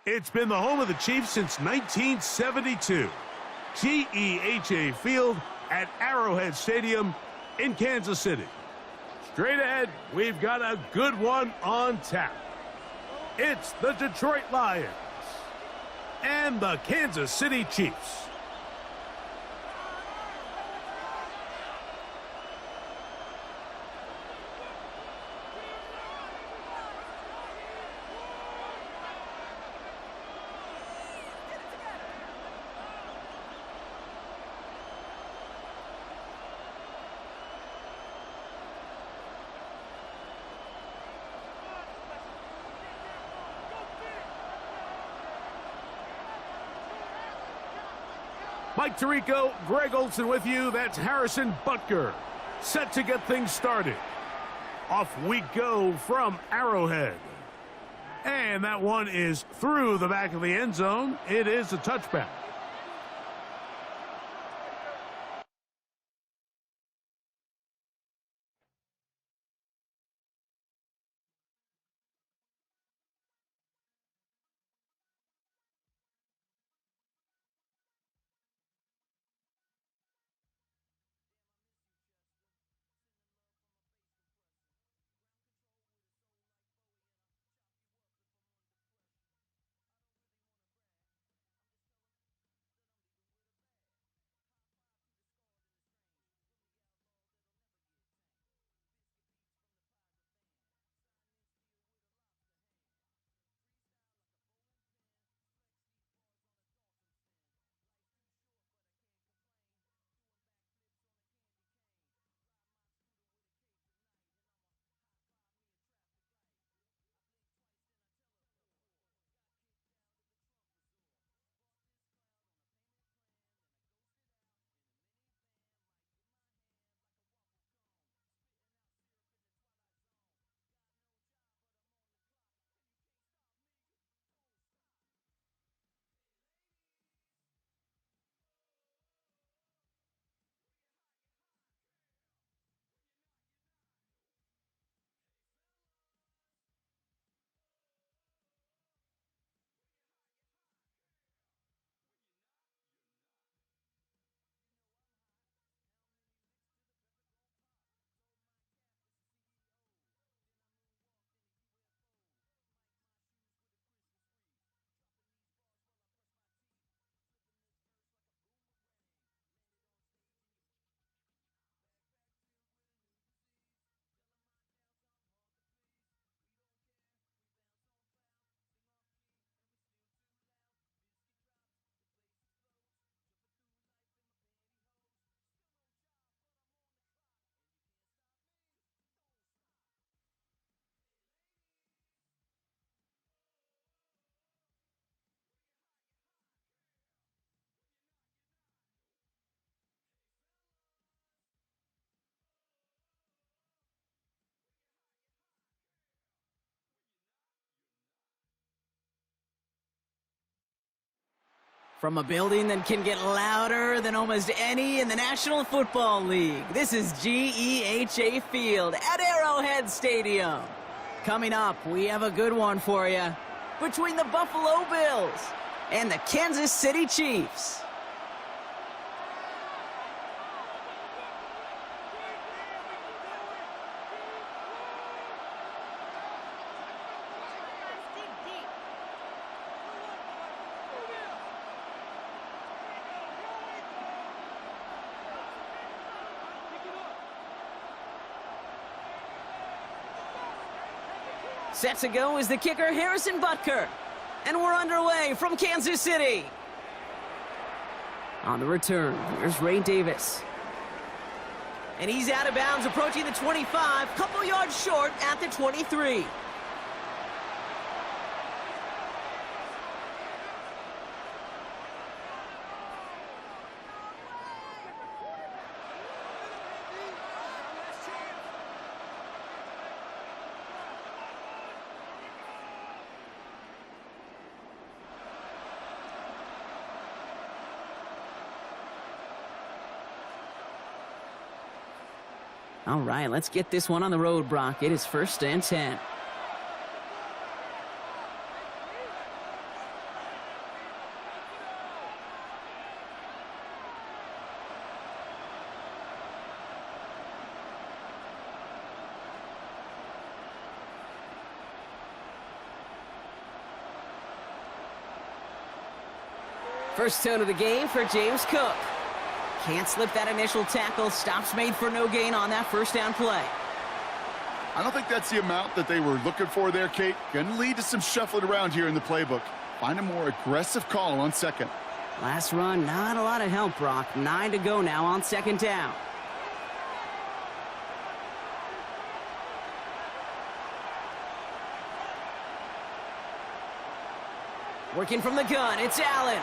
It's been the home of the Chiefs since 1972. GEHA Field at Arrowhead Stadium in Kansas City. Straight ahead, we've got a good one on tap. It's the Detroit Lions and the Kansas City Chiefs. Mike Tirico, Greg Olson with you. That's Harrison Butker, set to get things started. Off we go from Arrowhead. And that one is through the back of the end zone. It is a touchback. From a building that can get louder than almost any in the National Football League, this is GEHA Field at Arrowhead Stadium. Coming up, we have a good one for you between the Buffalo Bills and the Kansas City Chiefs. Set to go is the kicker, Harrison Butker. And we're underway from Kansas City. On the return, here's Ray Davis. And he's out of bounds, approaching the 25, couple yards short at the 23. All right, let's get this one on the road, Brock. It is 1st and 10. First tone of the game for James Cook. Can't slip that initial tackle. Stops made for no gain on that first down play. I don't think that's the amount that they were looking for there, Kate. Going to lead to some shuffling around here in the playbook. Find a more aggressive call on second. Last run, not a lot of help, Brock. 9 to go now on second down. Working from the gun, it's Allen.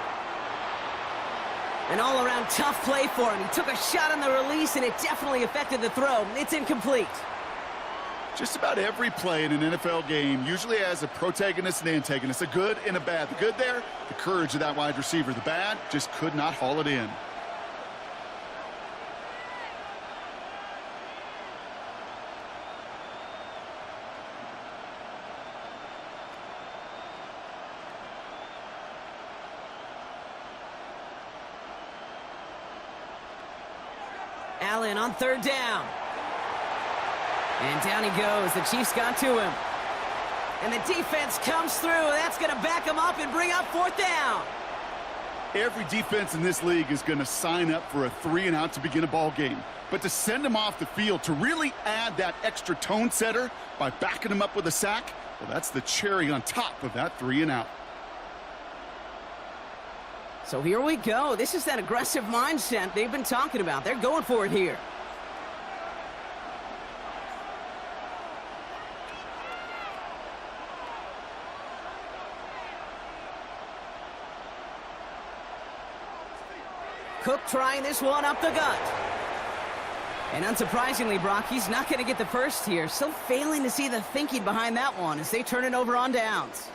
An all-around tough play for him. He took a shot on the release, and it definitely affected the throw. It's incomplete. Just about every play in an NFL game usually has a protagonist and antagonist, a good and a bad. The good there, the courage of that wide receiver. The bad, just could not haul it in. Allen on third down. And down he goes. The Chiefs got to him. And the defense comes through. That's going to back him up and bring up fourth down. Every defense in this league is going to sign up for a 3-and-out to begin a ball game. But to send him off the field, to really add that extra tone setter by backing him up with a sack, well, that's the cherry on top of that 3-and-out. So here we go. This is that aggressive mindset they've been talking about. They're going for it here. Cook trying this one up the gut. And unsurprisingly, Brock, he's not going to get the first here. Still failing to see the thinking behind that one as they turn it over on downs.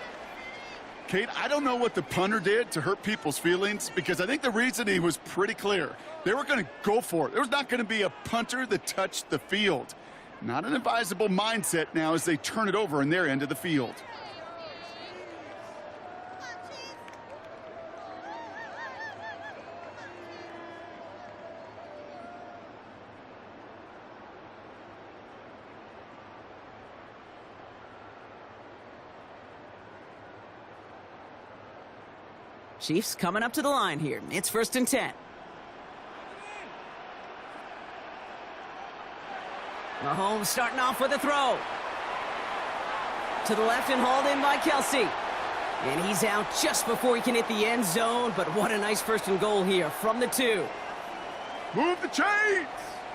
Kate, I don't know what the punter did to hurt people's feelings, because I think the reasoning was pretty clear. They were going to go for it. There was not going to be a punter that touched the field. Not an advisable mindset now as they turn it over in their end of the field. Chiefs coming up to the line here. It's 1st and 10. Mahomes starting off with a throw. To the left and hauled in by Kelsey. And he's out just before he can hit the end zone, but what a nice 1st and goal here from the 2. Move the chains!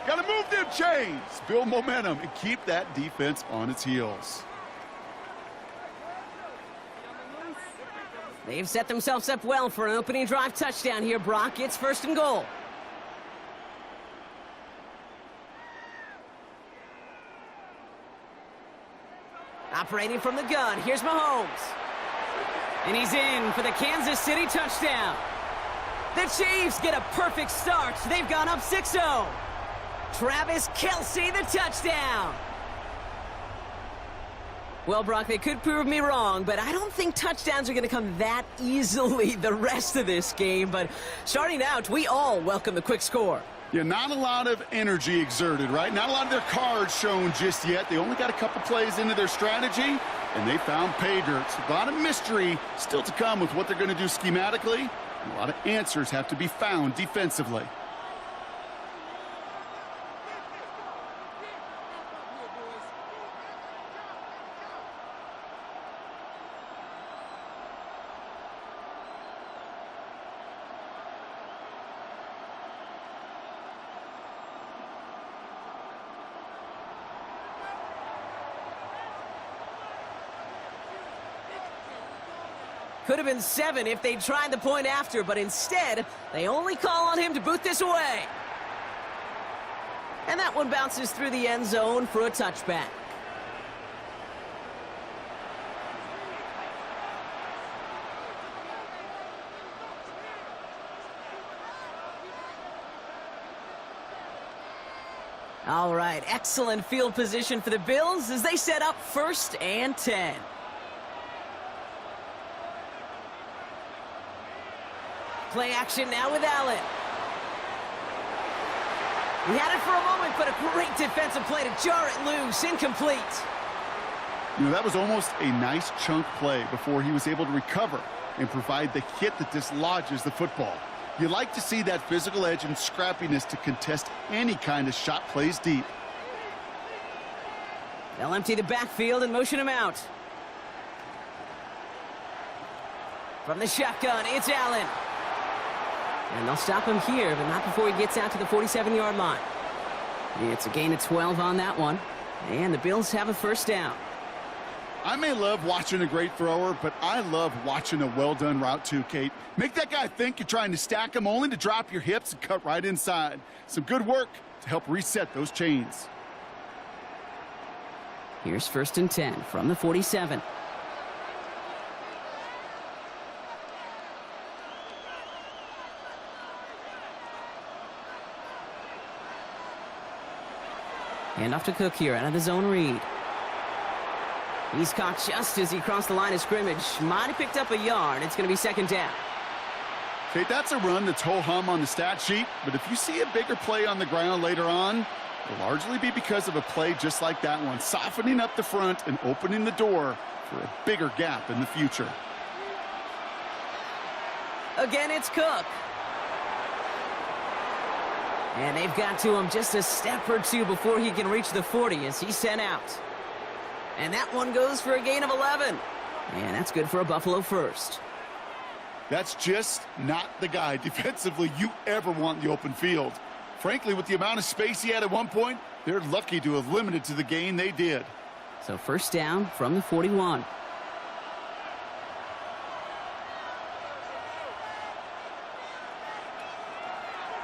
Gotta move them chains! Build momentum and keep that defense on its heels. They've set themselves up well for an opening drive touchdown here, Brock. It's 1st and goal. Operating from the gun, here's Mahomes. And he's in for the Kansas City touchdown. The Chiefs get a perfect start. They've gone up 6-0. Travis Kelce, the touchdown. Well, Brock, they could prove me wrong, but I don't think touchdowns are going to come that easily the rest of this game. But starting out, we all welcome the quick score. Yeah, not a lot of energy exerted, right? Not a lot of their cards shown just yet. They only got a couple plays into their strategy, and they found pay dirt. A lot of mystery still to come with what they're going to do schematically. And a lot of answers have to be found defensively. Could have been 7 if they'd tried the point after, but instead, they only call on him to boot this away. And that one bounces through the end zone for a touchback. All right, excellent field position for the Bills as they set up 1st and 10. Play action now with Allen. He had it for a moment, but a great defensive play to jar it loose. Incomplete. You know, that was almost a nice chunk play before he was able to recover. and provide the hit that dislodges the football. You like to see that physical edge and scrappiness to contest any kind of shot plays deep. They'll empty the backfield and motion him out. From the shotgun, it's Allen. And they'll stop him here, but not before he gets out to the 47-yard line. It's a gain of 12 on that one. And the Bills have a first down. I may love watching a great thrower, but I love watching a well-done route too, Kate. Make that guy think you're trying to stack him only to drop your hips and cut right inside. Some good work to help reset those chains. Here's 1st and 10 from the 47. Hand off to Cook here out of the zone read. He's caught just as he crossed the line of scrimmage. Might have picked up a yard. It's going to be 2nd down. Kate, that's a run that's ho-hum on the stat sheet, but if you see a bigger play on the ground later on, it'll largely be because of a play just like that one, softening up the front and opening the door for a bigger gap in the future. Again, it's Cook. And they've got to him just a step or two before he can reach the 40 as he's sent out. And that one goes for a gain of 11. And that's good for a Buffalo first. That's just not the guy defensively you ever want in the open field. Frankly, with the amount of space he had at one point, they're lucky to have limited to the gain they did. So 1st down from the 41.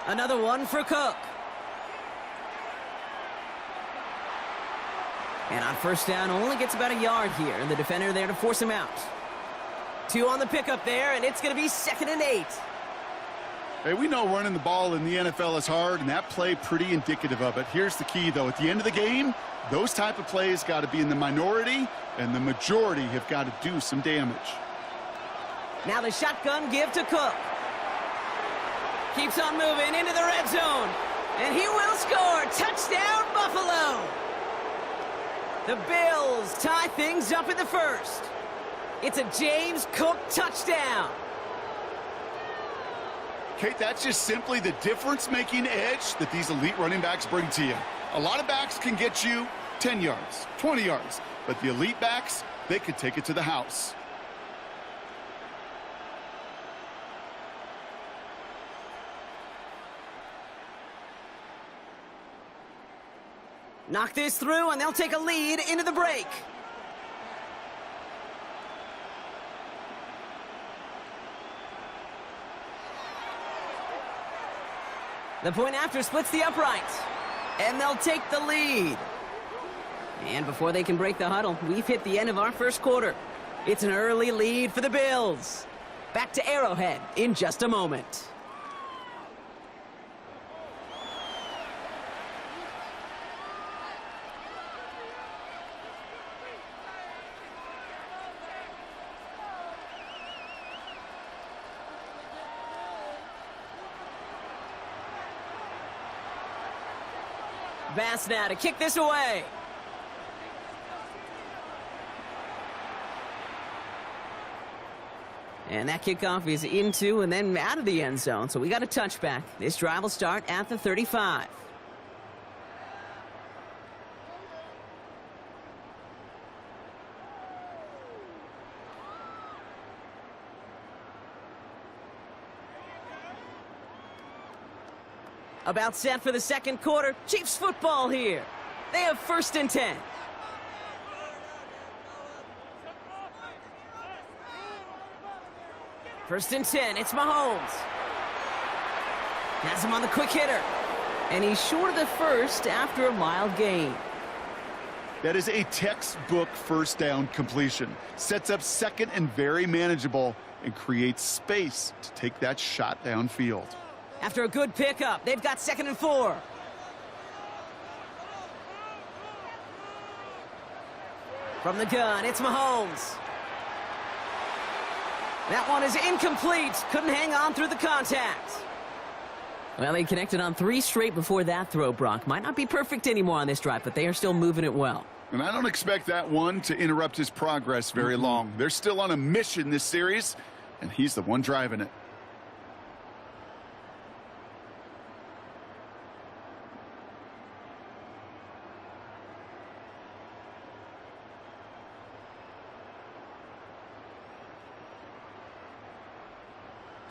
Another one for Cook. And on 1st down, only gets about a yard here, and the defender there to force him out. 2 on the pickup there, and it's going to be 2nd and 8. Hey, we know running the ball in the NFL is hard, and that play pretty indicative of it. Here's the key, though. At the end of the game, those type of plays got to be in the minority, and the majority have got to do some damage. Now the shotgun give to Cook. Keeps on moving into the red zone, and he will score. Touchdown, Buffalo! The Bills tie things up in the 1st. It's a James Cook touchdown. Kate, that's just simply the difference-making edge that these elite running backs bring to you. A lot of backs can get you 10 yards, 20 yards, but the elite backs, they could take it to the house. Knock this through, and they'll take a lead into the break. The point after splits the upright, and they'll take the lead. And before they can break the huddle, we've hit the end of our 1st quarter. It's an early lead for the Bills. Back to Arrowhead in just a moment. Bass now to kick this away. And that kickoff is into and then out of the end zone, so we got a touchback. This drive will start at the 35. About set for the 2nd quarter. Chiefs football here. They have 1st and 10. First and 10, it's Mahomes. Has him on the quick hitter. And he's short of the 1st after a mild gain. That is a textbook 1st down completion. Sets up 2nd and very manageable and creates space to take that shot downfield. After a good pickup, they've got 2nd and 4. From the gun, it's Mahomes. That one is incomplete. Couldn't hang on through the contact. Well, they connected on 3 straight before that throw, Brock. Might not be perfect anymore on this drive, but they are still moving it well. And I don't expect that one to interrupt his progress very long. They're still on a mission this series, and he's the one driving it.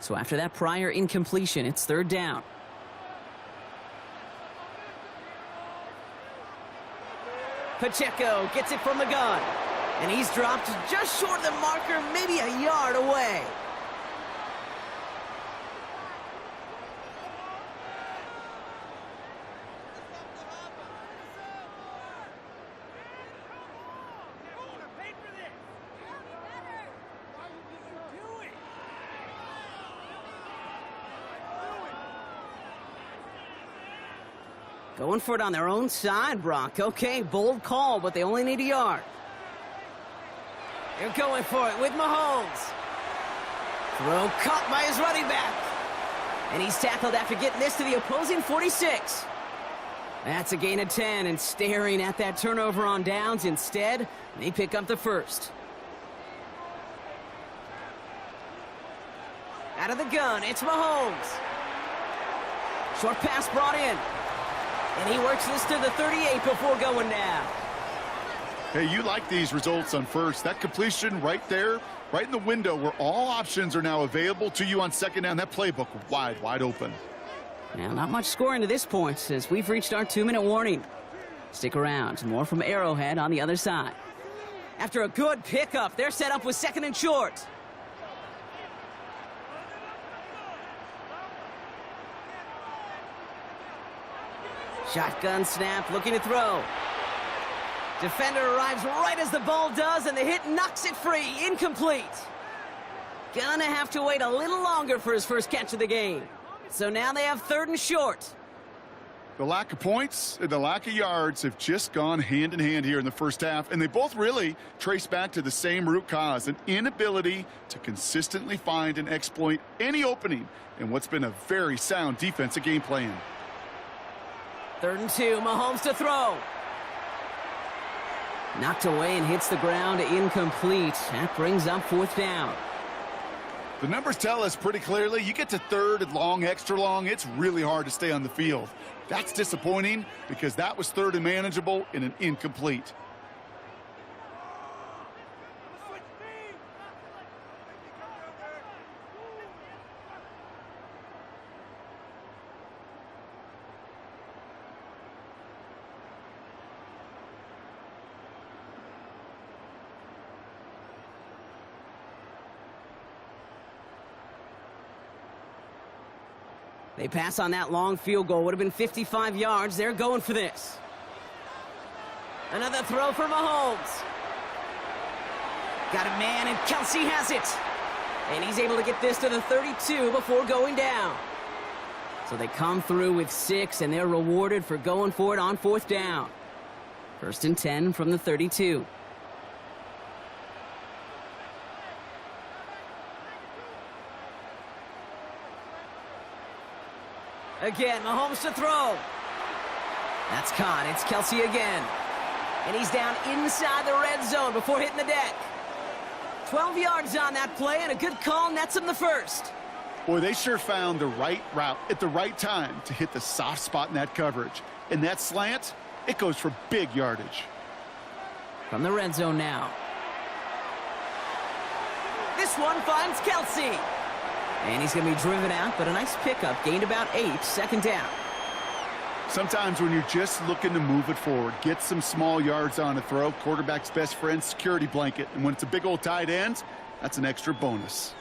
So after that prior incompletion, it's third down. Pacheco gets it from the gun. And he's dropped just short of the marker, maybe a yard away. Going for it on their own side, Brock. Okay, bold call, but they only need a yard. They're going for it with Mahomes. Throw caught by his running back. And he's tackled after getting this to the opposing 46. That's a gain of 10, and staring at that turnover on downs instead, they pick up the first. Out of the gun, it's Mahomes. Short pass brought in. And he works this to the 38 before going down. Hey, you like these results on first. That completion right there, right in the window where all options are now available to you on second down. That playbook wide open. Now, not much scoring to this point as we've reached our 2-minute warning. Stick around. More from Arrowhead on the other side. After a good pickup, they're set up with second and short. Shotgun snap, looking to throw. Defender arrives right as the ball does, and the hit knocks it free. Incomplete. Gonna have to wait a little longer for his first catch of the game. So now they have third and short. The lack of points and the lack of yards have just gone hand in hand here in the first half, and they both really trace back to the same root cause, an inability to consistently find and exploit any opening in what's been a very sound defensive game plan. 3rd and 2, Mahomes to throw. Knocked away and hits the ground, incomplete. That brings up 4th down. The numbers tell us pretty clearly, you get to 3rd and long, extra long, it's really hard to stay on the field. That's disappointing because that was 3rd and manageable in an incomplete. They pass on that long field goal. Would have been 55 yards. They're going for this. Another throw for Mahomes. Got a man, and Kelsey has it. And he's able to get this to the 32 before going down. So they come through with 6, and they're rewarded for going for it on 4th down. 1st and 10 from the 32. Again, Mahomes to throw. That's caught. It's Kelsey again. And he's down inside the red zone before hitting the deck. 12 yards on that play, and a good call nets him the first. Boy, they sure found the right route at the right time to hit the soft spot in that coverage. And that slant, it goes for big yardage. From the red zone now. This one finds Kelsey. And he's going to be driven out, but a nice pickup. Gained about 8, 2nd down. Sometimes when you're just looking to move it forward, get some small yards on a throw, quarterback's best friend, security blanket. And when it's a big old tight end, that's an extra bonus.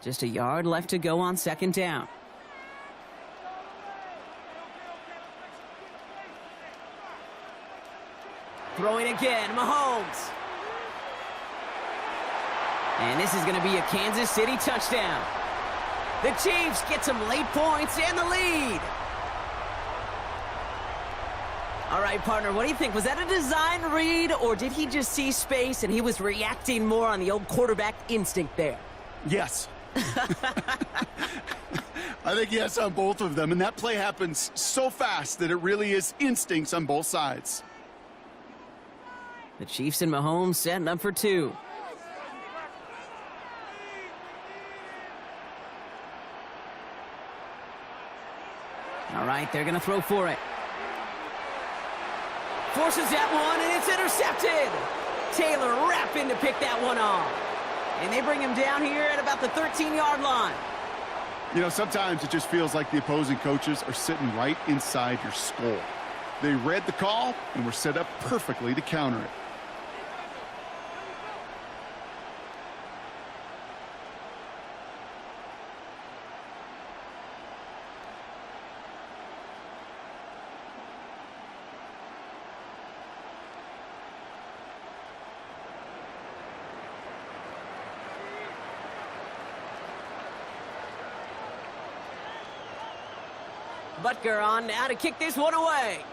Just a yard left to go on 2nd down. Throwing again, Mahomes. And this is going to be a Kansas City touchdown. The Chiefs get some late points and the lead. All right, partner, what do you think? Was that a design read, or did he just see space and he was reacting more on the old quarterback instinct there? Yes. I think yes on both of them, and that play happens so fast that it really is instincts on both sides. The Chiefs and Mahomes setting up for two. All right, they're going to throw for it. Forces that one, and it's intercepted. Taylor rapping to pick that one off. And they bring him down here at about the 13-yard line. You know, sometimes it just feels like the opposing coaches are sitting right inside your skull. They read the call and were set up perfectly to counter it. Butker on now to kick this one away.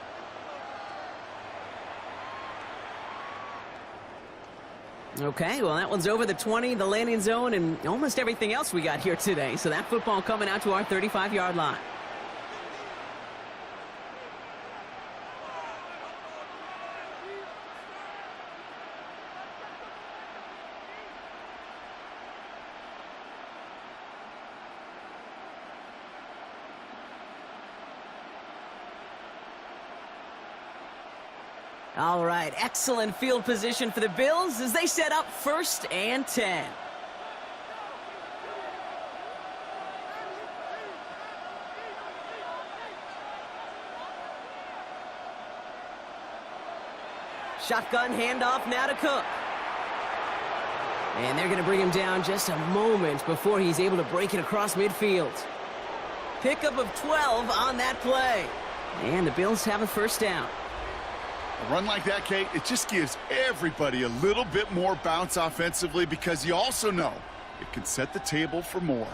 Okay, well, that one's over the 20, the landing zone, and almost everything else we got here today. So that football coming out to our 35-yard line. All right, excellent field position for the Bills as they set up 1st and 10. Shotgun handoff now to Cook. And they're going to bring him down just a moment before he's able to break it across midfield. Pickup of 12 on that play. And the Bills have a 1st down. A run like that, Kate, it just gives everybody a little bit more bounce offensively because you also know it can set the table for more.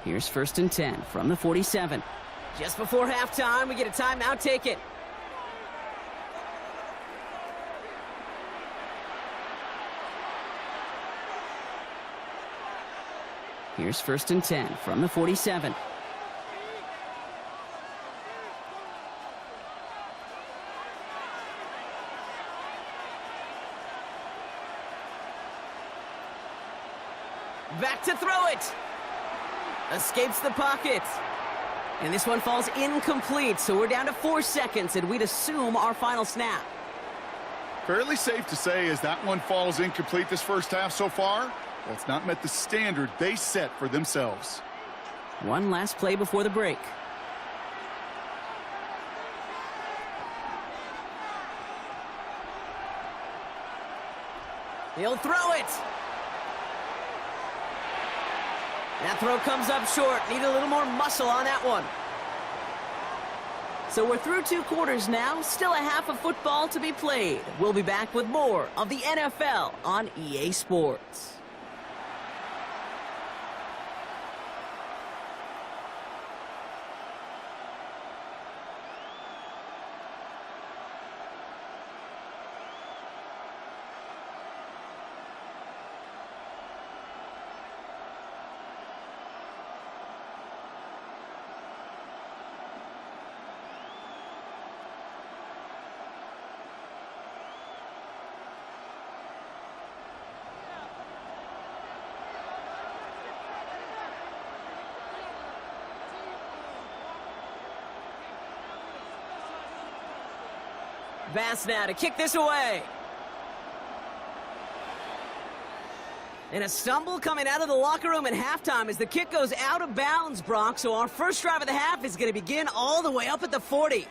Here's 1st and 10 from the 47. Just before halftime, we get a timeout taken. Here's 1st and 10 from the 47. Back to throw it. Escapes the pocket. And this one falls incomplete, so we're down to 4 seconds, and we'd assume our final snap. Fairly safe to say as that one falls incomplete this first half so far, well, it's not met the standard they set for themselves. One last play before the break. He'll throw it. That throw comes up short. Need a little more muscle on that one. So we're through 2 quarters now. Still a half of football to be played. We'll be back with more of the NFL on EA Sports. Bass now to kick this away. And a stumble coming out of the locker room at halftime as the kick goes out of bounds, Brock. So our first drive of the half is going to begin all the way up at the 40.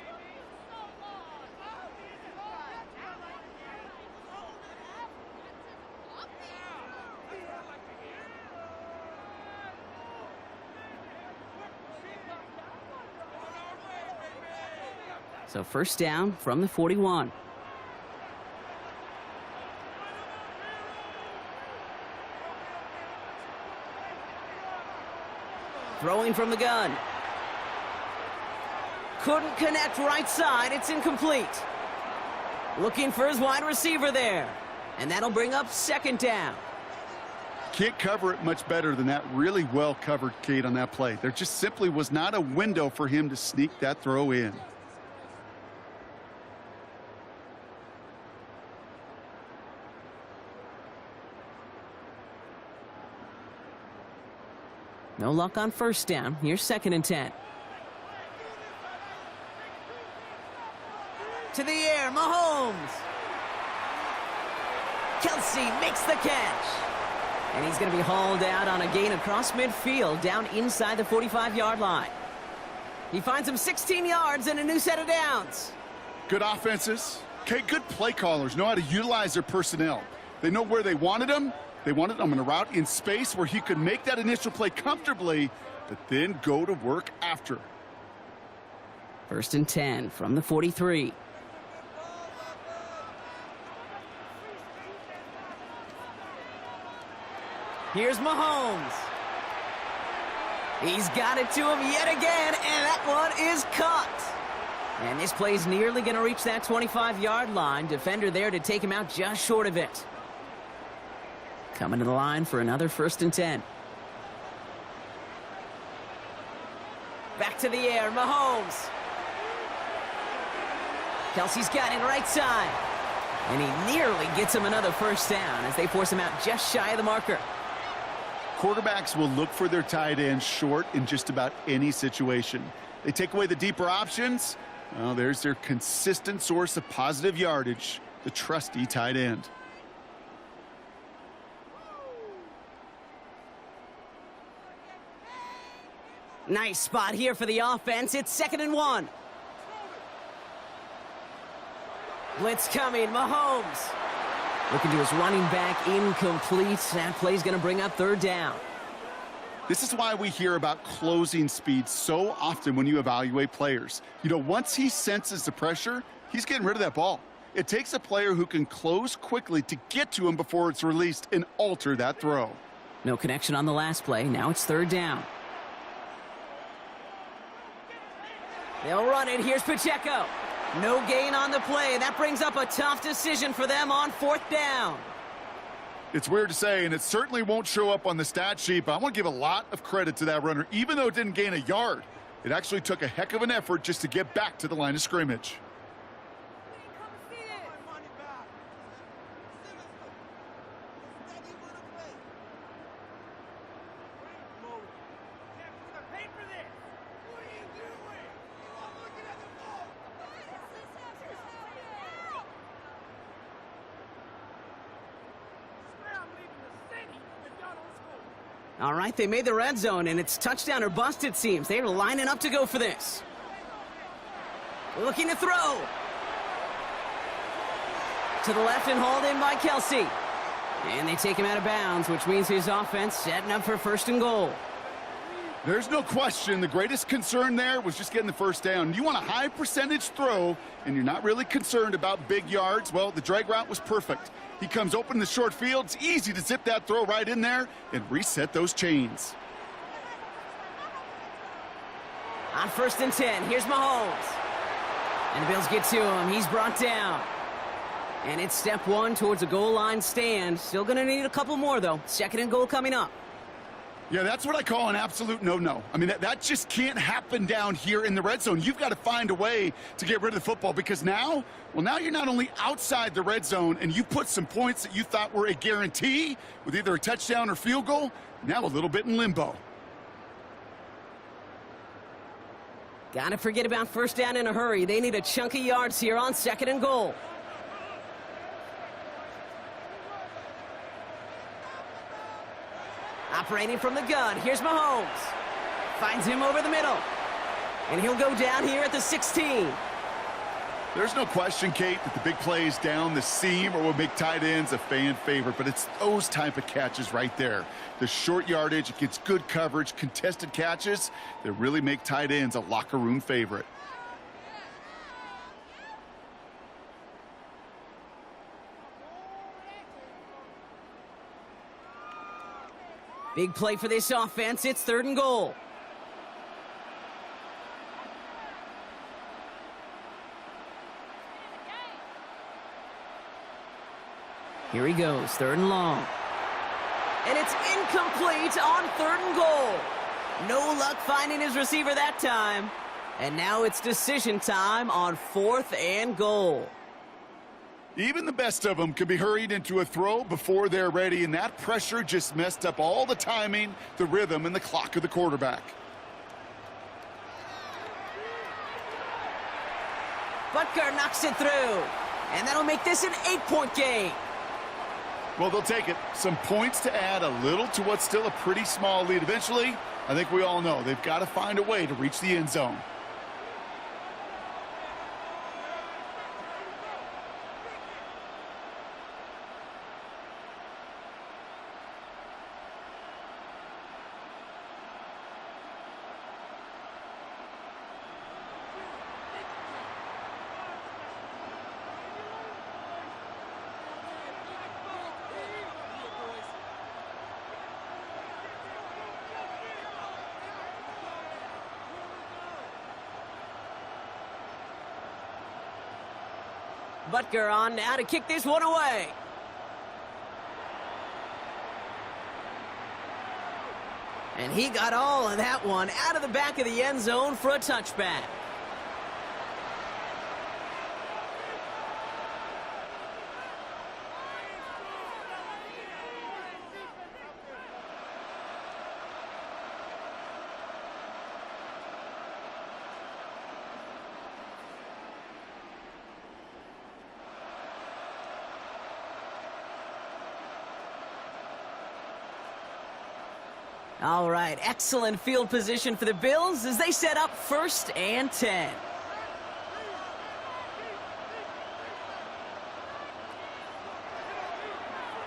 So 1st down from the 41. Throwing from the gun. couldn't connect right side. It's incomplete. Looking for his wide receiver there. And that'll bring up second down. Can't cover it much better than that. Really well covered, Kate, on that play. There just simply was not a window for him to sneak that throw in. No luck on first down. Here's 2nd and 10. To the air, Mahomes. Kelsey makes the catch. And he's going to be hauled out on a gain across midfield, down inside the 45-yard line. He finds him 16 yards and a new set of downs. Good offenses. Okay, good play callers know how to utilize their personnel. They know where they wanted them. They wanted him in a route in space where he could make that initial play comfortably, but then go to work after. 1st and 10 from the 43. Here's Mahomes. He's got it to him yet again, and that one is caught. And this play's nearly going to reach that 25-yard line. Defender there to take him out just short of it. Coming to the line for another 1st and 10. Back to the air, Mahomes. Kelsey's got it right side. And he nearly gets him another 1st down as they force him out just shy of the marker. Quarterbacks will look for their tight end short in just about any situation. They take away the deeper options. Well, there's their consistent source of positive yardage, the trusty tight end. Nice spot here for the offense. It's 2nd and 1. Blitz coming, Mahomes. Looking to his running back, incomplete. That play's going to bring up 3rd down. This is why we hear about closing speed so often when you evaluate players. You know, once he senses the pressure, he's getting rid of that ball. It takes a player who can close quickly to get to him before it's released and alter that throw. No connection on the last play. Now it's 3rd down. They'll run it. Here's Pacheco. No gain on the play. That brings up a tough decision for them on 4th down. It's weird to say, and it certainly won't show up on the stat sheet, but I want to give a lot of credit to that runner. Even though it didn't gain a yard, it actually took a heck of an effort just to get back to the line of scrimmage. All right, they made the red zone, and it's touchdown or bust, it seems. They're lining up to go for this. Looking to throw. To the left and hauled in by Kelsey. And they take him out of bounds, which means his offense setting up for 1st and goal. There's no question the greatest concern there was just getting the 1st down. You want a high percentage throw, and you're not really concerned about big yards. Well, the drag route was perfect. He comes open in the short field. It's easy to zip that throw right in there and reset those chains. On 1st and 10, here's Mahomes. And the Bills get to him. He's brought down. And it's step 1 towards a goal line stand. Still going to need a couple more, though. 2nd and goal coming up. Yeah, that's what I call an absolute no-no. I mean, that just can't happen down here in the red zone. You've got to find a way to get rid of the football because now you're not only outside the red zone and you put some points that you thought were a guarantee with either a touchdown or field goal, now a little bit in limbo. Got to forget about 1st down in a hurry. They need a chunk of yards here on 2nd and goal. Operating from the gun, here's Mahomes. Finds him over the middle. And he'll go down here at the 16. There's no question, Kate, that the big plays down the seam are what make tight ends a fan favorite, but it's those type of catches right there. The short yardage, it gets good coverage, contested catches that really make tight ends a locker room favorite. Big play for this offense. It's 3rd and goal. Here he goes, 3rd and long. And it's incomplete on 3rd and goal. No luck finding his receiver that time. And now it's decision time on 4th and goal. Even the best of them could be hurried into a throw before they're ready, and that pressure just messed up all the timing, the rhythm, and the clock of the quarterback. Butker knocks it through, and that'll make this an 8-point game. Well, they'll take it. Some points to add a little to what's still a pretty small lead. Eventually, I think we all know they've got to find a way to reach the end zone. Butker on now to kick this one away. And he got all of that one out of the back of the end zone for a touchback. All right, excellent field position for the Bills as they set up 1st and 10.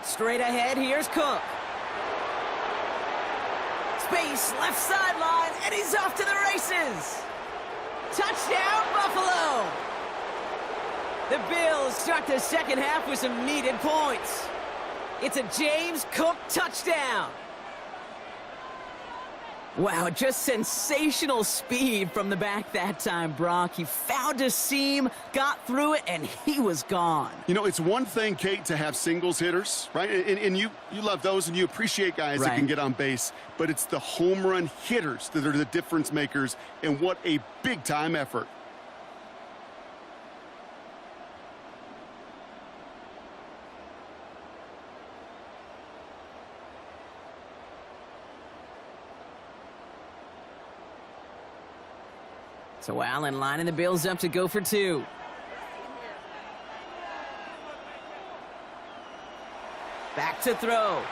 Straight ahead, here's Cook. Space, left sideline, and he's off to the races. Touchdown, Buffalo! The Bills start the second half with some needed points. It's a James Cook touchdown. Wow, just sensational speed from the back that time, Brock. He found a seam, got through it, and he was gone. You know, it's one thing, Kate, to have singles hitters, right? And you love those and you appreciate guys that can get on base. But it's the home run hitters that are the difference makers, and what a big-time effort. So Allen lining the Bills up to go for 2. Back to throw.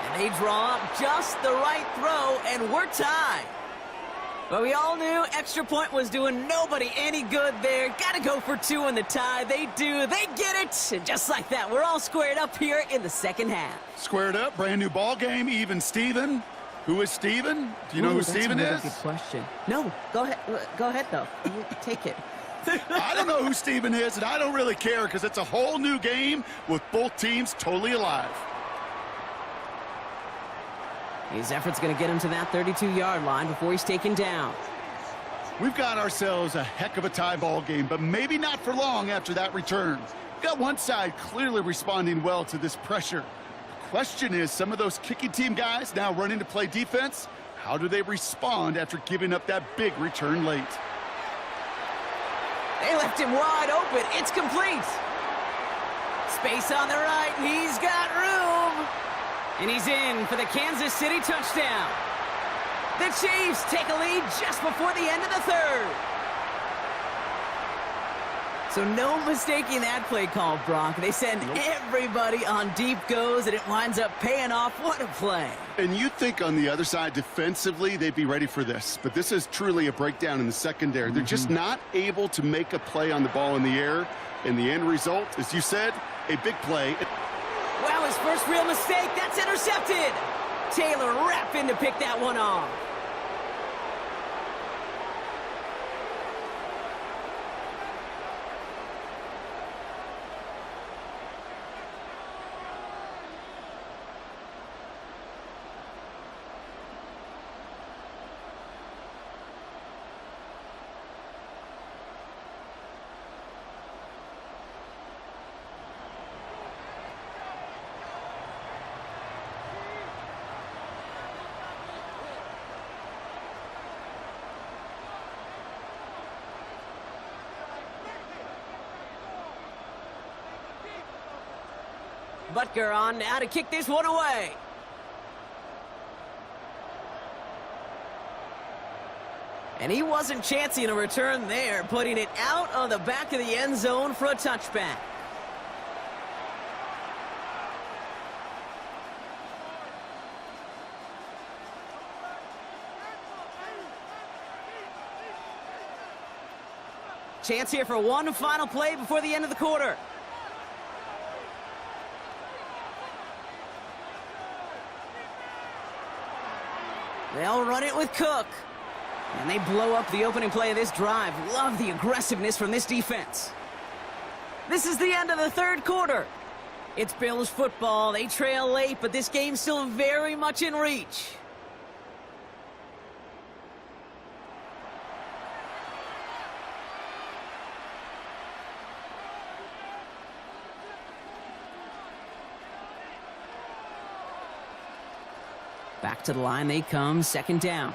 And they draw up just the right throw, and we're tied. But we all knew extra point was doing nobody any good there. Got to go for 2 in the tie. They do. They get it. And just like that, we're all squared up here in the second half. Squared up, brand new ball game, even Steven. Who is Steven? Do you know who Steven is? That's a good question. No, go ahead. Go ahead, though. You take it. I don't know who Steven is, and I don't really care because it's a whole new game with both teams totally alive. His effort's going to get him to that 32-yard line before he's taken down. We've got ourselves a heck of a tie ball game, but maybe not for long after that return. We've got one side clearly responding well to this pressure. Question is, some of those kicking team guys now running to play defense, how do they respond after giving up that big return late? They left him wide open. It's complete. Space on the right. He's got room. And he's in for the Kansas City touchdown. The Chiefs take a lead just before the end of the 3rd. So no mistaking that play call, Brock. They send everybody on deep goes, and it winds up paying off. What a play. And you think on the other side, defensively, they'd be ready for this. But this is truly a breakdown in the secondary. They're just not able to make a play on the ball in the air. And the end result, as you said, a big play. Wow, his first real mistake. That's intercepted. Taylor rapping to pick that one off. Butker on now to kick this one away. And he wasn't chancing a return there, putting it out on the back of the end zone for a touchback. Chance here for one final play before the end of the quarter. They'll run it with Cook. And they blow up the opening play of this drive. Love the aggressiveness from this defense. This is the end of the third quarter. It's Bills football. They trail late, but this game's still very much in reach. Back to the line they come, second down.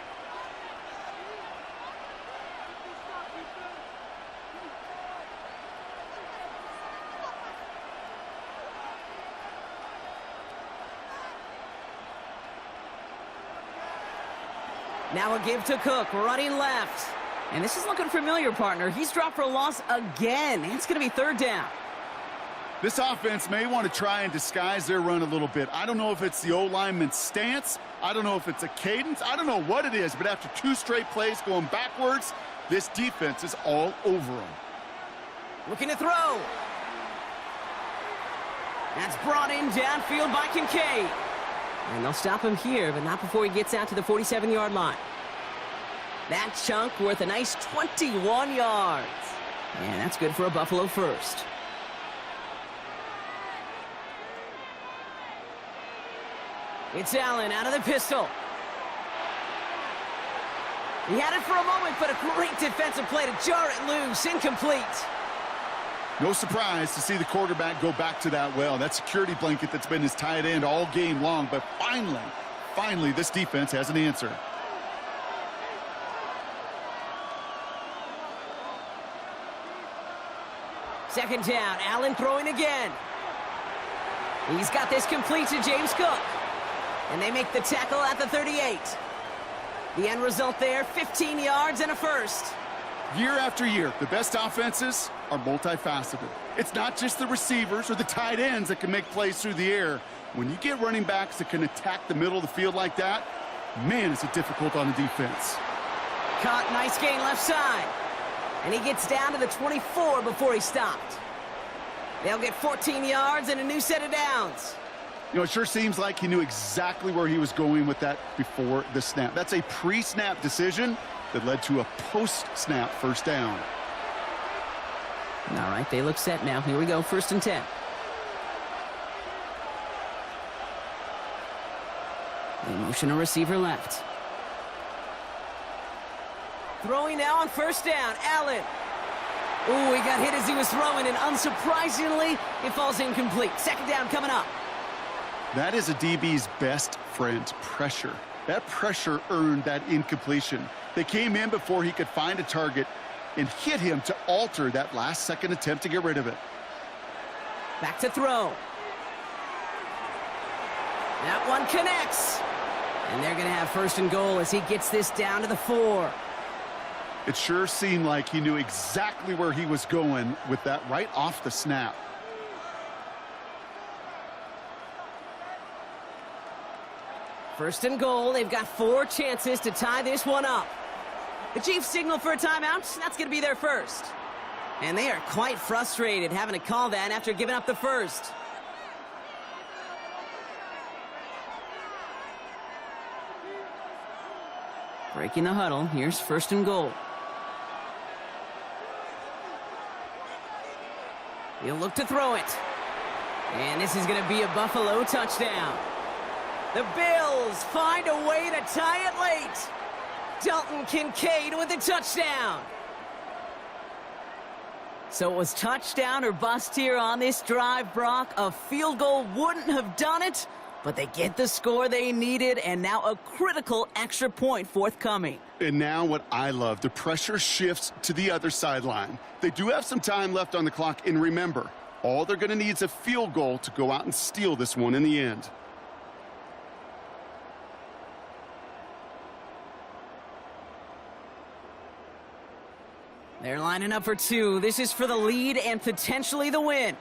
Now a give to Cook, running left. And this is looking familiar, partner. He's dropped for a loss again. It's going to be third down. This offense may want to try and disguise their run a little bit. I don't know if it's the O-lineman's stance. I don't know if it's a cadence. I don't know what it is, but after two straight plays going backwards, this defense is all over them. Looking to throw. That's brought in downfield by Kincaid. And they'll stop him here, but not before he gets out to the 47-yard line. That chunk worth a nice 21 yards. And that's good for a Buffalo first. It's Allen out of the pistol. He had it for a moment, but a great defensive play to jar it loose. Incomplete. No surprise to see the quarterback go back to that well. That security blanket that's been his tight end all game long, but finally, this defense has an answer. Second down, Allen throwing again. He's got this complete to James Cook. And they make the tackle at the 38. The end result there, 15 yards and a first. Year after year, the best offenses are multifaceted. It's not just the receivers or the tight ends that can make plays through the air. When you get running backs that can attack the middle of the field like that, man, is it difficult on the defense. Caught, nice gain left side. And he gets down to the 24 before he stopped. They'll get 14 yards and a new set of downs. You know, it sure seems like he knew exactly where he was going with that before the snap. That's a pre-snap decision that led to a post-snap first down. All right, they look set now. Here we go, 1st and 10. They motion a receiver left. Throwing now on 1st down, Allen. Ooh, he got hit as he was throwing, and unsurprisingly, it falls incomplete. 2nd down coming up. That is a DB's best friend, pressure. That pressure earned that incompletion. They came in before he could find a target and hit him to alter that last-second attempt to get rid of it. Back to throw. That one connects. And they're going to have 1st and goal as he gets this down to the 4. It sure seemed like he knew exactly where he was going with that right off the snap. First and goal. They've got 4 chances to tie this one up. The Chiefs signal for a timeout. That's going to be their first. And they are quite frustrated having to call that after giving up the first. Breaking the huddle. Here's 1st and goal. He'll look to throw it. And this is going to be a Buffalo touchdown. The Bills find a way to tie it late. Dalton Kincaid with a touchdown. So it was touchdown or bust here on this drive, Brock. A field goal wouldn't have done it, but they get the score they needed, and now a critical extra point forthcoming. And now what I love, the pressure shifts to the other sideline. They do have some time left on the clock, and remember, All they're going to need is a field goal to go out and steal this one in the end. They're lining up for two. This is for the lead and potentially the win.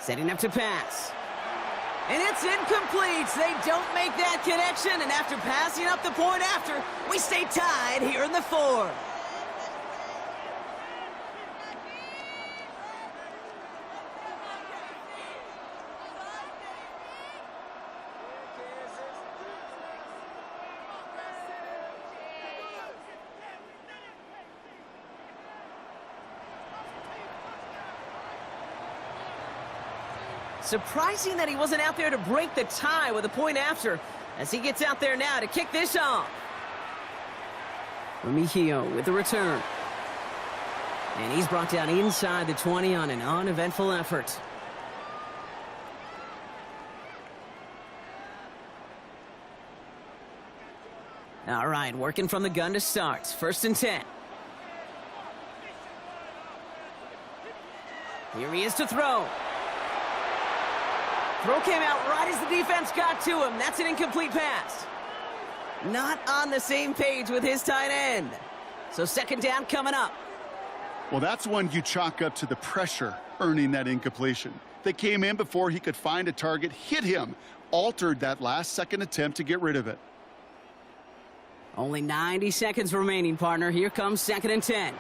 Setting up to pass. And it's incomplete. They don't make that connection, and after passing up the point after, we stay tied here in the fourth. Surprising that he wasn't out there to break the tie with a point after, as he gets out there now to kick this off. Remigio with the return. And he's brought down inside the 20 on an uneventful effort. All right, working from the gun to start. 1st and 10. Here he is to throw. Throw came out right as the defense got to him. That's an incomplete pass. Not on the same page with his tight end. So 2nd down coming up. Well, that's one you chalk up to the pressure earning that incompletion. They came in before he could find a target, hit him, altered that last-second attempt to get rid of it. Only 90 seconds remaining, partner. Here comes 2nd and 10.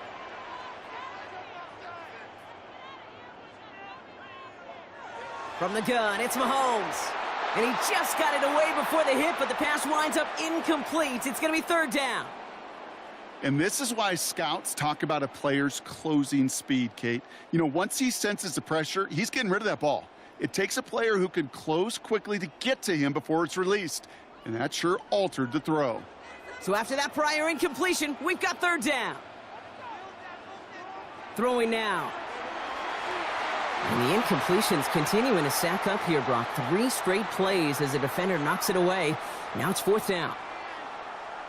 From the gun, it's Mahomes. And he just got it away before the hit, but the pass winds up incomplete. It's going to be 3rd down. And this is why scouts talk about a player's closing speed, Kate. You know, once he senses the pressure, he's getting rid of that ball. It takes a player who can close quickly to get to him before it's released. And that sure altered the throw. So after that prior incompletion, we've got 3rd down. Throwing now. And the incompletions continuing to stack up here, Brock. 3 straight plays as a defender knocks it away. Now it's 4th down.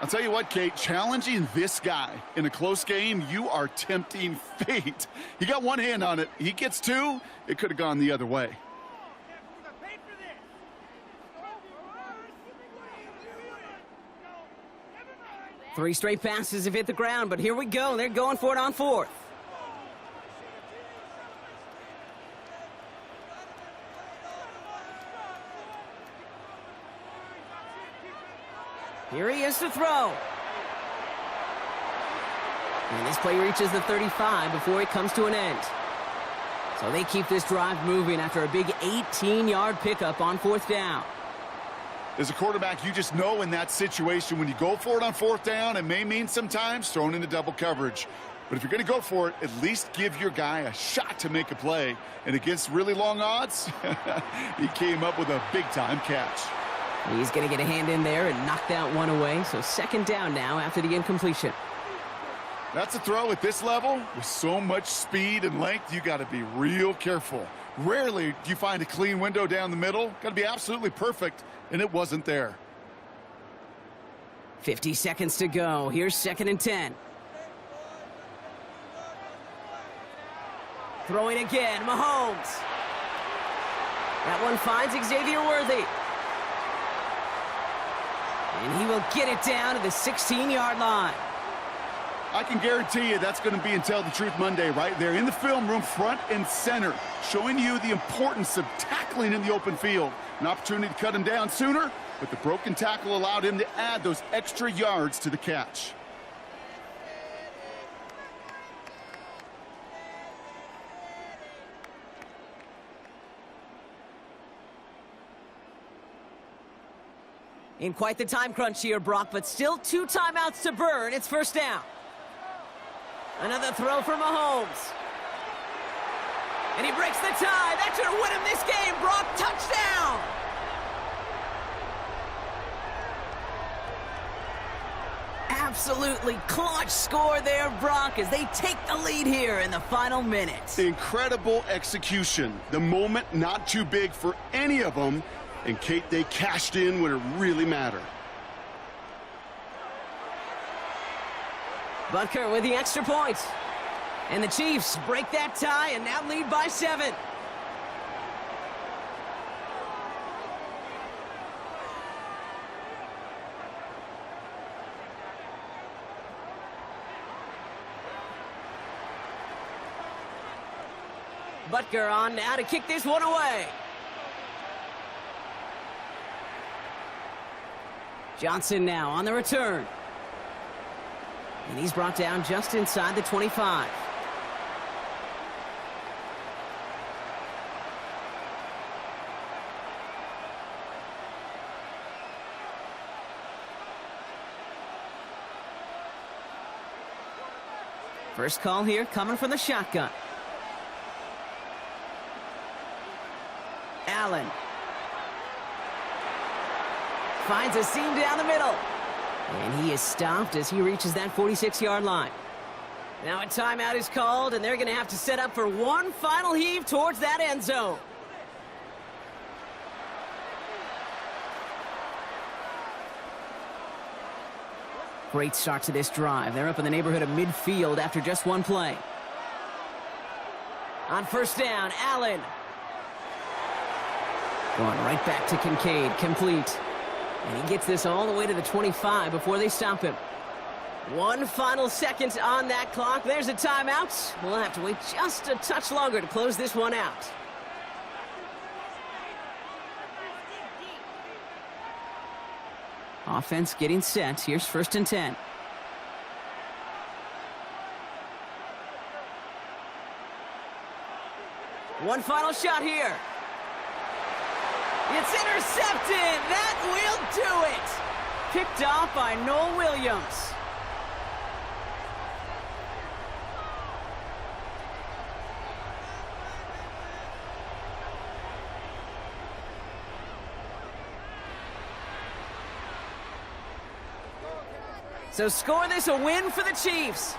I'll tell you what, Kate, challenging this guy in a close game, you are tempting fate. He got one hand on it. He gets 2. It could have gone the other way. Three straight passes have hit the ground, but here we go. They're going for it on 4th. Here he is to throw. And this play reaches the 35 before it comes to an end. So they keep this drive moving after a big 18-yard pickup on 4th down. As a quarterback, you just know in that situation when you go for it on 4th down, it may mean sometimes thrown into double coverage. But if you're going to go for it, at least give your guy a shot to make a play. And against really long odds, he came up with a big-time catch. He's going to get a hand in there and knock that one away. So 2nd down now after the incompletion. That's a throw at this level. With so much speed and length, you got to be real careful. Rarely do you find a clean window down the middle. Got to be absolutely perfect, and it wasn't there. 50 seconds to go. Here's 2nd and 10. Throwing again, Mahomes. That one finds Xavier Worthy. And he will get it down to the 16-yard line. I can guarantee you that's going to be in Tell the Truth Monday right there in the film room, front and center, showing you the importance of tackling in the open field. An opportunity to cut him down sooner, but the broken tackle allowed him to add those extra yards to the catch. In quite the time crunch here, Brock, but still 2 timeouts to burn. It's 1st down. Another throw for Mahomes. And he breaks the tie. That should win him this game, Brock. Touchdown! Absolutely clutch score there, Brock, as they take the lead here in the final minutes. Incredible execution. The moment not too big for any of them. And, Kate, they cashed in when it really mattered. Butker with the extra point. And the Chiefs break that tie and now lead by 7. Butker on now to kick this one away. Johnson now on the return. And he's brought down just inside the 25. First call here coming from the shotgun. Allen finds a seam down the middle. And he is stopped as he reaches that 46-yard line. Now a timeout is called, and they're going to have to set up for one final heave towards that end zone. Great start to this drive. They're up in the neighborhood of midfield after just one play. On first down, Allen. Going right back to Kincaid, complete. And he gets this all the way to the 25 before they stop him. One final second on that clock. There's a timeout. We'll have to wait just a touch longer to close this one out. Offense getting set. Here's 1st and 10. One final shot here. It's intercepted. That will do it. Picked off by Noel Williams. So score this a win for the Chiefs.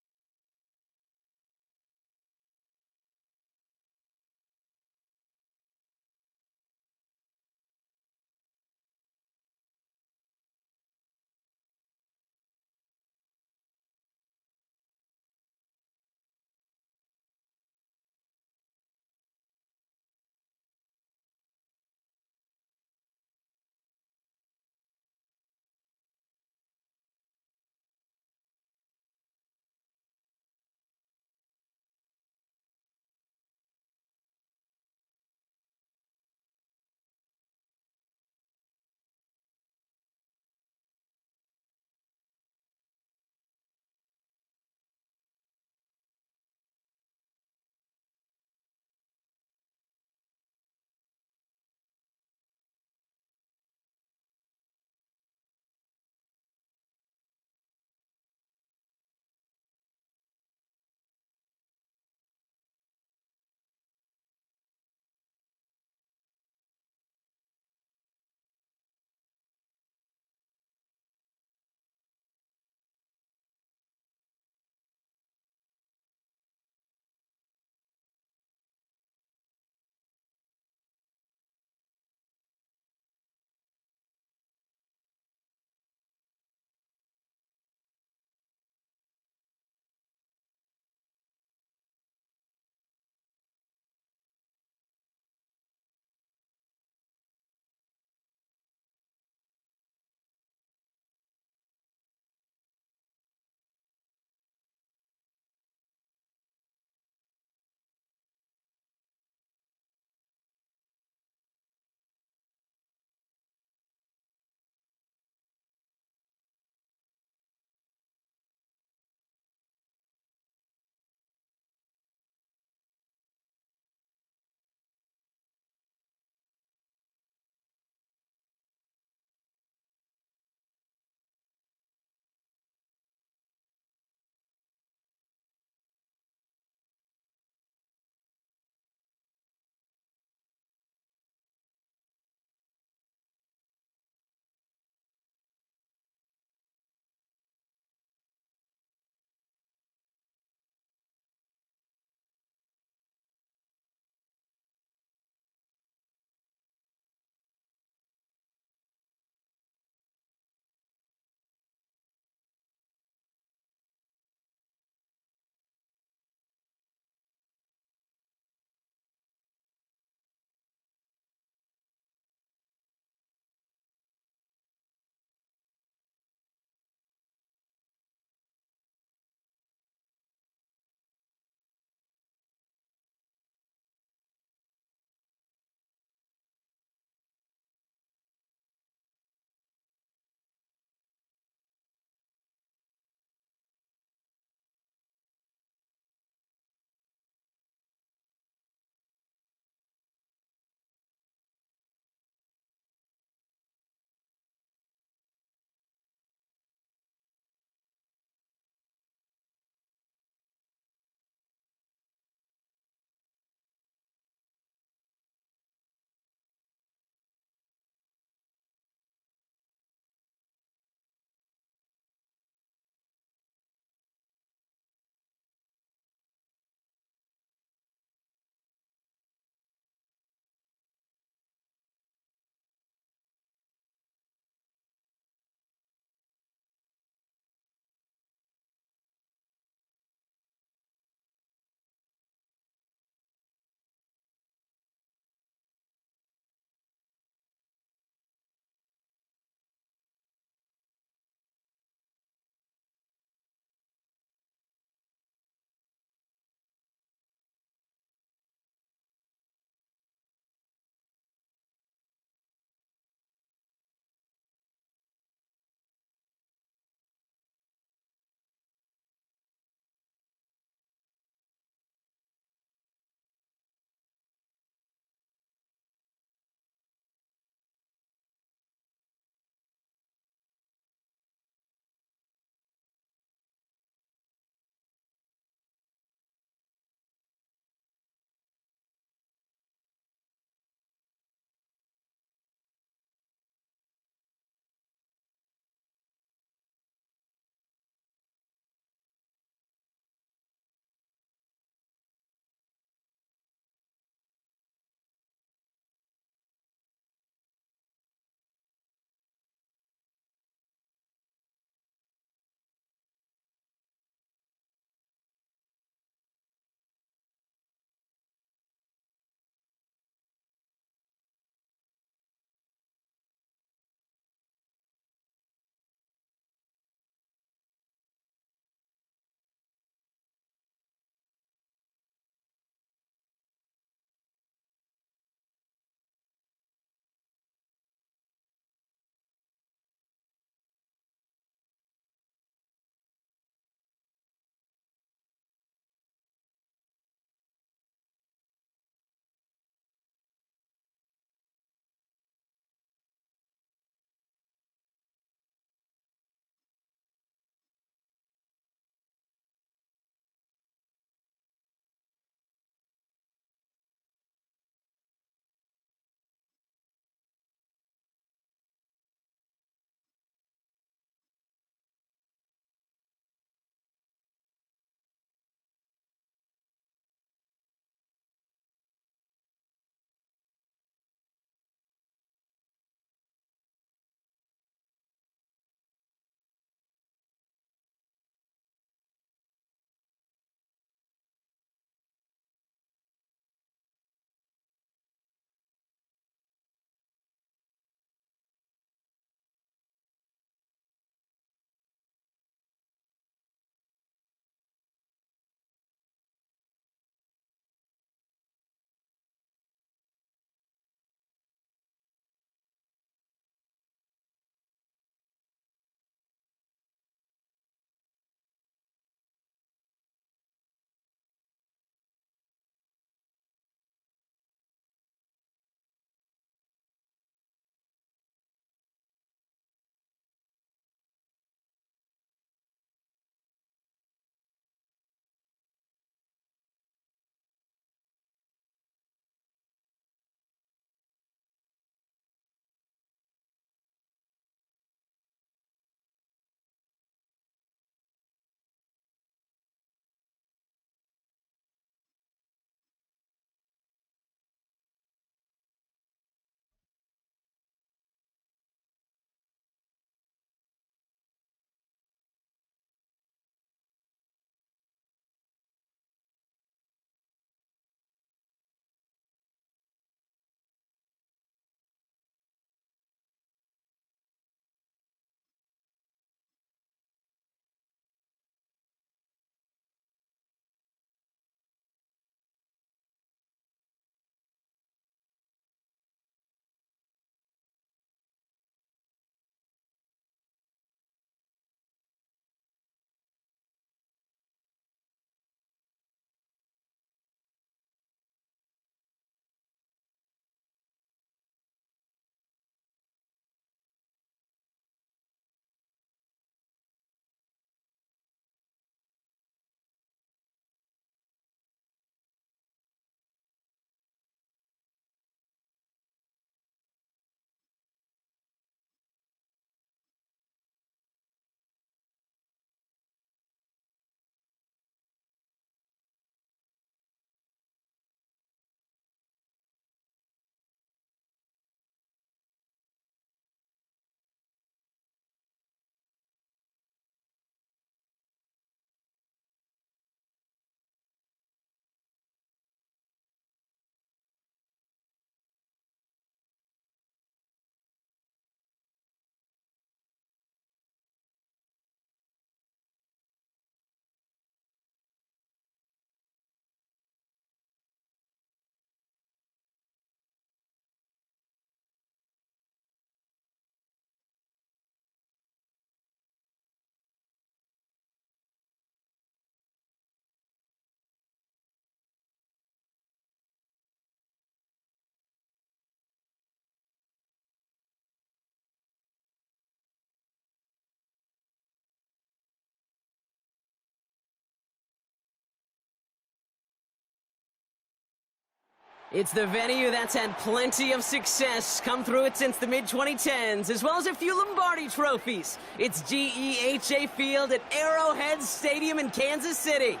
It's the venue that's had plenty of success, come through it since the mid-2010s, as well as a few Lombardi trophies. It's GEHA Field at Arrowhead Stadium in Kansas City.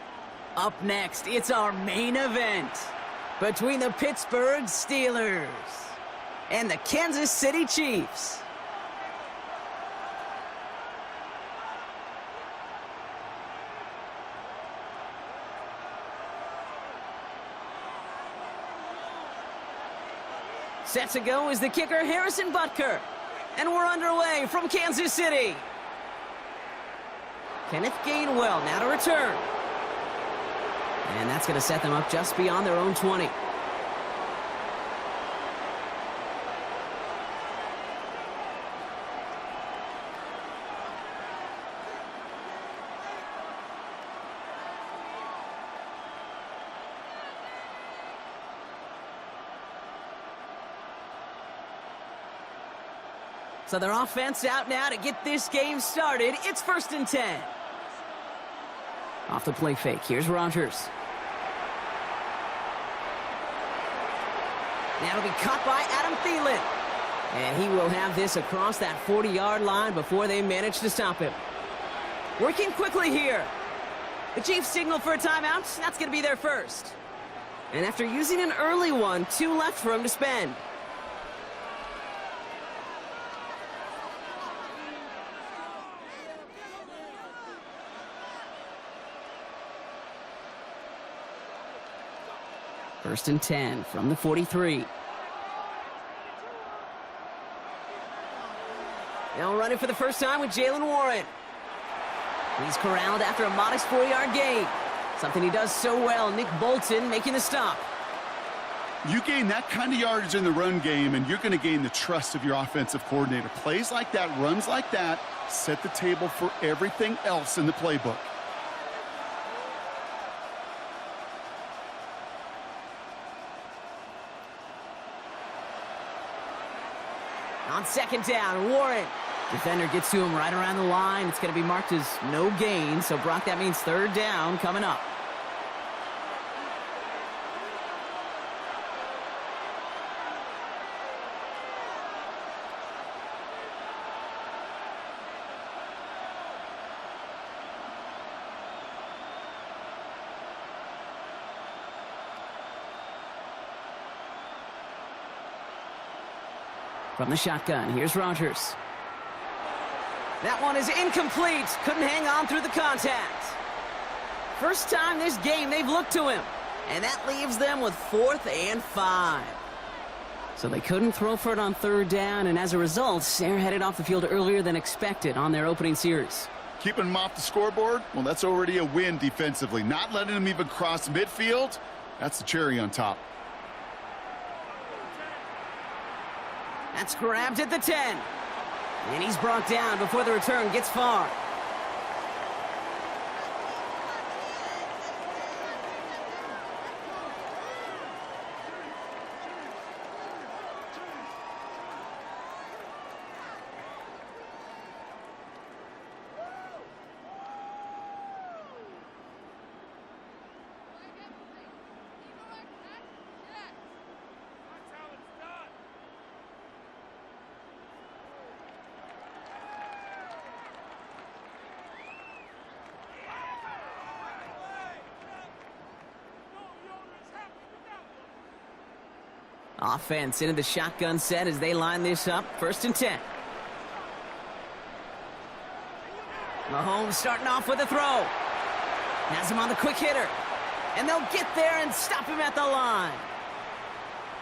Up next, it's our main event between the Pittsburgh Steelers and the Kansas City Chiefs. Set to go is the kicker, Harrison Butker. And we're underway from Kansas City. Kenneth Gainwell now to return. And that's going to set them up just beyond their own 20. So their offense out now to get this game started. It's 1st and 10. Off the play fake. Here's Rodgers. That'll be caught by Adam Thielen. And he will have this across that 40-yard line before they manage to stop him. Working quickly here. The Chiefs signal for a timeout. That's going to be their first. And after using an early one, 2 left for him to spend. First and 10 from the 43. Now running for the first time with Jalen Warren. He's corralled after a modest 4-yard gain. Something he does so well. Nick Bolton making the stop. You gain that kind of yardage in the run game, and you're going to gain the trust of your offensive coordinator. Plays like that, runs like that, set the table for everything else in the playbook. On second down, Warren. Defender gets to him right around the line. It's going to be marked as no gain. So, Brock, that means 3rd down coming up. From the shotgun, here's Rodgers. That one is incomplete. Couldn't hang on through the contact. First time this game they've looked to him. And that leaves them with 4th and 5. So they couldn't throw for it on 3rd down, and as a result, they're headed off the field earlier than expected on their opening series. Keeping them off the scoreboard? Well, that's already a win defensively. Not letting them even cross midfield, that's the cherry on top. That's grabbed at the 10. And he's brought down before the return gets far. Offense into the shotgun set as they line this up. 1st and 10. Mahomes starting off with a throw. Has him on the quick hitter. And they'll get there and stop him at the line.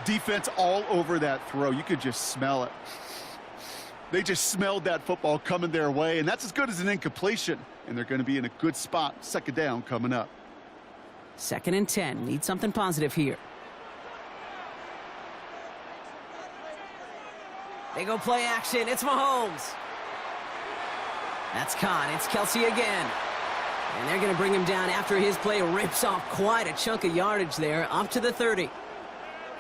Defense all over that throw. You could just smell it. They just smelled that football coming their way, and that's as good as an incompletion. And they're going to be in a good spot. 2nd down coming up. 2nd and 10. Need something positive here. They go play action. It's Mahomes. That's caught. It's Kelsey again. And they're going to bring him down after his play rips off quite a chunk of yardage there, up to the 30.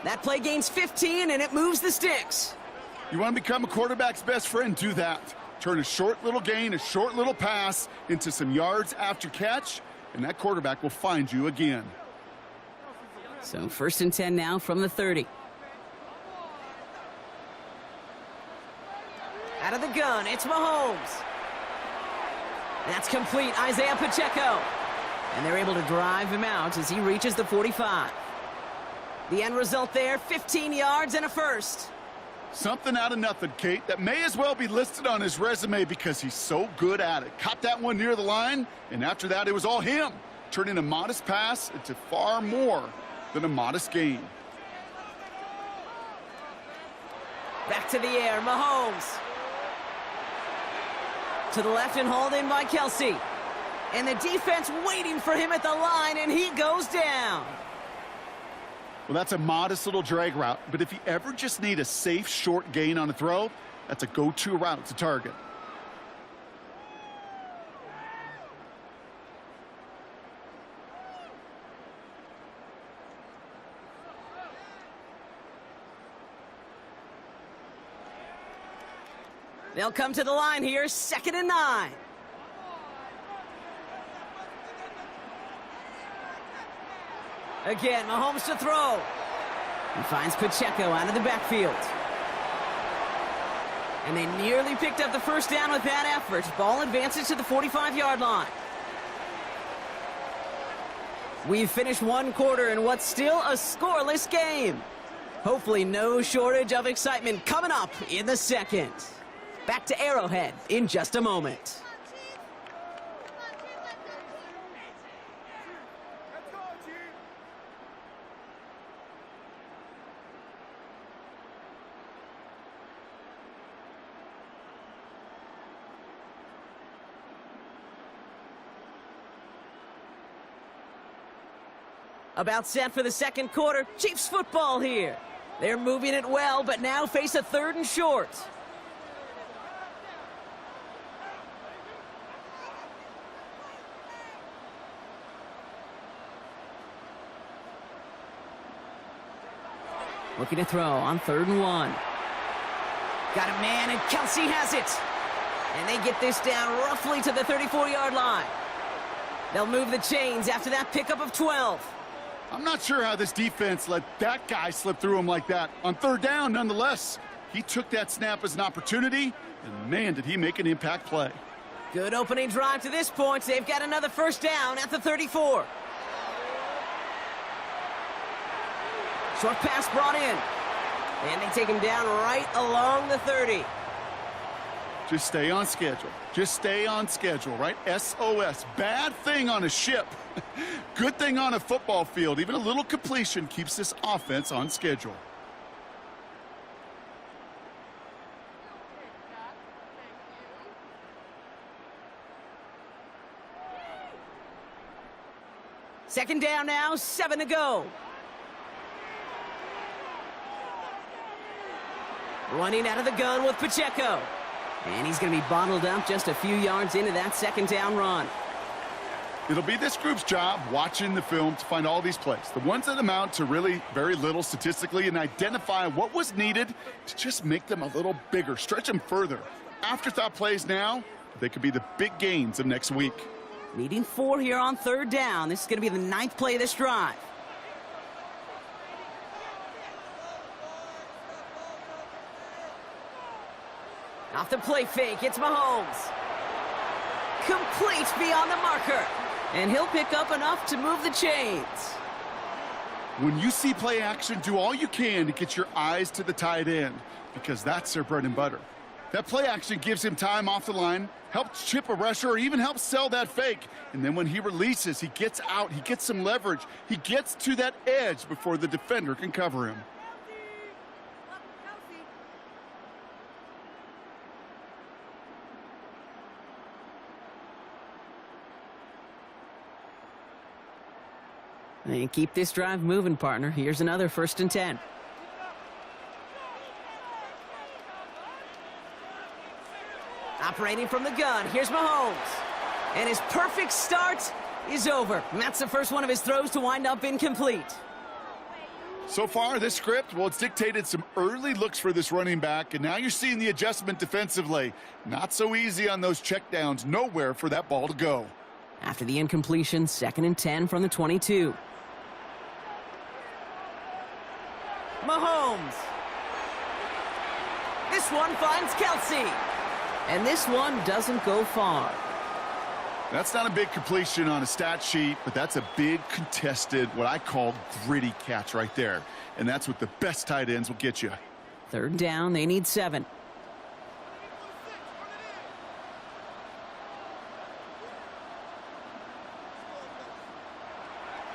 That play gains 15, and it moves the sticks. You want to become a quarterback's best friend? Do that. Turn a short little gain, a short little pass into some yards after catch, and that quarterback will find you again. So 1st and 10 now from the 30. Out of the gun, it's Mahomes. That's complete, Isaiah Pacheco. And they're able to drive him out as he reaches the 45. The end result there, 15 yards and a first. Something out of nothing, Kate. That may as well be listed on his resume because he's so good at it. Caught that one near the line, and after that, it was all him, turning a modest pass into far more than a modest gain. Back to the air, Mahomes. To the left and hauled in by Kelsey. And the defense waiting for him at the line, and he goes down. Well, that's a modest little drag route, but if you ever just need a safe, short gain on a throw, that's a go-to route to target. They'll come to the line here, 2nd and 9. Again, Mahomes to throw. He finds Pacheco out of the backfield. And they nearly picked up the first down with that effort. Ball advances to the 45-yard line. We've finished one quarter in what's still a scoreless game. Hopefully no shortage of excitement coming up in the second. Back to Arrowhead in just a moment. About set for the second quarter. Chiefs football here. They're moving it well, but now face a 3rd and short. Looking to throw on 3rd and 1. Got a man, and Kelsey has it. And they get this down roughly to the 34-yard line. They'll move the chains after that pickup of 12. I'm not sure how this defense let that guy slip through him like that. On 3rd down, nonetheless, he took that snap as an opportunity, and man, did he make an impact play. Good opening drive to this point. They've got another first down at the 34. Short pass brought in. And they take him down right along the 30. Just stay on schedule. Just stay on schedule, right? SOS. Bad thing on a ship. Good thing on a football field. Even a little completion keeps this offense on schedule. Second down now, 7 to go. Running out of the gun with Pacheco. And he's going to be bottled up just a few yards into that second down run. It'll be this group's job watching the film to find all these plays, the ones that amount to really very little statistically, and identify what was needed to just make them a little bigger, stretch them further. Afterthought plays now, they could be the big gains of next week. Needing 4 here on 3rd down. This is going to be the 9th play of this drive. Off the play fake, it's Mahomes. Complete beyond the marker. And he'll pick up enough to move the chains. When you see play action, do all you can to get your eyes to the tight end, because that's their bread and butter. That play action gives him time off the line, helps chip a rusher, or even helps sell that fake. And then when he releases, he gets out, he gets some leverage. He gets to that edge before the defender can cover him. And keep this drive moving, partner. Here's another 1st and 10. Operating from the gun, here's Mahomes. And his perfect start is over. And that's the first one of his throws to wind up incomplete. So far, this script, well, it's dictated some early looks for this running back, and now you're seeing the adjustment defensively. Not so easy on those checkdowns. Nowhere for that ball to go. After the incompletion, 2nd and 10 from the 22. Mahomes. This one finds Kelsey. And this one doesn't go far. That's not a big completion on a stat sheet, but that's a big contested, what I call gritty catch right there. And that's what the best tight ends will get you. Third down, they need 7.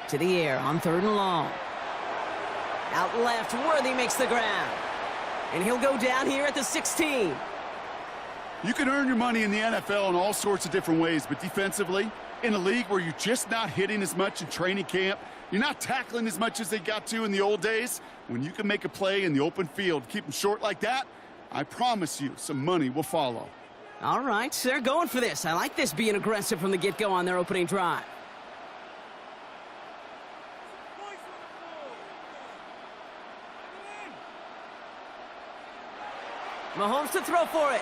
To the air on 3rd and long. Out left, Worthy makes the ground. And he'll go down here at the 16. You can earn your money in the NFL in all sorts of different ways, but defensively, in a league where you're just not hitting as much in training camp, you're not tackling as much as they got to in the old days, when you can make a play in the open field, keep them short like that, I promise you some money will follow. All right, they're going for this. I like this being aggressive from the get-go on their opening drive. Mahomes to throw for it.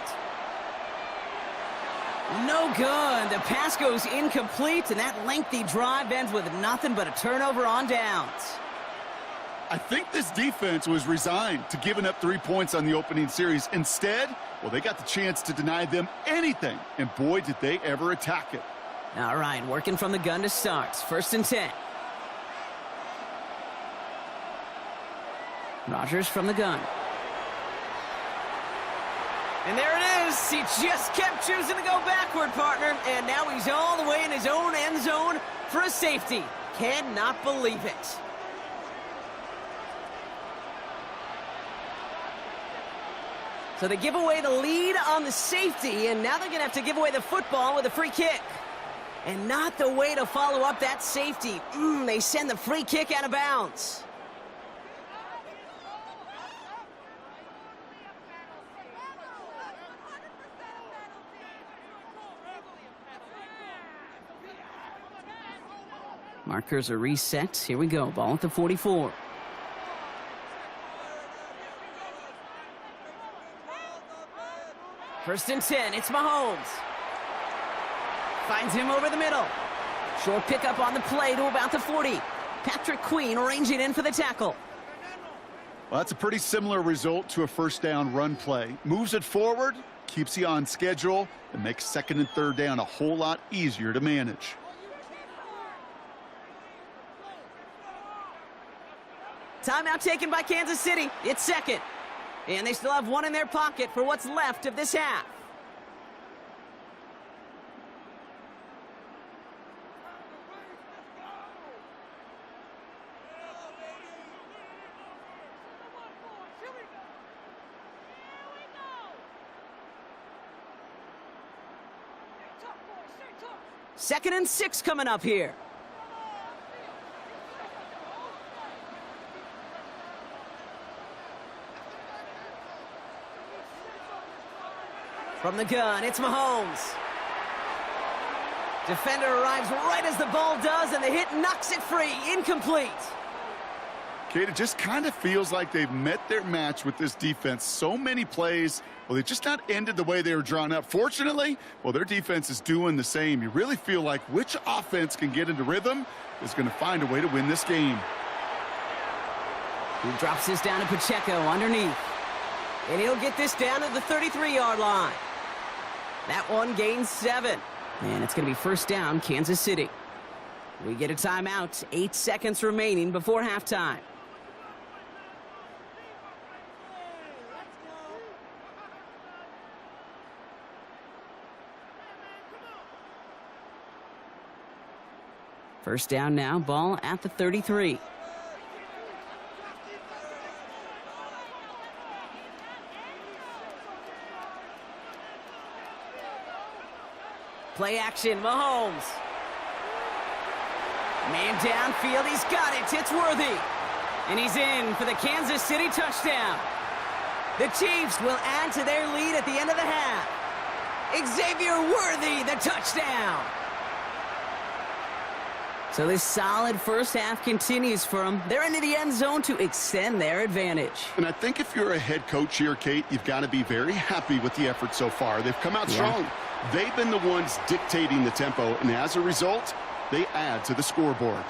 No good. The pass goes incomplete, and that lengthy drive ends with nothing but a turnover on downs. I think this defense was resigned to giving up 3 points on the opening series. Instead, well, they got the chance to deny them anything, and boy, did they ever attack it. All right, working from the gun to start. 1st and 10. Rodgers from the gun. And there it is. He just kept choosing to go backward, partner. And now he's all the way in his own end zone for a safety. Cannot believe it. So they give away the lead on the safety, and now they're going to have to give away the football with a free kick. And not the way to follow up that safety. They send the free kick out of bounds. Markers are reset. Here we go. Ball at the 44. First and 10. It's Mahomes. Finds him over the middle. Short pickup on the play to about the 40. Patrick Queen arranging in for the tackle. Well, that's a pretty similar result to a first down run play. Moves it forward, keeps you on schedule, and makes 2nd and 3rd down a whole lot easier to manage. Timeout taken by Kansas City. It's 2nd. And they still have 1 in their pocket for what's left of this half. Second and 6 coming up here. From the gun, it's Mahomes. Defender arrives right as the ball does, and the hit knocks it free. Incomplete. Kate, it just kind of feels like they've met their match with this defense. So many plays, well, they just not ended the way they were drawn up. Fortunately, well, their defense is doing the same. You really feel like which offense can get into rhythm is going to find a way to win this game. He drops this down to Pacheco underneath. And he'll get this down to the 33-yard line. That one gains 7. And it's going to be first down, Kansas City. We get a timeout. 8 seconds remaining before halftime. First down now, ball at the 33. Play action, Mahomes. Man downfield, he's got it. It's Worthy. And he's in for the Kansas City touchdown. The Chiefs will add to their lead at the end of the half. Xavier Worthy, the touchdown. So this solid first half continues for them. They're into the end zone to extend their advantage. And I think if you're a head coach here, Kate, you've got to be very happy with the effort so far. They've come out strong. They've been the ones dictating the tempo, and as a result, they add to the scoreboard.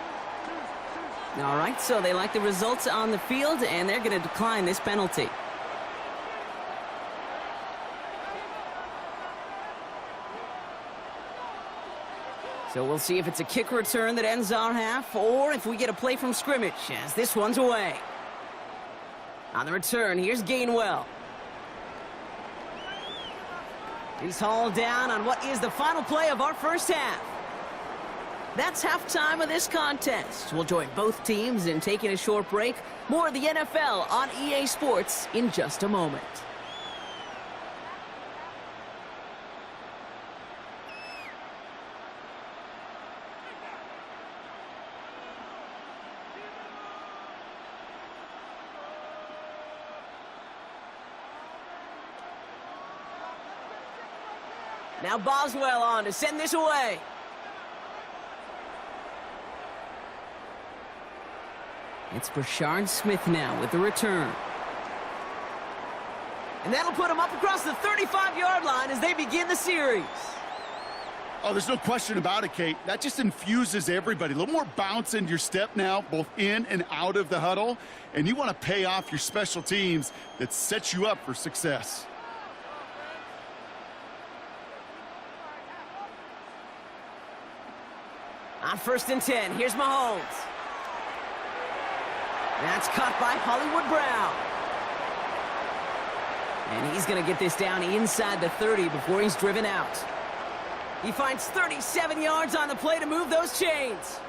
All right, so they like the results on the field, and they're going to decline this penalty. So we'll see if it's a kick return that ends our half, or if we get a play from scrimmage, as this one's away. On the return, here's Gainwell. He's hauled down on what is the final play of our first half. That's halftime of this contest. We'll join both teams in taking a short break. More of the NFL on EA Sports in just a moment. Now Boswell on to send this away. It's Brashard Smith now with the return. And that'll put him up across the 35-yard line as they begin the series. Oh, there's no question about it, Kate. That just infuses everybody. A little more bounce in your step now, both in and out of the huddle. And you want to pay off your special teams that sets you up for success. On 1st and 10, here's Mahomes. That's caught by Hollywood Brown. And he's going to get this down inside the 30 before he's driven out. He finds 37 yards on the play to move those chains.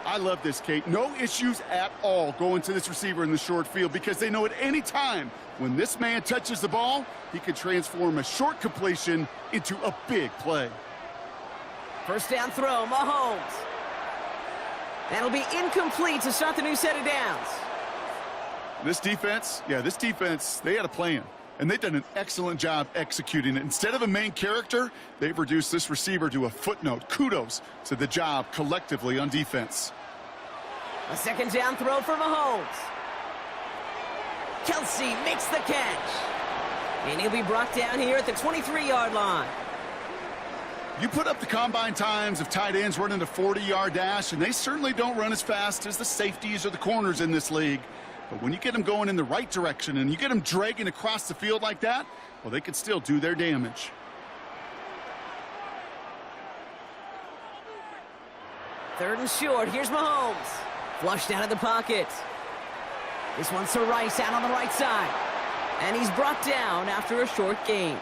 I love this, Kate. No issues at all going to this receiver in the short field because they know at any time when this man touches the ball, he can transform a short completion into a big play. First down throw, Mahomes. That'll be incomplete to start the new set of downs. This defense, they had a plan. And they've done an excellent job executing it. Instead of a main character, they've reduced this receiver to a footnote. Kudos to the job collectively on defense. A second down throw for Mahomes. Kelsey makes the catch. And he'll be brought down here at the 23-yard line. You put up the combine times of tight ends running a 40-yard dash, and they certainly don't run as fast as the safeties or the corners in this league. But when you get them going in the right direction and you get them dragging across the field like that, well, they can still do their damage. Third and short. Here's Mahomes. Flushed out of the pocket. This one's to Rice out on the right side. And he's brought down after a short gain.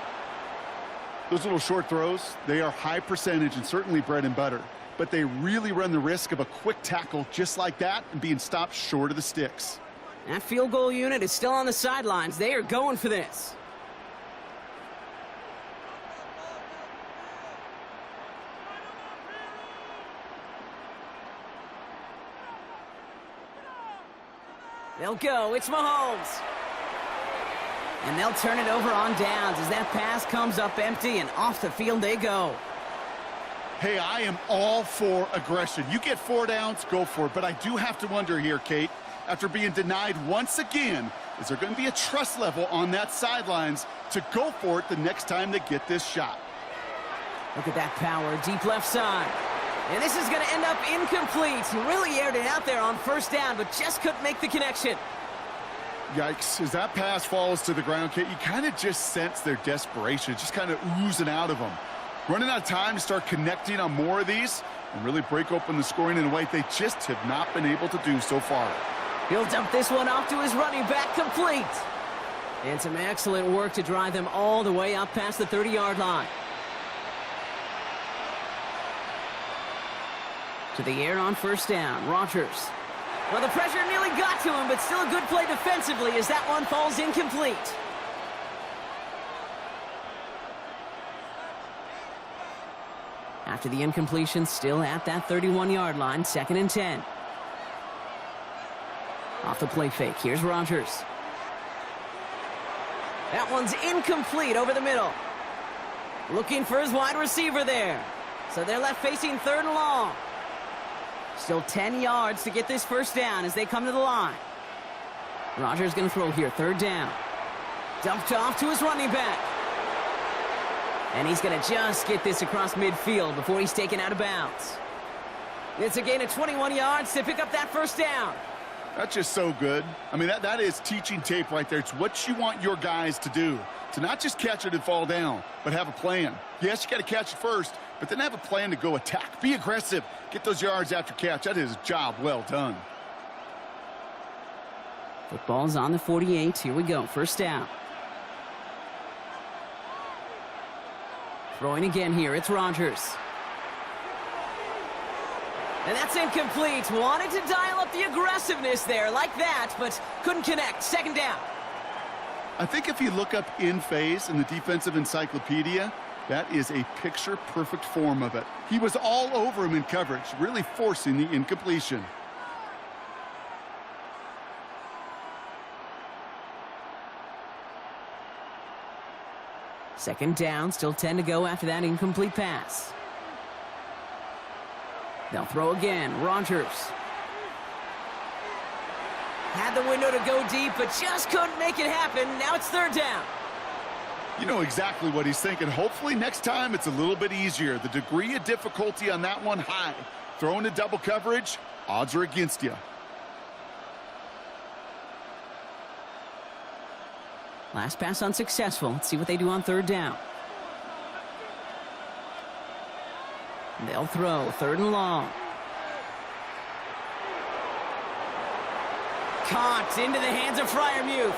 Those little short throws, they are high percentage and certainly bread and butter. But they really run the risk of a quick tackle just like that and being stopped short of the sticks. That field goal unit is still on the sidelines. They are going for this. They'll go. It's Mahomes. And they'll turn it over on downs as that pass comes up empty and off the field they go. Hey, I am all for aggression. You get 4 downs, go for it. But I do have to wonder here, Kate, after being denied once again, is there going to be a trust level on that sidelines to go for it the next time they get this shot? Look at that power, deep left side. And this is going to end up incomplete. He really aired it out there on first down, but just couldn't make the connection. Yikes, as that pass falls to the ground, Kate, you kind of just sense their desperation. It's just kind of oozing out of them. Running out of time to start connecting on more of these and really break open the scoring in a way they just have not been able to do so far. He'll dump this one off to his running back, complete. And some excellent work to drive them all the way up past the 30-yard line. To the air on first down, Rodgers. Well, the pressure nearly got to him, but still a good play defensively as that one falls incomplete. After the incompletion, still at that 31-yard line, 2nd and 10. Off the play fake, here's Rodgers. That one's incomplete over the middle. Looking for his wide receiver there. So they're left facing 3rd and long. Still 10 yards to get this first down as they come to the line. Rodgers going to throw here, 3rd down. Dumped off to his running back. And he's going to just get this across midfield before he's taken out of bounds. It's a gain of 21 yards to pick up that first down. That's just so good. I mean, that is teaching tape right there. It's what you want your guys to do. To not just catch it and fall down, but have a plan. Yes, you got to catch it first, but then have a plan to go attack. Be aggressive. Get those yards after catch. That is a job well done. Football's on the 48. Here we go. First down. Throwing again here. It's Rodgers. And that's incomplete. Wanted to dial up the aggressiveness there like that, but couldn't connect. Second down. I think if you look up in phase in the defensive encyclopedia, that is a picture-perfect form of it. He was all over him in coverage, really forcing the incompletion. Second down, still 10 to go after that incomplete pass. They'll throw again. Rodgers. Had the window to go deep, but just couldn't make it happen. Now it's third down. You know exactly what he's thinking. Hopefully next time it's a little bit easier. The degree of difficulty on that one high. Throwing to double coverage, odds are against you. Last pass unsuccessful. Let's see what they do on third down. They'll throw. Third and long. Caught into the hands of Freiermuth.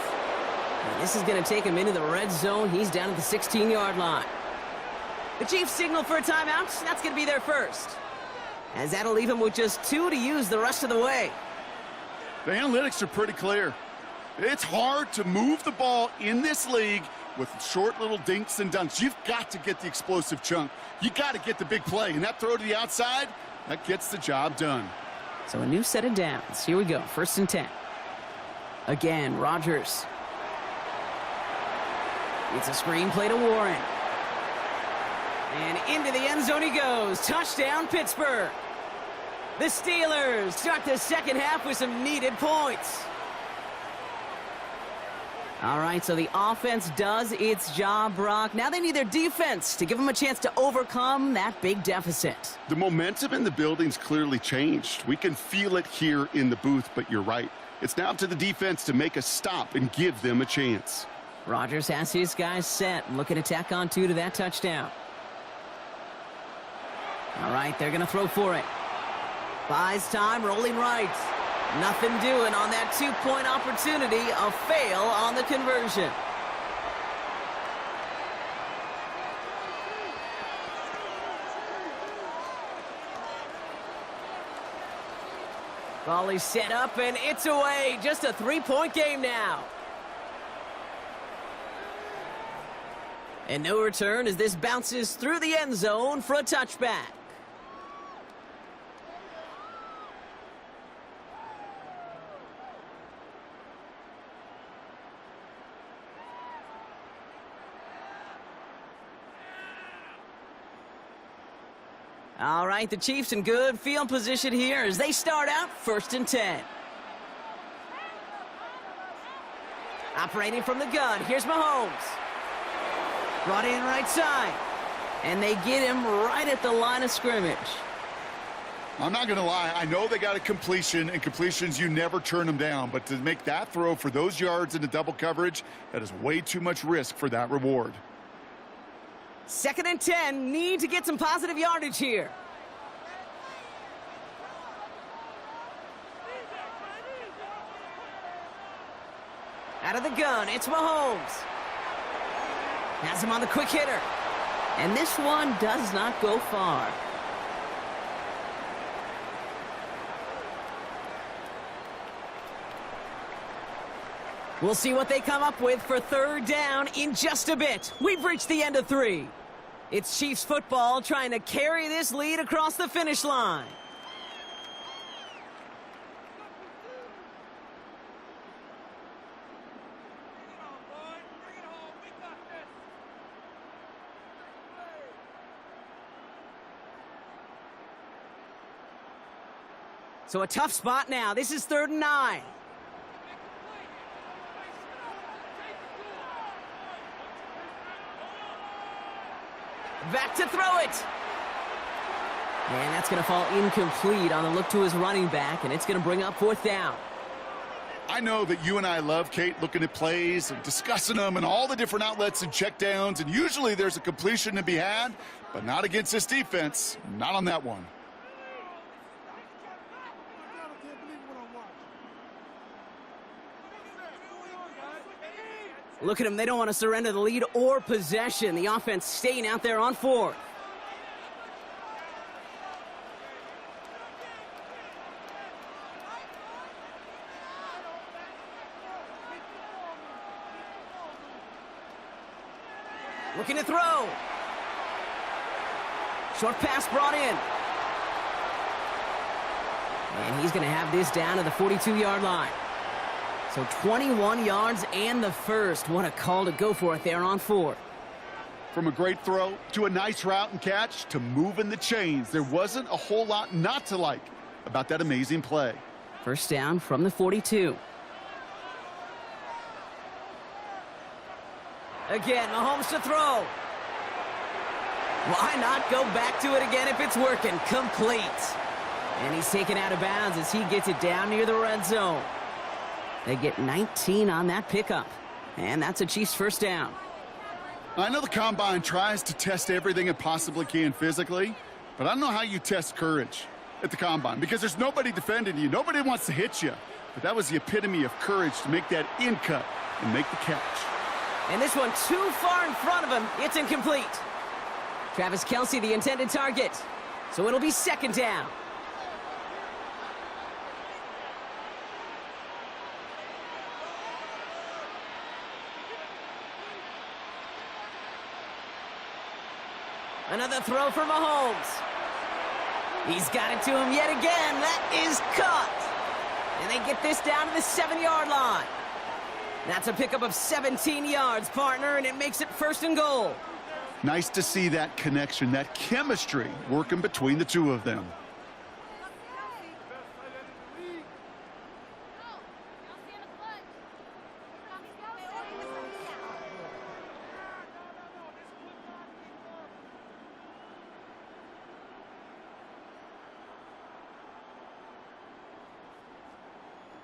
And this is going to take him into the red zone. He's down at the 16-yard line. The Chiefs signal for a timeout. That's going to be their first. As that'll leave him with just 2 to use the rest of the way. The analytics are pretty clear. It's hard to move the ball in this league with short little dinks and dunks. You've got to get the explosive chunk. You got to get the big play. And that throw to the outside, that gets the job done. So a new set of downs. Here we go. First and 10. Again, Rodgers. It's a screen play to Warren. And into the end zone he goes. Touchdown, Pittsburgh. The Steelers start the second half with some needed points. All right, so the offense does its job, Brock. Now they need their defense to give them a chance to overcome that big deficit. The momentum in the building's clearly changed. We can feel it here in the booth, but you're right. It's now up to the defense to make a stop and give them a chance. Rodgers has his guys set. Looking to tack on 2 to that touchdown. All right, they're going to throw for it. Buys time, rolling right. Nothing doing on that 2-point opportunity. A fail on the conversion. Volley set up, and it's away. Just a 3-point game now. And no return as this bounces through the end zone for a touchback. All right, the Chiefs in good field position here as they start out first and 10. Operating from the gun, here's Mahomes. Brought in right side. And they get him right at the line of scrimmage. I'm not going to lie. I know they got a completion, and completions, you never turn them down. But to make that throw for those yards into double coverage, that is way too much risk for that reward. Second and 10, need to get some positive yardage here. Out of the gun, it's Mahomes. Has him on the quick hitter. And this one does not go far. We'll see what they come up with for third down in just a bit. We've reached the end of 3. It's Chiefs football trying to carry this lead across the finish line. So a tough spot now. This is 3rd and 9. Back to throw it. And that's going to fall incomplete on the look to his running back, and it's going to bring up 4th down. I know that you and I love, Kate, looking at plays and discussing them and all the different outlets and checkdowns, and usually there's a completion to be had, but not against this defense, not on that one. Look at them. They don't want to surrender the lead or possession. The offense staying out there on 4th. Looking to throw. Short pass brought in. And he's going to have this down to the 42-yard line. So 21 yards and the first. What a call to go for it there on 4th. From a great throw to a nice route and catch to moving the chains, there wasn't a whole lot not to like about that amazing play. First down from the 42. Again, Mahomes to throw. Why not go back to it again if it's working? Complete. And he's taken out of bounds as he gets it down near the red zone. They get 19 on that pickup. And that's a Chiefs first down. I know the Combine tries to test everything it possibly can physically, but I don't know how you test courage at the Combine because there's nobody defending you. Nobody wants to hit you. But that was the epitome of courage to make that in cut and make the catch. And this one too far in front of him. It's incomplete. Travis Kelce, the intended target. So it'll be 2nd down. Another throw for Mahomes. He's got it to him yet again. That is caught. And they get this down to the 7-yard line. That's a pickup of 17 yards, partner, and it makes it 1st and goal. Nice to see that connection, that chemistry working between the two of them.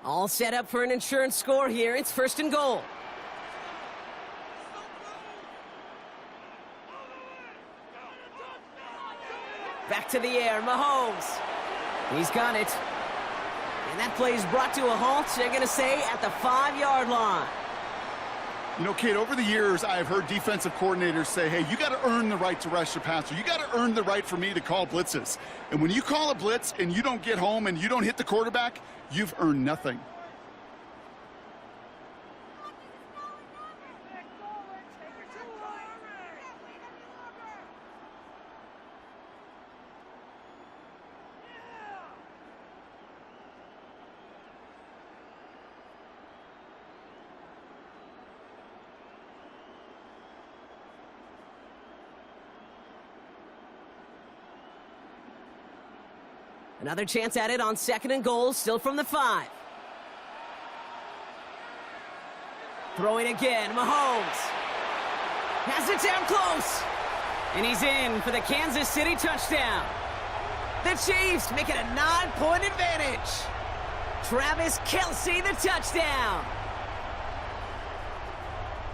All set up for an insurance score here. It's 1st and goal. Back to the air, Mahomes. He's got it. And that play is brought to a halt, they're going to say, at the 5-yard line. You know, Kate, over the years, I've heard defensive coordinators say, hey, you got to earn the right to rush the passer. You got to earn the right for me to call blitzes. And when you call a blitz and you don't get home and you don't hit the quarterback, you've earned nothing. Another chance at it on 2nd and goal, still from the 5. Throwing again, Mahomes. Has it down close. And he's in for the Kansas City touchdown. The Chiefs make it a 9-point advantage. Travis Kelce, the touchdown.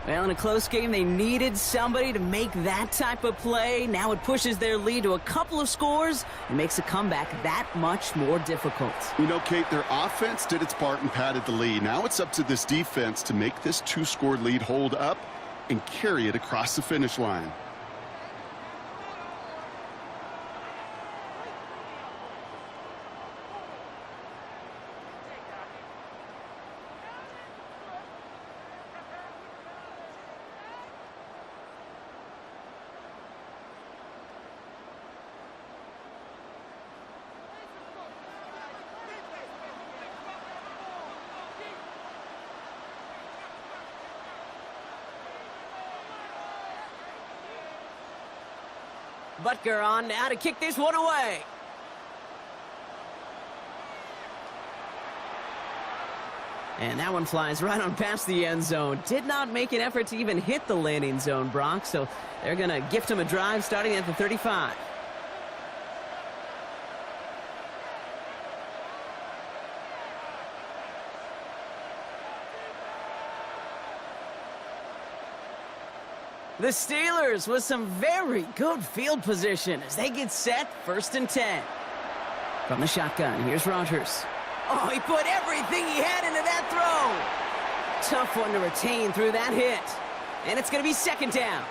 Well, in a close game, they needed somebody to make that type of play. Now it pushes their lead to a couple of scores and makes a comeback that much more difficult. You know, Kate, their offense did its part and padded the lead. Now it's up to this defense to make this 2-score lead hold up and carry it across the finish line. Butker on now to kick this one away. And that one flies right on past the end zone. Did not make an effort to even hit the landing zone, Brock, so they're going to gift him a drive starting at the 35. The Steelers with some very good field position as they get set 1st and 10. From the shotgun, here's Rodgers. Oh, he put everything he had into that throw. Tough one to retain through that hit. And it's going to be 2nd down.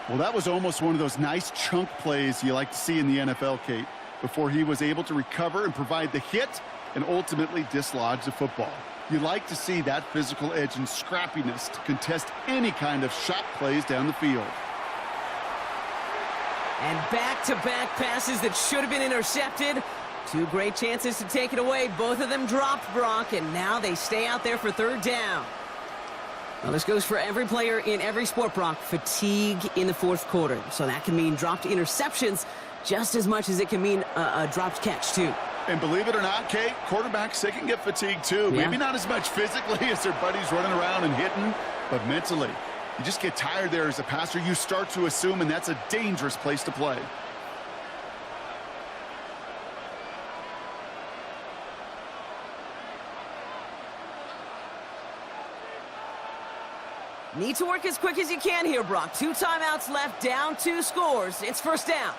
Well, that was almost one of those nice chunk plays you like to see in the NFL, Kate, before he was able to recover and provide the hit and ultimately dislodge the football. You like to see that physical edge and scrappiness to contest any kind of shot plays down the field. And back-to-back passes that should have been intercepted. 2 great chances to take it away. Both of them dropped, Brock, and now they stay out there for 3rd down. Well, this goes for every player in every sport, Brock. Fatigue in the 4th quarter. So that can mean dropped interceptions just as much as it can mean a dropped catch, too. And believe it or not, Kate, quarterbacks, they can get fatigued, too. Yeah. Maybe not as much physically as their buddies running around and hitting, but mentally. You just get tired there as a passer. You start to assume, and that's a dangerous place to play. Need to work as quick as you can here, Brock. 2 timeouts left, down 2 scores. It's 1st down.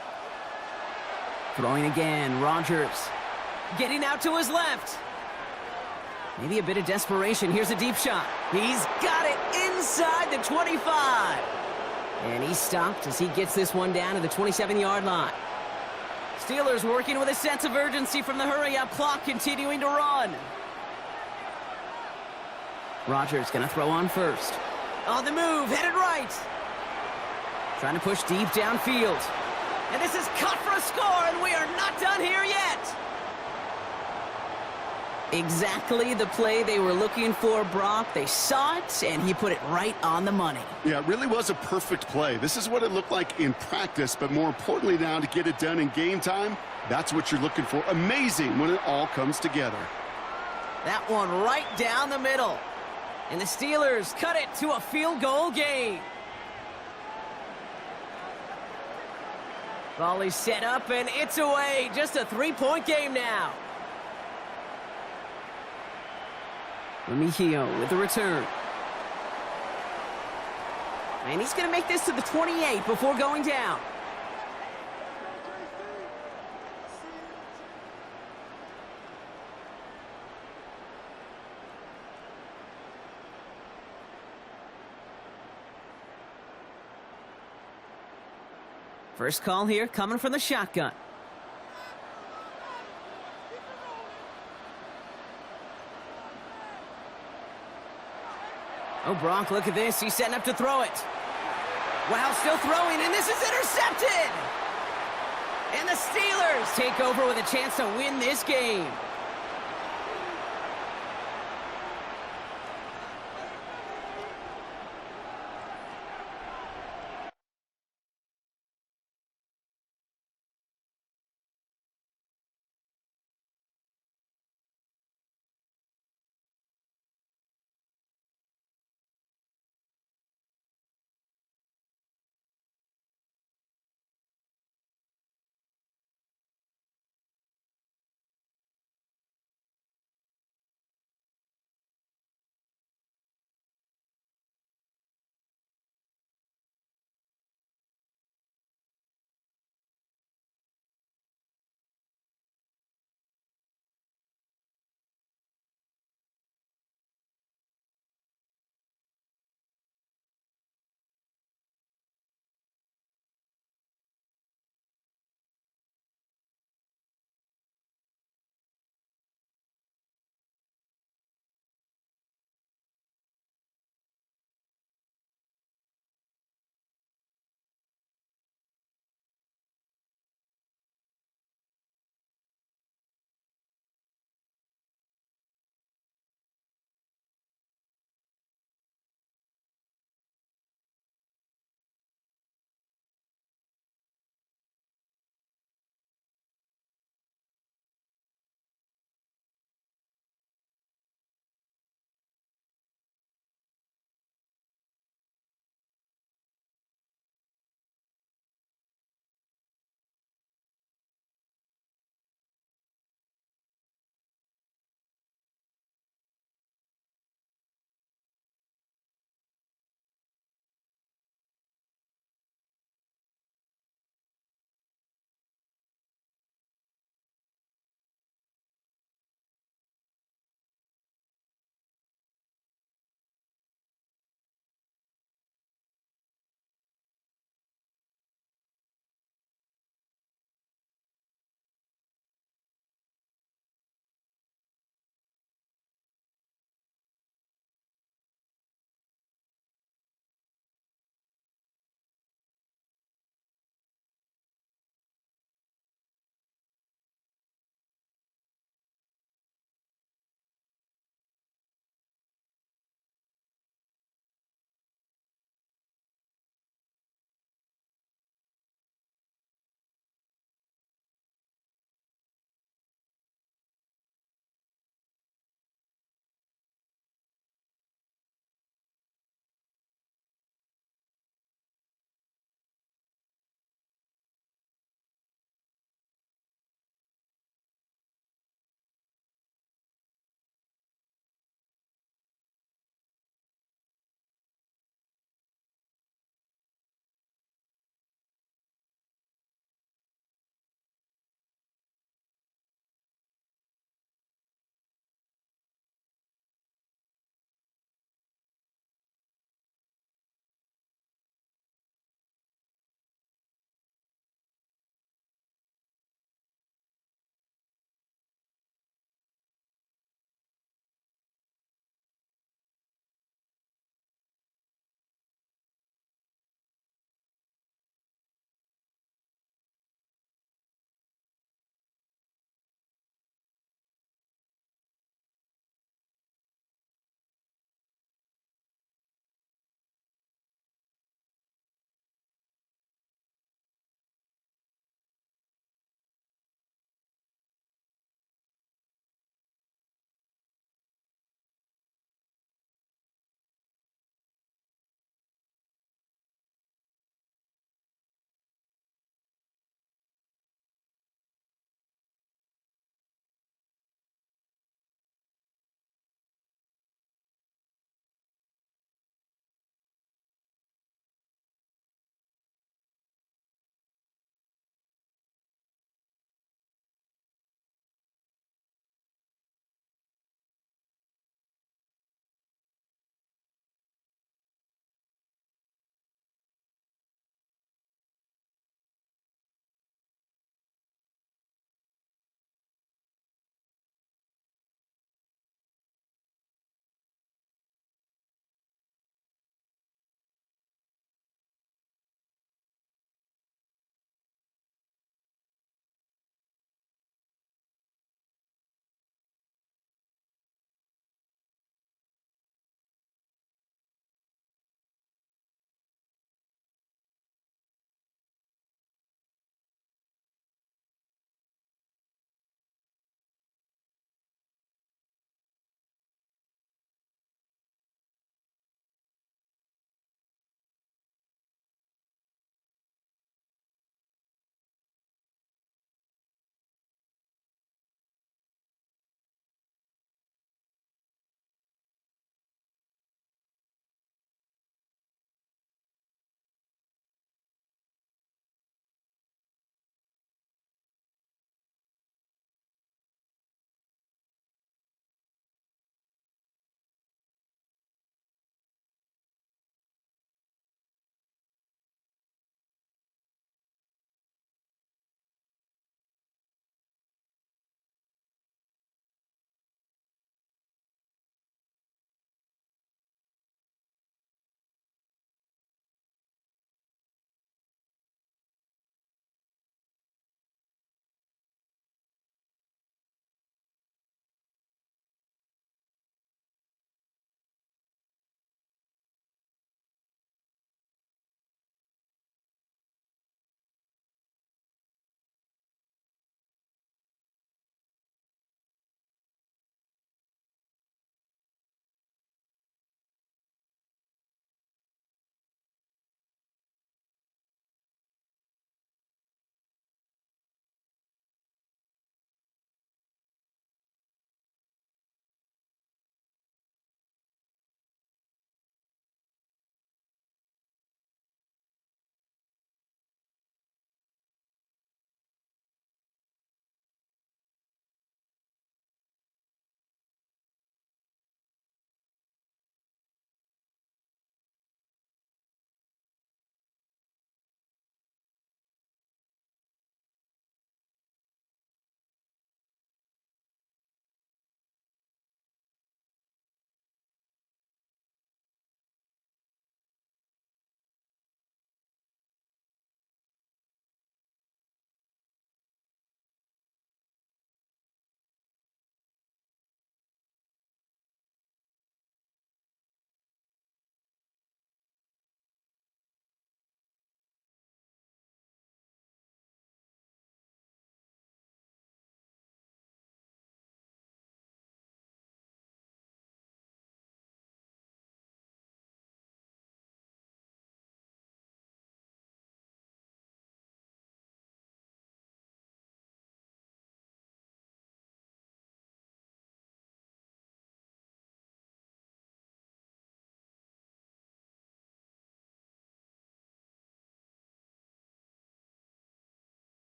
Throwing again, Rodgers. Getting out to his left. Maybe a bit of desperation. Here's a deep shot. He's got it inside the 25. And he's stopped as he gets this one down to the 27-yard line. Steelers working with a sense of urgency from the hurry-up clock, continuing to run. Rodgers going to throw on first. On the move, headed right. Trying to push deep downfield. And this is cut for a score, and we are not done here yet. Exactly the play they were looking for, Brock. They saw it, and he put it right on the money. Yeah, it really was a perfect play. This is what it looked like in practice, but more importantly now to get it done in game time, that's what you're looking for. Amazing when it all comes together. That one right down the middle. And the Steelers cut it to a field goal game. Volley set up, and it's away. Just a 3-point game now. Remigio with the return. And he's going to make this to the 28 before going down. First call here coming from the shotgun. Oh, Brock, look at this. He's setting up to throw it. Wow, still throwing, and this is intercepted! And the Steelers take over with a chance to win this game.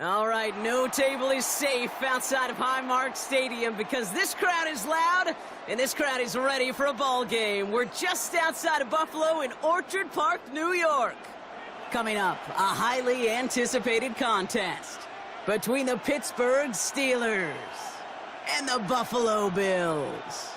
All right, no table is safe outside of Highmark Stadium because this crowd is loud and this crowd is ready for a ball game. We're just outside of Buffalo in Orchard Park, New York. Coming up, a highly anticipated contest between the Pittsburgh Steelers and the Buffalo Bills.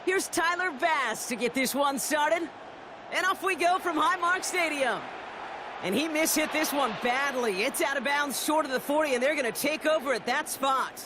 Here's Tyler Bass to get this one started. And off we go from Highmark Stadium. And he mishit this one badly. It's out of bounds short of the 40, and they're going to take over at that spot.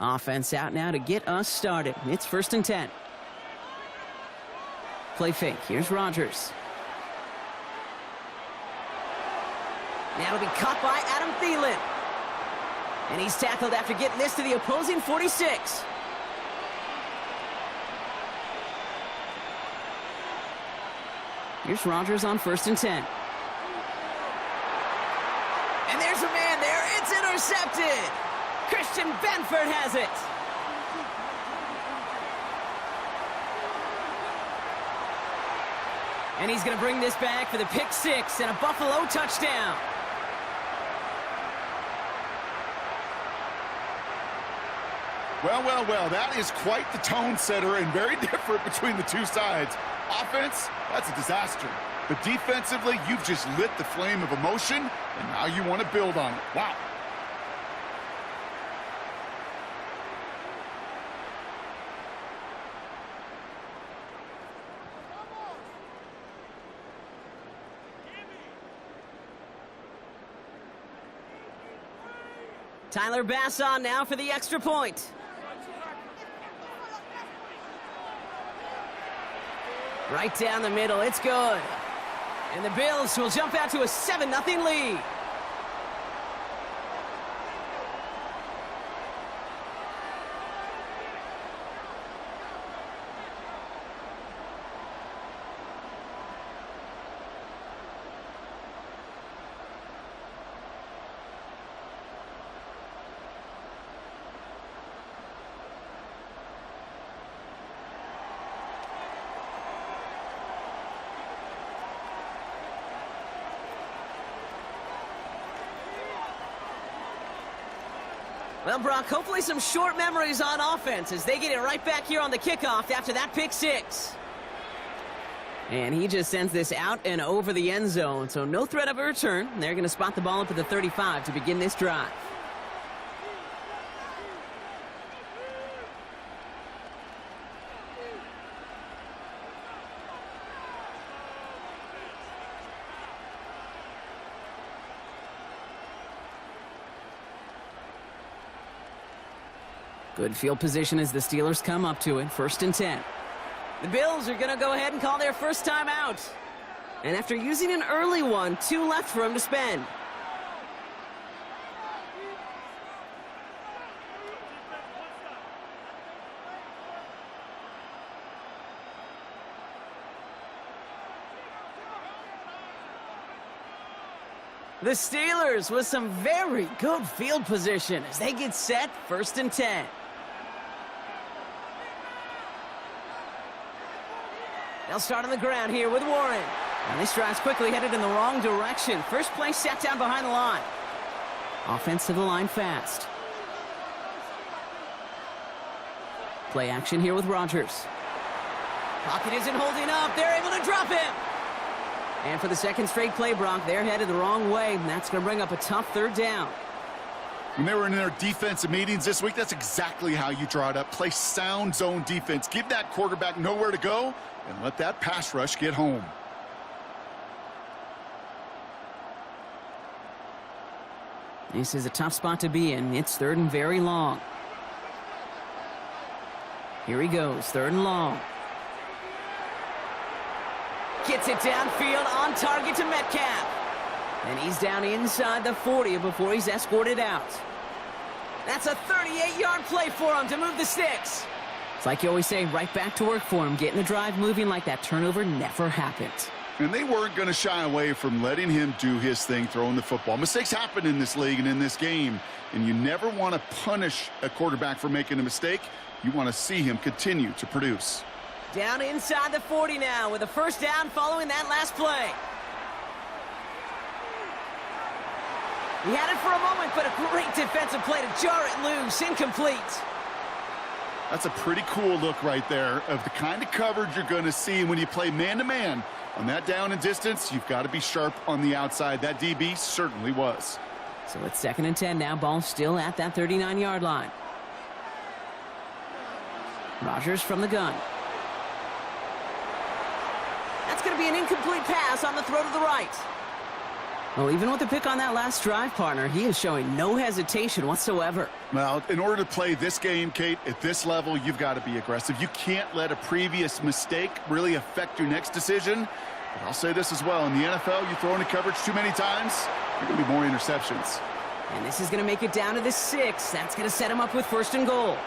Offense out now to get us started. It's 1st and 10. Play fake. Here's Rodgers. Now it'll be caught by Adam Thielen. And he's tackled after getting this to the opposing 46. Here's Rodgers on 1st and 10. And there's a man there. It's intercepted. Christian Benford has it. And he's going to bring this back for the pick six and a Buffalo touchdown. Well, that is quite the tone setter and very different between the two sides. Offense, that's a disaster. But defensively, you've just lit the flame of emotion, and now you want to build on it. Wow. Tyler Bass on now for the extra point. Right down the middle, it's good. And the Bills will jump out to a 7-0 lead. Well, Brock, hopefully some short memories on offense as they get it right back here on the kickoff after that pick six. And he just sends this out and over the end zone, so no threat of a return. They're going to spot the ball up at the 35 to begin this drive. Good field position as the Steelers come up to it, 1st and 10. The Bills are going to go ahead and call their first time out. And after using an early one, 2 left for him to spend. The Steelers with some very good field position as they get set, 1st and 10. They'll start on the ground here with Warren. And this drive's quickly headed in the wrong direction. First play set down behind the line. Offense to the line fast. Play action here with Rodgers. Pocket isn't holding up. They're able to drop him. And for the second straight play, Brock, they're headed the wrong way. And that's going to bring up a tough 3rd down. When they were in their defensive meetings this week, that's exactly how you draw it up. Play sound zone defense. Give that quarterback nowhere to go and let that pass rush get home. This is a tough spot to be in. It's 3rd and very long. Here he goes, 3rd and long. Gets it downfield on target to Metcalf. And he's down inside the 40 before he's escorted out. That's a 38-yard play for him to move the sticks. It's like you always say, right back to work for him. Getting the drive moving like that turnover never happened. And they weren't going to shy away from letting him do his thing, throwing the football. Mistakes happen in this league and in this game. And you never want to punish a quarterback for making a mistake. You want to see him continue to produce. Down inside the 40 now with a 1st down following that last play. He had it for a moment, but a great defensive play to jar it loose. Incomplete. That's a pretty cool look right there of the kind of coverage you're going to see when you play man-to-man. On that down and distance, you've got to be sharp on the outside. That DB certainly was. So it's 2nd and 10 now. Ball still at that 39-yard line. Rodgers from the gun. That's going to be an incomplete pass on the throw to the right. Well, even with the pick on that last drive, partner, he is showing no hesitation whatsoever. Well, in order to play this game, Kate, at this level, you've got to be aggressive. You can't let a previous mistake really affect your next decision. But I'll say this as well. In the NFL, you throw into coverage too many times, there are going to be more interceptions. And this is going to make it down to the 6. That's going to set him up with 1st and goal.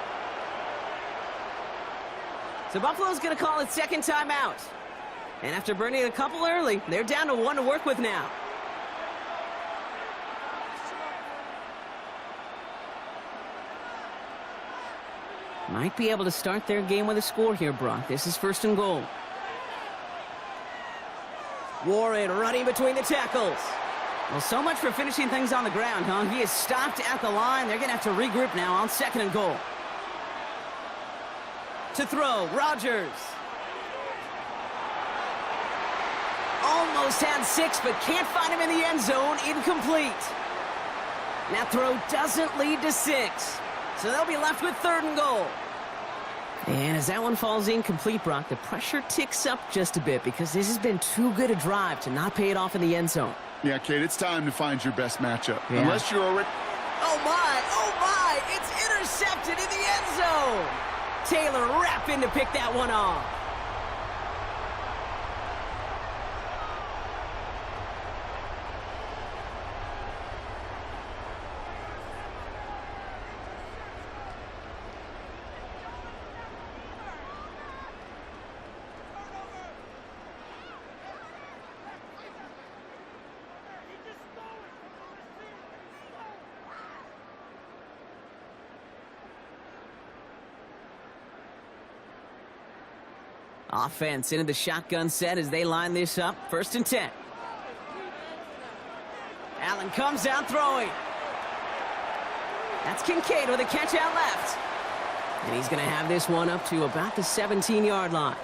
So Buffalo's going to call it 2nd timeout. And after burning a couple early, they're down to 1 to work with now. Might be able to start their game with a score here, Brock. This is 1st and goal. Warren running between the tackles. Well, so much for finishing things on the ground, huh? He is stopped at the line. They're going to have to regroup now on 2nd and goal. To throw, Rodgers. Almost had 6, but can't find him in the end zone. Incomplete. That throw doesn't lead to 6. So they'll be left with 3rd and goal. And as that one falls incomplete, Brock, the pressure ticks up just a bit because this has been too good a drive to not pay it off in the end zone. Yeah, Kate, it's time to find your best matchup. Yeah. Unless you're already... Oh, my, it's intercepted in the end zone. Taylor rapping to pick that one off. Offense into the shotgun set as they line this up. 1st and 10. Allen comes down throwing. That's Kincaid with a catch out left. And he's going to have this one up to about the 17-yard line.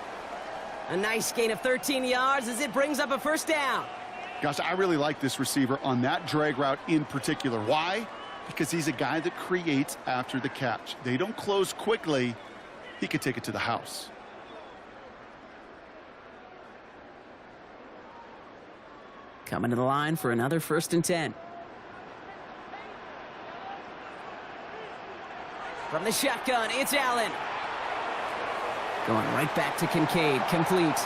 A nice gain of 13 yards as it brings up a 1st down. Gosh, I really like this receiver on that drag route in particular. Why? Because he's a guy that creates after the catch. They don't close quickly. He could take it to the house. Coming to the line for another 1st and 10. From the shotgun, it's Allen. Going right back to Kincaid, complete.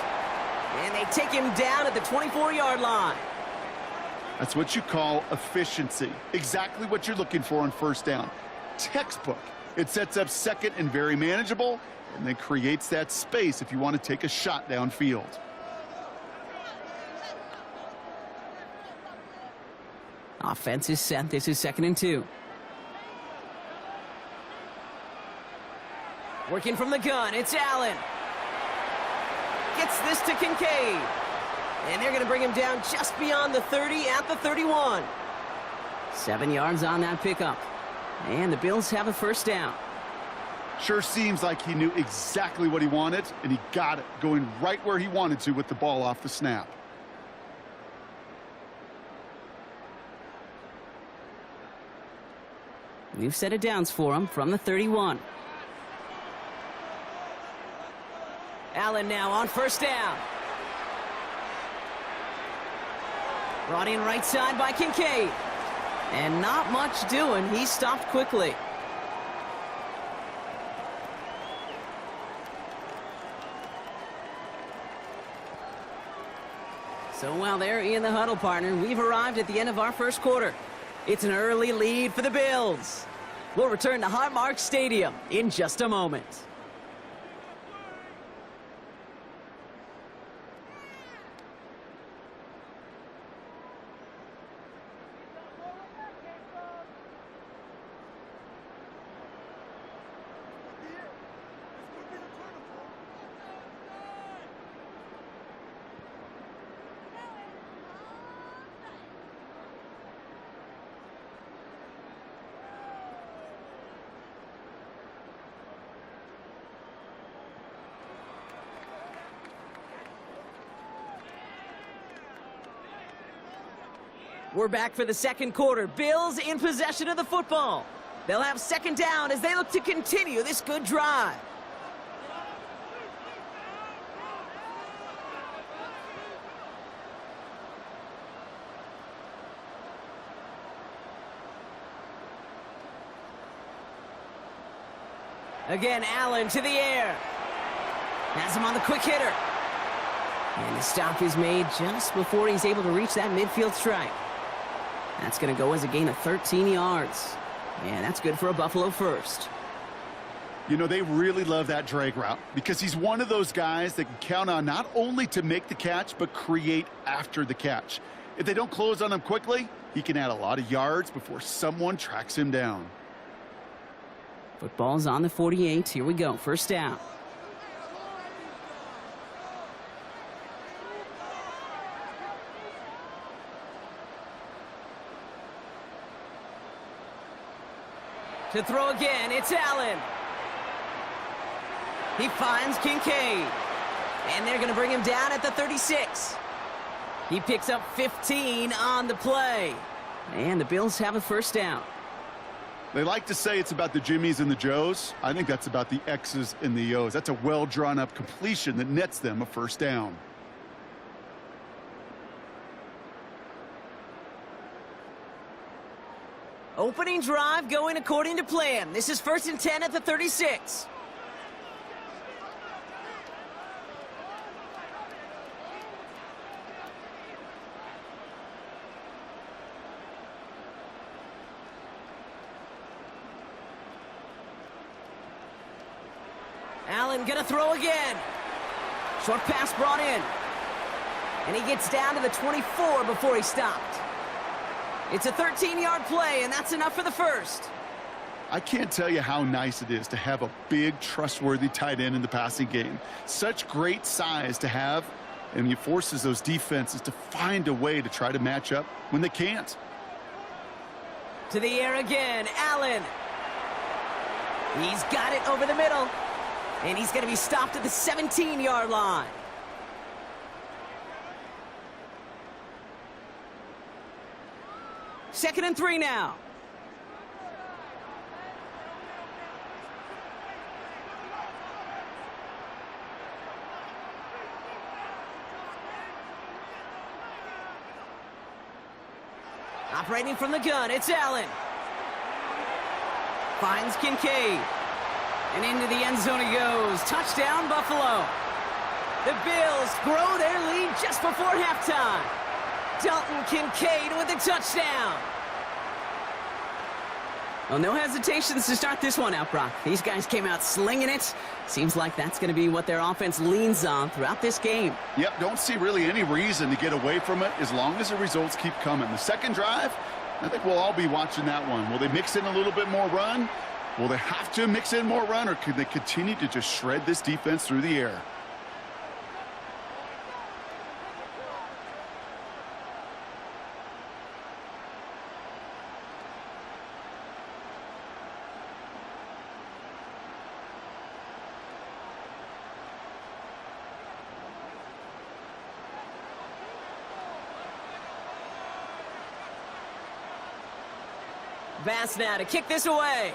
And they take him down at the 24-yard line. That's what you call efficiency. Exactly what you're looking for on 1st down. Textbook. It sets up 2nd and very manageable, and then creates that space if you want to take a shot downfield. Offense is set. This is 2nd and 2. Working from the gun, it's Allen. Gets this to Kincaid. And they're going to bring him down just beyond the 30 at the 31. 7 yards on that pickup. And the Bills have a 1st down. Sure seems like he knew exactly what he wanted, and he got it, going right where he wanted to with the ball off the snap. We've set it downs for him from the 31. Allen now on 1st down. Brought in right side by Kincaid. And not much doing. He stopped quickly. So while they're in the huddle, partner, we've arrived at the end of our 1st quarter. It's an early lead for the Bills. We'll return to Highmark Stadium in just a moment. We're back for the 2nd quarter. Bills in possession of the football. They'll have 2nd down as they look to continue this good drive. Again, Allen to the air. Has him on the quick hitter. And the stop is made just before he's able to reach that midfield strike. That's going to go as a gain of 13 yards. And that's good for a Buffalo 1st. You know, they really love that drag route because he's one of those guys that can count on not only to make the catch, but create after the catch. If they don't close on him quickly, he can add a lot of yards before someone tracks him down. Football's on the 48. Here we go. First down. To throw again, it's Allen. He finds Kincaid. And they're going to bring him down at the 36. He picks up 15 on the play. And the Bills have a first down. They like to say it's about the Jimmies and the Joes. I think that's about the X's and the O's. That's a well-drawn-up completion that nets them a first down. Opening drive going according to plan. This is 1st and 10 at the 36. Allen gonna throw again. Short pass brought in. And he gets down to the 24 before he stopped. It's a 13-yard play, and that's enough for the first. I can't tell you how nice it is to have a big, trustworthy tight end in the passing game. Such great size to have, and he forces those defenses to find a way to try to match up when they can't. To the air again, Allen. He's got it over the middle. And he's going to be stopped at the 17-yard line. Second and 3 now. Operating from the gun, it's Allen. Finds Kincaid. And into the end zone he goes. Touchdown, Buffalo. The Bills grow their lead just before halftime. Dalton Kincaid with a touchdown. Well, no hesitations to start this one out, Brock. These guys came out slinging it. Seems like that's going to be what their offense leans on throughout this game. Yep, don't see really any reason to get away from it as long as the results keep coming. The second drive, I think we'll all be watching that one. Will they mix in a little bit more run? Will they have to mix in more run, or could they continue to just shred this defense through the air? Bass now to kick this away.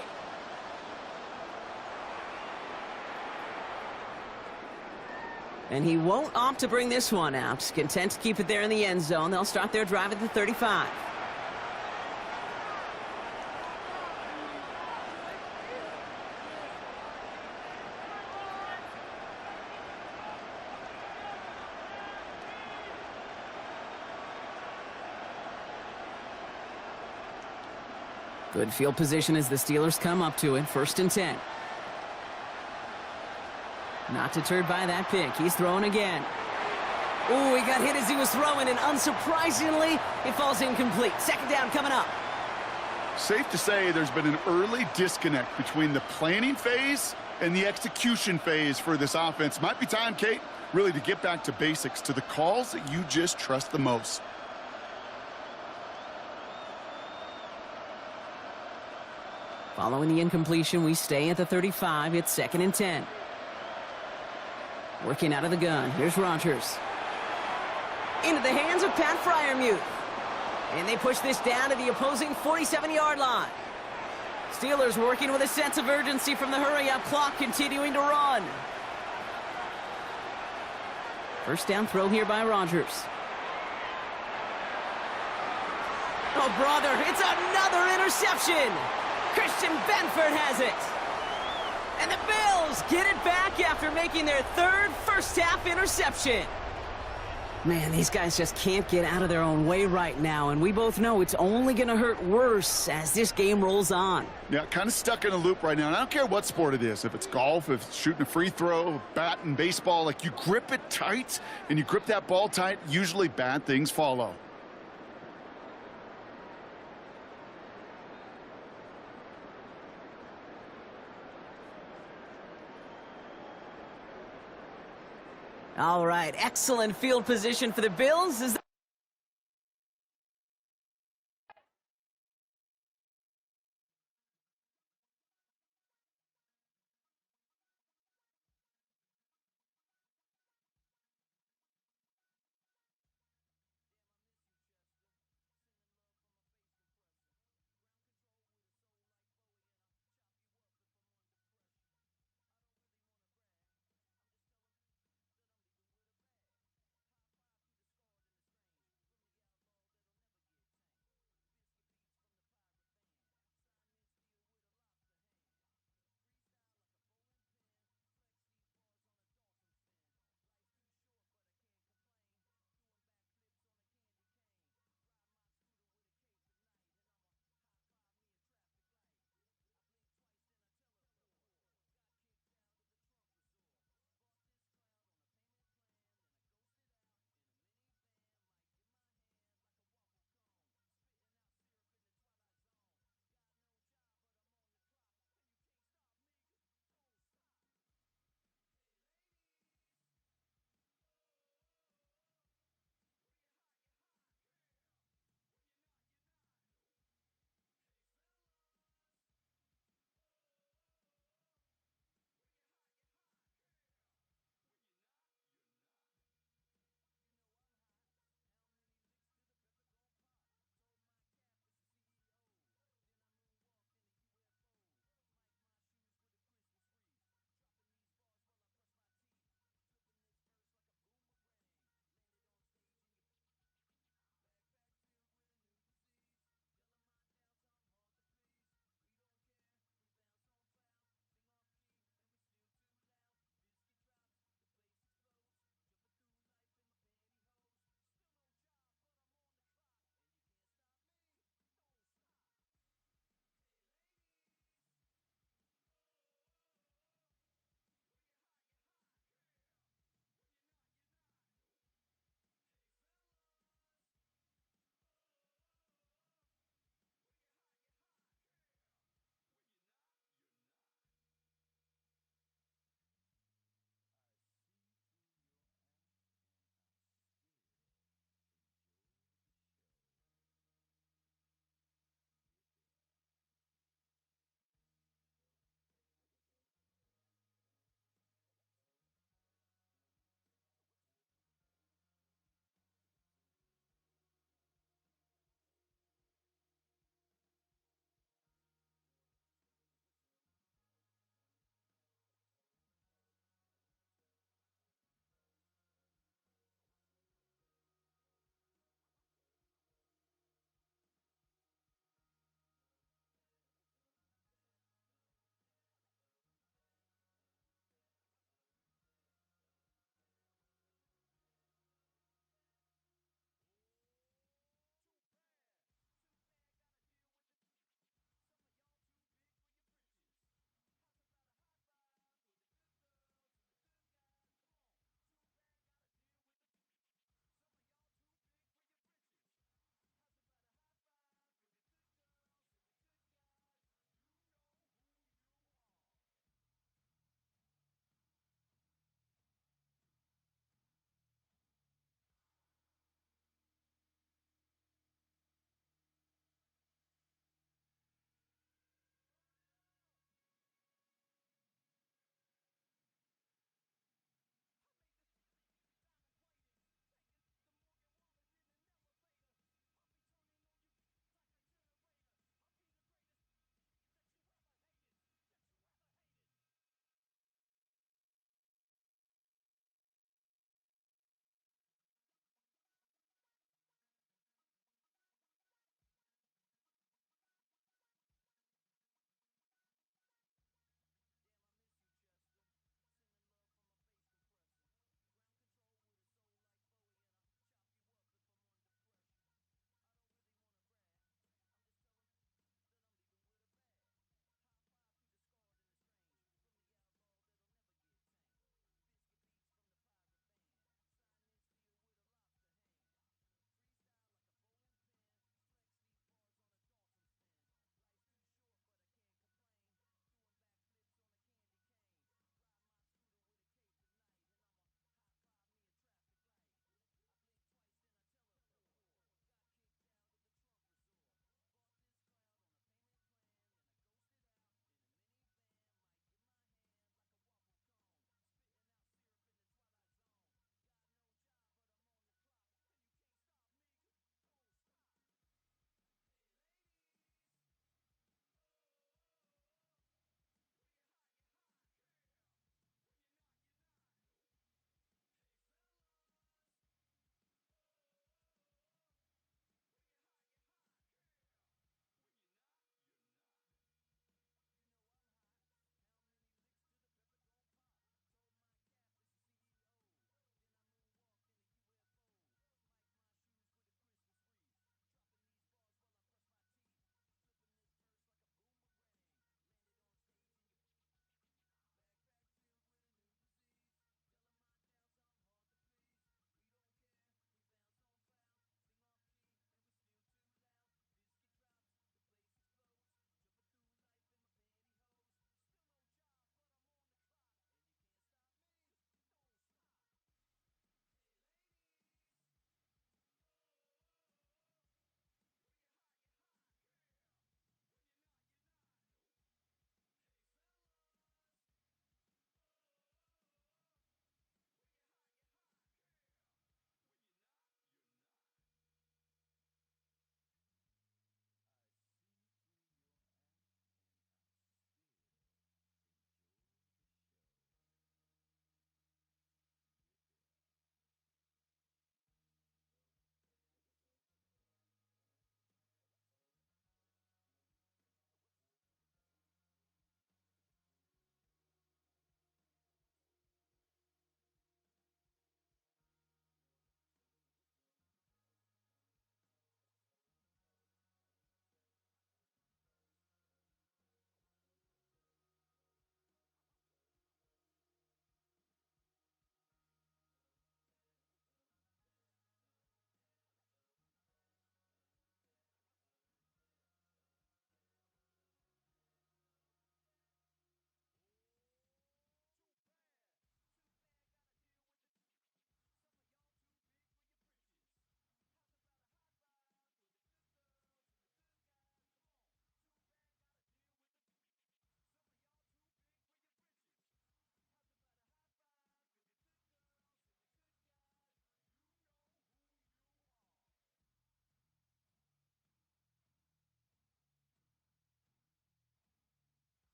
And he won't opt to bring this one out. Content to keep it there in the end zone. They'll start their drive at the 35. Good field position as the Steelers come up to it. 1st and 10. Not deterred by that pick. He's throwing again. Ooh, he got hit as he was throwing, and unsurprisingly, it falls incomplete. Second down coming up. Safe to say there's been an early disconnect between the planning phase and the execution phase for this offense. Might be time, Kate, really to get back to basics, to the calls that you just trust the most. Following the incompletion, we stay at the 35. It's 2nd and 10. Working out of the gun. Here's Rodgers. Into the hands of Pat Freiermuth. And they push this down to the opposing 47-yard line. Steelers working with a sense of urgency from the hurry-up clock, continuing to run. First down throw here by Rodgers. Oh, brother, it's another interception. Christian Benford has it. And the Bills get it back after making their third first-half interception. Man, these guys just can't get out of their own way right now, and we both know it's only going to hurt worse as this game rolls on. Yeah, kind of stuck in a loop right now, and I don't care what sport it is. If it's golf, if it's shooting a free throw, bat and baseball, like you grip it tight and you grip that ball tight, usually bad things follow. All right, excellent field position for the Bills.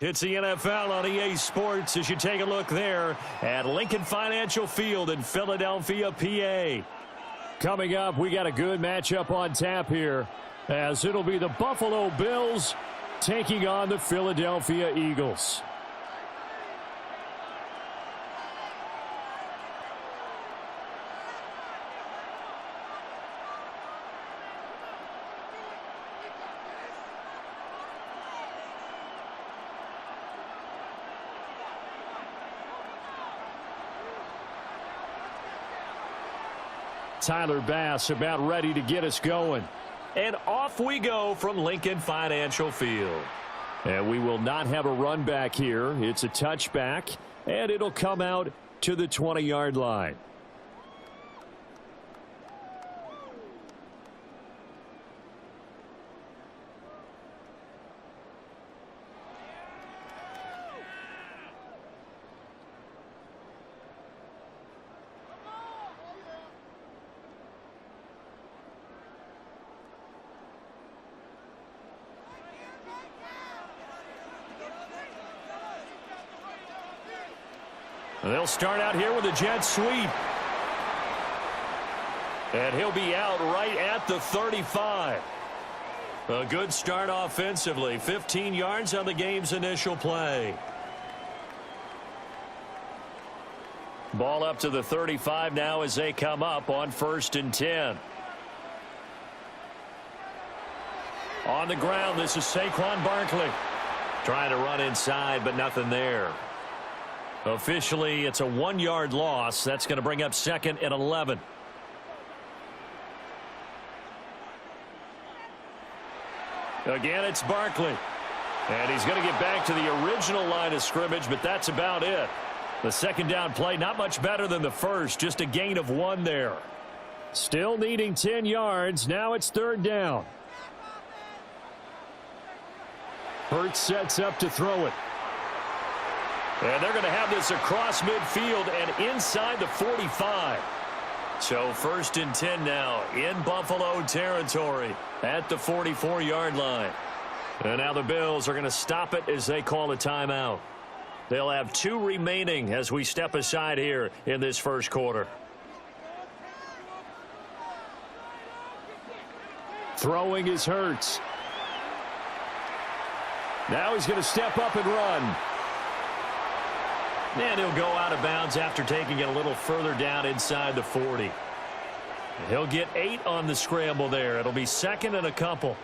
It's the NFL on EA Sports as you take a look there at Lincoln Financial Field in Philadelphia, PA. Coming up, we got a good matchup on tap here as it'll be the Buffalo Bills taking on the Philadelphia Eagles. Tyler Bass about ready to get us going. And off we go from Lincoln Financial Field. And we will not have a run back here. It's a touchback, and it'll come out to the 20-yard line. They'll start out here with a jet sweep. And he'll be out right at the 35. A good start offensively. 15 yards on the game's initial play. Ball up to the 35 now as they come up on 1st and 10. On the ground, this is Saquon Barkley. Trying to run inside, but nothing there. Officially, it's a 1-yard loss. That's going to bring up 2nd and 11. Again, it's Barkley. And he's going to get back to the original line of scrimmage, but that's about it. The second down play, not much better than the first, just a gain of 1 there. Still needing 10 yards. Now it's 3rd down. Hurts sets up to throw it. And they're going to have this across midfield and inside the 45. So 1st and 10 now in Buffalo territory at the 44-yard line. And now the Bills are going to stop it as they call a timeout. They'll have 2 remaining as we step aside here in this first quarter. Throwing is Hurts. Now he's going to step up and run. And he'll go out of bounds after taking it a little further down inside the 40. He'll get 8 on the scramble there. It'll be 2nd and a couple.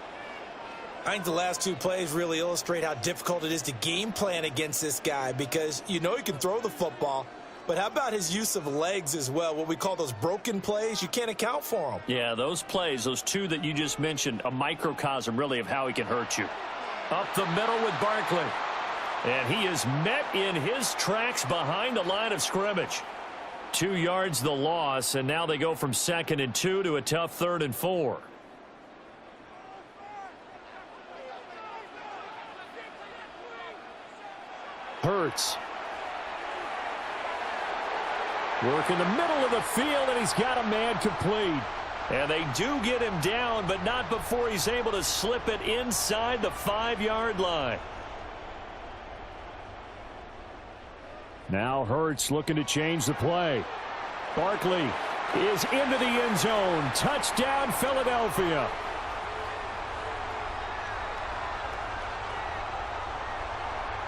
I think the last 2 plays really illustrate how difficult it is to game plan against this guy because you know he can throw the football, but how about his use of legs as well? What we call those broken plays, you can't account for them. Yeah, those plays, those 2 that you just mentioned, a microcosm really of how he can hurt you. Up the middle with Barkley. And he is met in his tracks behind the line of scrimmage. 2 yards the loss, and now they go from 2nd and 2 to a tough 3rd and 4. Hurts. Work in the middle of the field, and he's got a man complete. And they do get him down, but not before he's able to slip it inside the 5-yard line. Now Hurts looking to change the play. Barkley is into the end zone. Touchdown, Philadelphia.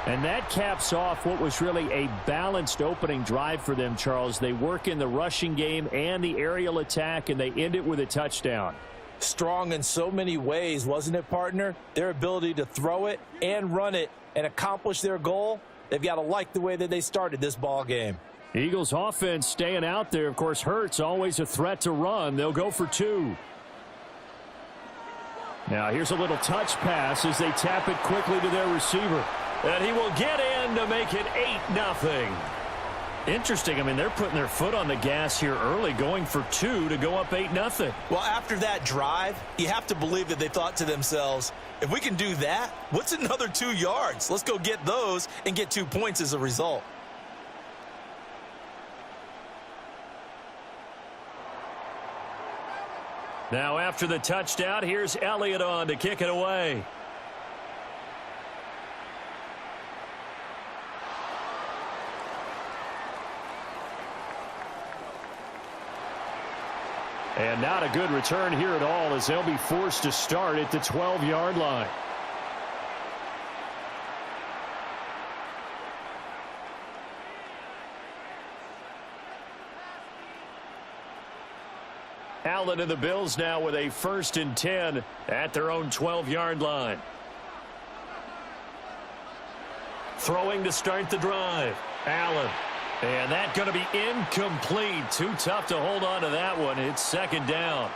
And that caps off what was really a balanced opening drive for them, Charles. They work in the rushing game and the aerial attack, and they end it with a touchdown. Strong in so many ways, wasn't it, partner? Their ability to throw it and run it and accomplish their goal. They've got to like the way that they started this ball game. Eagles offense staying out there. Of course, Hurts always a threat to run. They'll go for 2. Now here's a little touch pass as they tap it quickly to their receiver. And he will get in to make it 8-0. Interesting. I mean, they're putting their foot on the gas here early, going for 2 to go up 8-0. Well, after that drive, you have to believe that they thought to themselves, if we can do that, what's another 2 yards? Let's go get those and get 2 points as a result. Now after the touchdown, here's Elliott on to kick it away. And not a good return here at all, as they'll be forced to start at the 12-yard line. Allen and the Bills now with a 1st and 10 at their own 12-yard line. Throwing to start the drive. Allen. And that's going to be incomplete. Too tough to hold on to that one. It's 2nd down.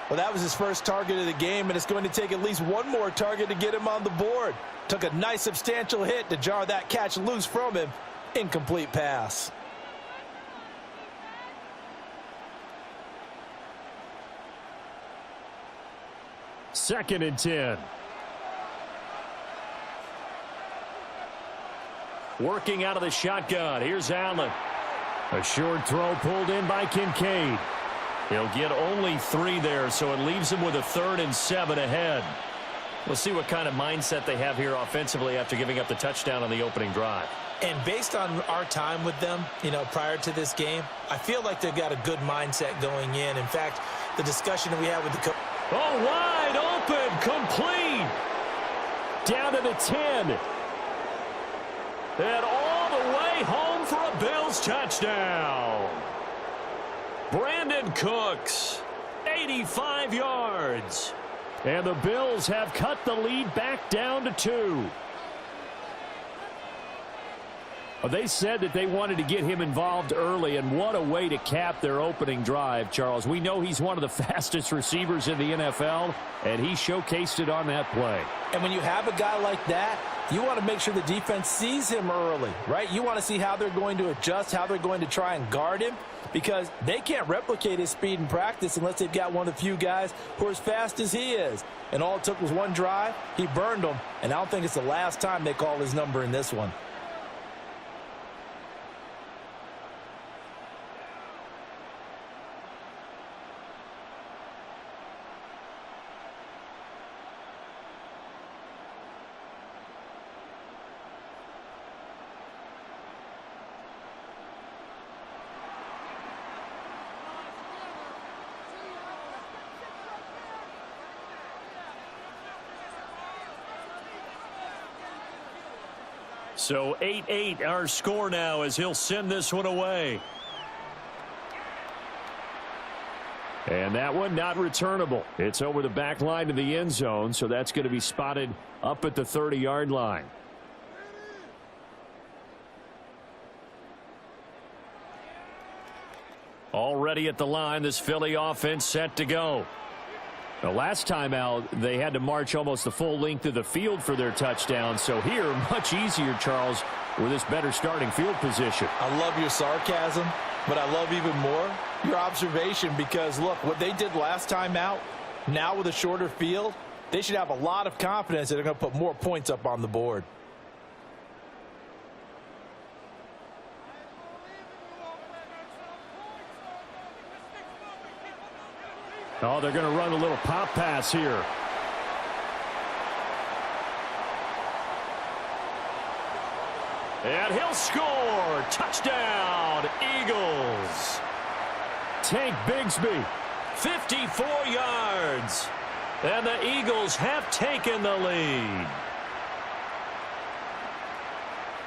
Well, that was his first target of the game, and it's going to take at least one more target to get him on the board. Took a nice substantial hit to jar that catch loose from him. Incomplete pass. Second and 10. Working out of the shotgun. Here's Allen. A short throw pulled in by Kincaid. He'll get only 3 there, so it leaves him with a 3rd and 7 ahead. We'll see what kind of mindset they have here offensively after giving up the touchdown on the opening drive. And based on our time with them, prior to this game, I feel like they've got a good mindset going in. In fact, the discussion that we had with the coach. Oh, wide open, complete. Down to the 10. And all the way home for a Bills touchdown. Brandon Cooks, 85 yards. And the Bills have cut the lead back down to 2. They said that they wanted to get him involved early, and what a way to cap their opening drive, Charles. We know he's one of the fastest receivers in the NFL, and he showcased it on that play. And when you have a guy like that, you want to make sure the defense sees him early, right? You want to see how they're going to adjust, how they're going to try and guard him, because they can't replicate his speed in practice unless they've got one of the few guys who are as fast as he is. And all it took was one drive. He burned them, and I don't think it's the last time they call his number in this one. So 8-8 our score now as he'll send this one away. And that one not returnable. It's over the back line to the end zone, so that's going to be spotted up at the 30-yard line. Already at the line, this Philly offense set to go. The last time out, they had to march almost the full length of the field for their touchdown. So here, much easier, Charles, with this better starting field position. I love your sarcasm, but I love even more your observation, because, look, what they did last time out, now with a shorter field, they should have a lot of confidence that they're going to put more points up on the board. Oh, they're going to run a little pop pass here. And he'll score. Touchdown, Eagles. Tank Bigsby, 54 yards. And the Eagles have taken the lead.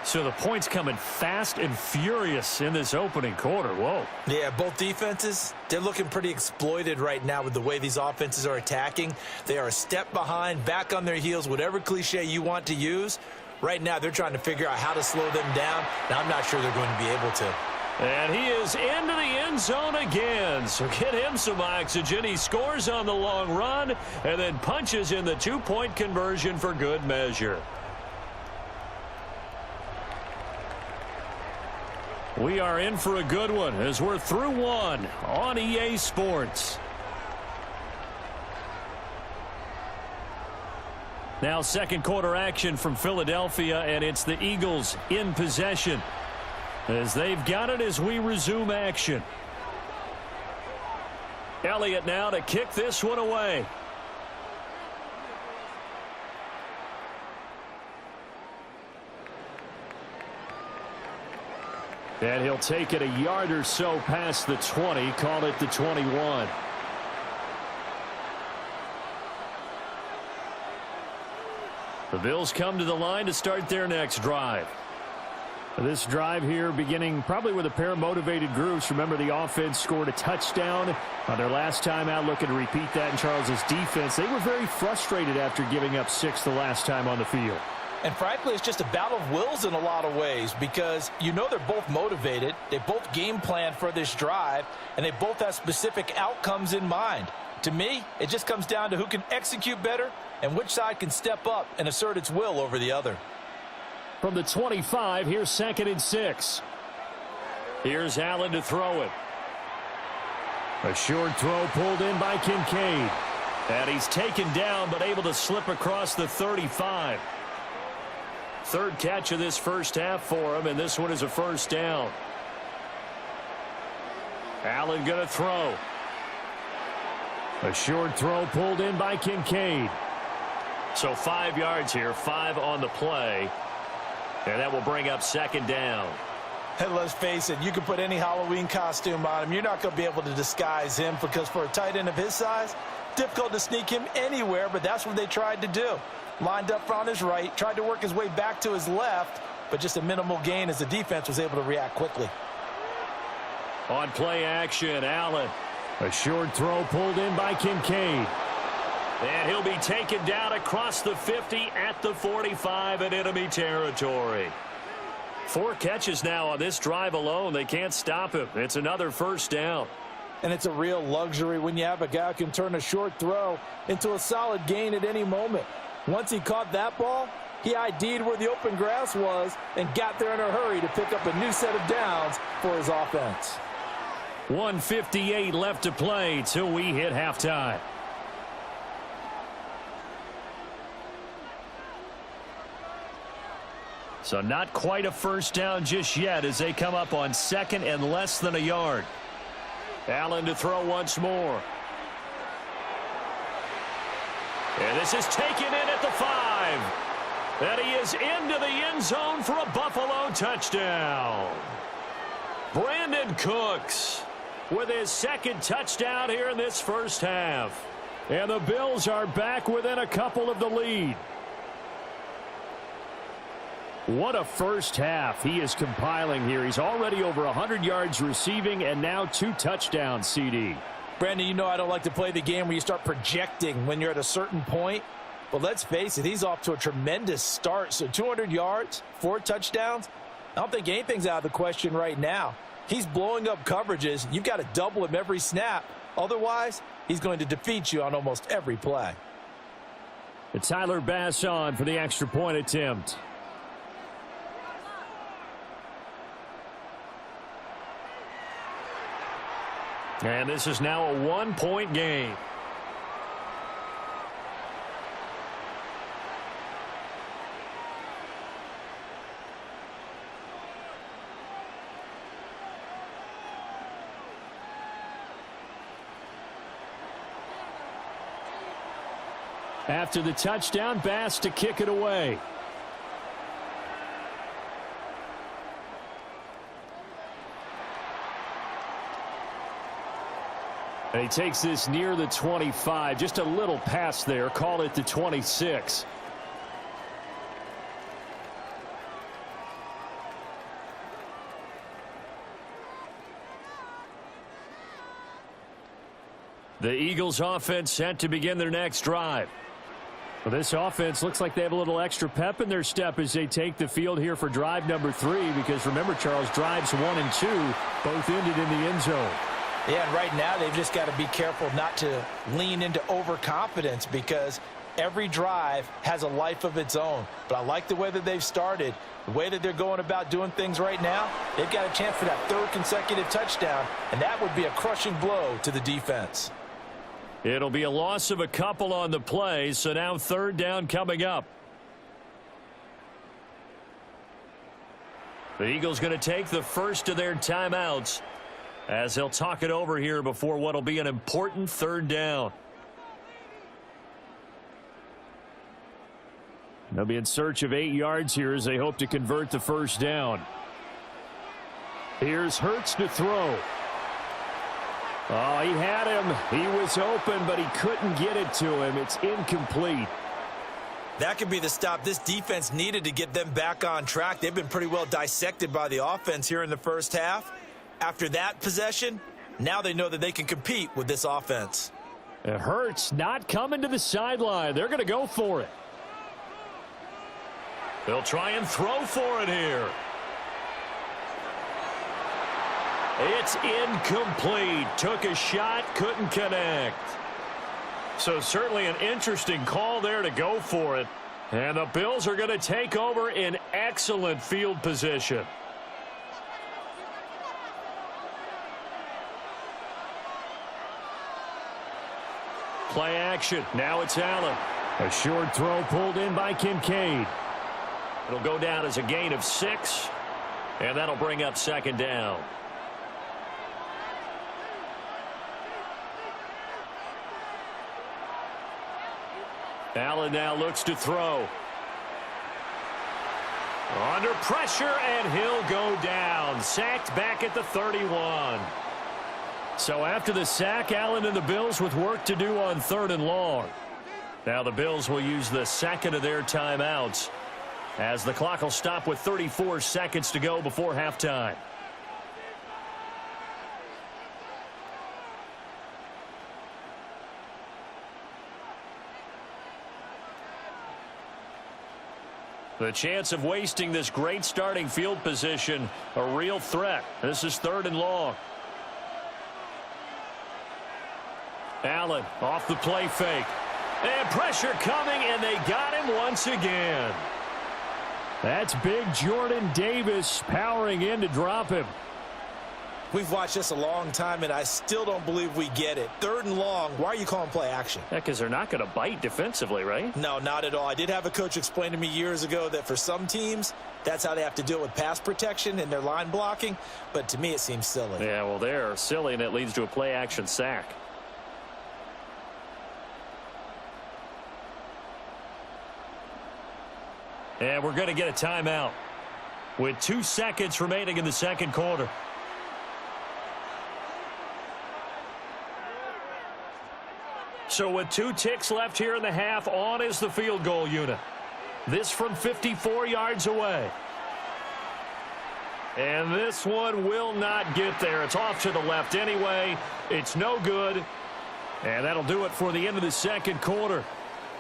So the points coming fast and furious in this opening quarter. Whoa. Yeah, both defenses, they're looking pretty exploited right now with the way these offenses are attacking. They are a step behind, back on their heels, whatever cliche you want to use. Right now, they're trying to figure out how to slow them down. Now, I'm not sure they're going to be able to. And he is into the end zone again. So get him some oxygen. He scores on the long run and then punches in the two-point conversion for good measure. We are in for a good one as we're through one on EA Sports. Now second quarter action from Philadelphia, and it's the Eagles in possession as they've got it as we resume action. Elliott now to kick this one away. And he'll take it a yard or so past the 20, call it the 21. The Bills come to the line to start their next drive. This drive here beginning probably with a pair of motivated groups. Remember, the offense scored a touchdown on their last time out. Looking to repeat that in Charles's defense. They were very frustrated after giving up 6 the last time on the field. And frankly, it's just a battle of wills in a lot of ways because you know they're both motivated. They both game plan for this drive, and they both have specific outcomes in mind. To me, it just comes down to who can execute better and which side can step up and assert its will over the other. From the 25, here's 2nd and 6. Here's Allen to throw it. A short throw pulled in by Kincaid. And he's taken down but able to slip across the 35. Third catch of this first half for him, and this one is a first down. Allen going to throw. A short throw pulled in by Kincaid. So 5 yards here, 5 on the play. And that will bring up 2nd down. And let's face it, you can put any Halloween costume on him. You're not going to be able to disguise him because for a tight end of his size, difficult to sneak him anywhere, but that's what they tried to do. Lined up on his right, tried to work his way back to his left, but just a minimal gain as the defense was able to react quickly. On play action, Allen. A short throw pulled in by Kincaid. And he'll be taken down across the 50 at the 45 in enemy territory. 4 catches now on this drive alone. They can't stop him. It's another first down. And it's a real luxury when you have a guy who can turn a short throw into a solid gain at any moment. Once he caught that ball, he ID'd where the open grass was and got there in a hurry to pick up a new set of downs for his offense. 1:58 left to play till we hit halftime. So not quite a first down just yet as they come up on 2nd and less than a yard. Allen to throw once more. And this is taken in at the 5. And he is into the end zone for a Buffalo touchdown. Brandon Cooks with his 2nd touchdown here in this first half. And the Bills are back within a couple of the lead. What a first half he is compiling here. He's already over 100 yards receiving and now 2 touchdowns, CD. Brandon, you know I don't like to play the game where you start projecting when you're at a certain point. But let's face it, he's off to a tremendous start. So 200 yards, 4 touchdowns. I don't think anything's out of the question right now. He's blowing up coverages. You've got to double him every snap. Otherwise, he's going to defeat you on almost every play. It's Tyler Bass on for the extra point attempt. And this is now a 1-point game. After the touchdown, Bass to kick it away. And he takes this near the 25. Just a little pass there. Call it the 26. The Eagles offense set to begin their next drive. Well, this offense looks like they have a little extra pep in their step as they take the field here for drive number 3. Because remember, Charles, drives 1 and 2 both ended in the end zone. Yeah, and right now they've just got to be careful not to lean into overconfidence because every drive has a life of its own. But I like the way that they've started, the way that they're going about doing things right now. They've got a chance for that 3rd consecutive touchdown, and that would be a crushing blow to the defense. It'll be a loss of a couple on the play, so now 3rd down coming up. The Eagles going to take the first of their timeouts as they'll talk it over here before what will be an important 3rd down. They'll be in search of 8 yards here as they hope to convert the first down. Here's Hurts to throw. Oh, he had him. He was open, but he couldn't get it to him. It's incomplete. That could be the stop this defense needed to get them back on track. They've been pretty well dissected by the offense here in the first half. After that possession, now they know that they can compete with this offense. It hurts not coming to the sideline. They're going to go for it. They'll try and throw for it here. It's incomplete. Took a shot, couldn't connect. So certainly an interesting call there to go for it. And the Bills are going to take over in excellent field position. Play action. Now it's Allen. A short throw pulled in by Kincaid. It'll go down as a gain of 6. And that'll bring up second down. Allen now looks to throw. Under pressure, and he'll go down. Sacked back at the 31. So after the sack, Allen and the Bills with work to do on 3rd and long. Now the Bills will use the second of their timeouts as the clock will stop with 34 seconds to go before halftime. The chance of wasting this great starting field position, a real threat. This is 3rd and long. Allen off the play fake. And pressure coming, and they got him once again. That's big Jordan Davis powering in to drop him. We've watched this a long time, and I still don't believe we get it. 3rd and long, why are you calling play action? Yeah, because they're not going to bite defensively, right? No, not at all. I did have a coach explain to me years ago that for some teams, that's how they have to deal with pass protection and their line blocking. But to me, it seems silly. Yeah, well, they're silly, and it leads to a play action sack. And we're going to get a timeout with 2 seconds remaining in the second quarter. So with 2 ticks left here in the half, on is the field goal unit. This from 54 yards away. And this one will not get there. It's off to the left anyway. It's no good. And that'll do it for the end of the second quarter.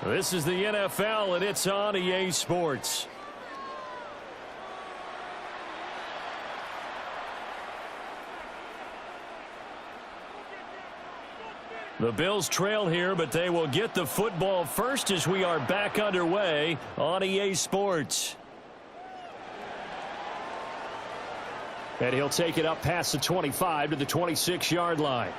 This is the NFL, and it's on EA Sports. The Bills trail here, but they will get the football first as we are back underway on EA Sports. And he'll take it up past the 25 to the 26-yard line.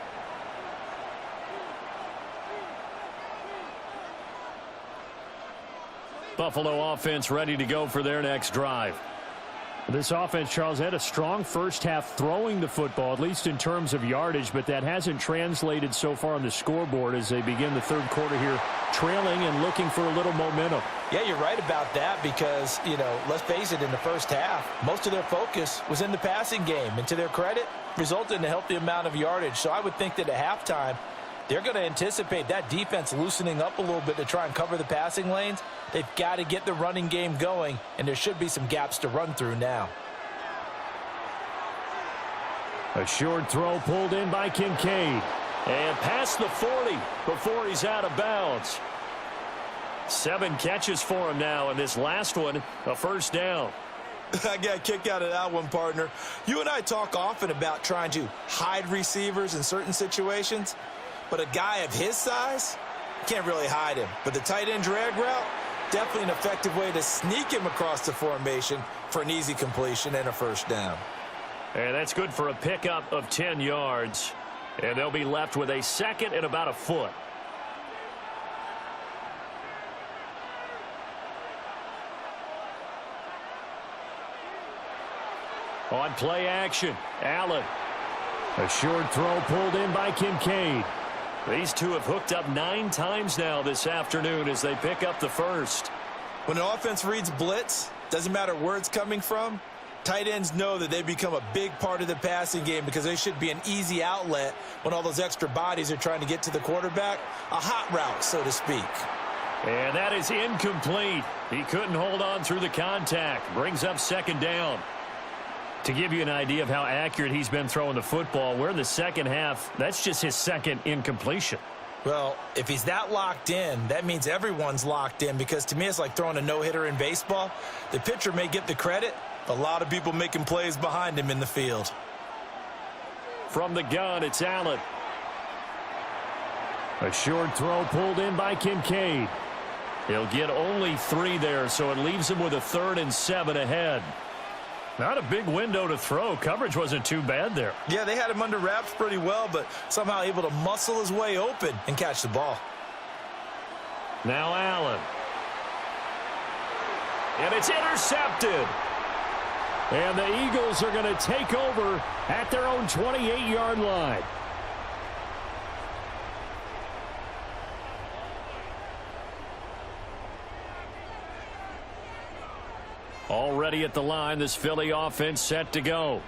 Buffalo offense ready to go for their next drive. This offense, Charles, had a strong first half throwing the football, at least in terms of yardage, but that hasn't translated so far on the scoreboard as they begin the third quarter here, trailing and looking for a little momentum. Yeah, you're right about that because, you know, let's face it, in the first half, most of their focus was in the passing game, and to their credit, resulted in a healthy amount of yardage. So I would think that at halftime, they're going to anticipate that defense loosening up a little bit to try and cover the passing lanes. They've got to get the running game going, and there should be some gaps to run through now. A short throw pulled in by Kincaid. And past the 40 before he's out of bounds. 7 catches for him now, and this last one, a first down. I got a kick out of that one, partner. You and I talk often about trying to hide receivers in certain situations. But a guy of his size, can't really hide him. But the tight end drag route, definitely an effective way to sneak him across the formation for an easy completion and a first down. And that's good for a pickup of 10 yards. And they'll be left with a second and about a foot. On play action, Allen. A short throw pulled in by Kincaid. These two have hooked up 9 times now this afternoon as they pick up the first. When an offense reads blitz, doesn't matter where it's coming from, Tight ends know that they become a big part of the passing game because they should be an easy outlet when all those extra bodies are trying to get to the quarterback. A hot route, so to speak. And that is incomplete. He couldn't hold on through the contact. Brings up second down. To give you an idea of how accurate he's been throwing the football, we're in the second half. That's just his second incompletion. Well, if he's that locked in, that means everyone's locked in, because to me it's like throwing a no-hitter in baseball. The pitcher may get the credit, a lot of people making plays behind him in the field. From the gun, it's Allen. A short throw pulled in by Kincaid. He'll get only 3 there, so it leaves him with a 3rd and 7 ahead. Not a big window to throw. Coverage wasn't too bad there. Yeah, they had him under wraps pretty well, but somehow able to muscle his way open and catch the ball. Now Allen. And it's intercepted. And the Eagles are going to take over at their own 28-yard line. Already at the line, this Philly offense set to go.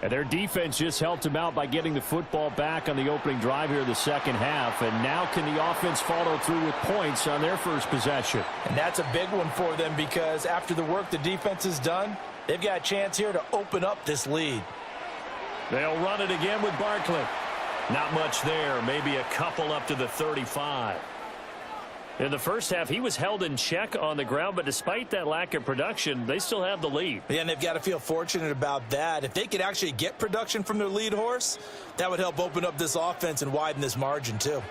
And their defense just helped them out by getting the football back on the opening drive here in the second half. And now can the offense follow through with points on their first possession? And that's a big one for them, because after the work the defense has done, they've got a chance here to open up this lead. They'll run it again with Barkley. Not much there, maybe a couple up to the 35. In the first half, he was held in check on the ground, but despite that lack of production, they still have the lead. Yeah, and they've got to feel fortunate about that. If they could actually get production from their lead horse, that would help open up this offense and widen this margin too.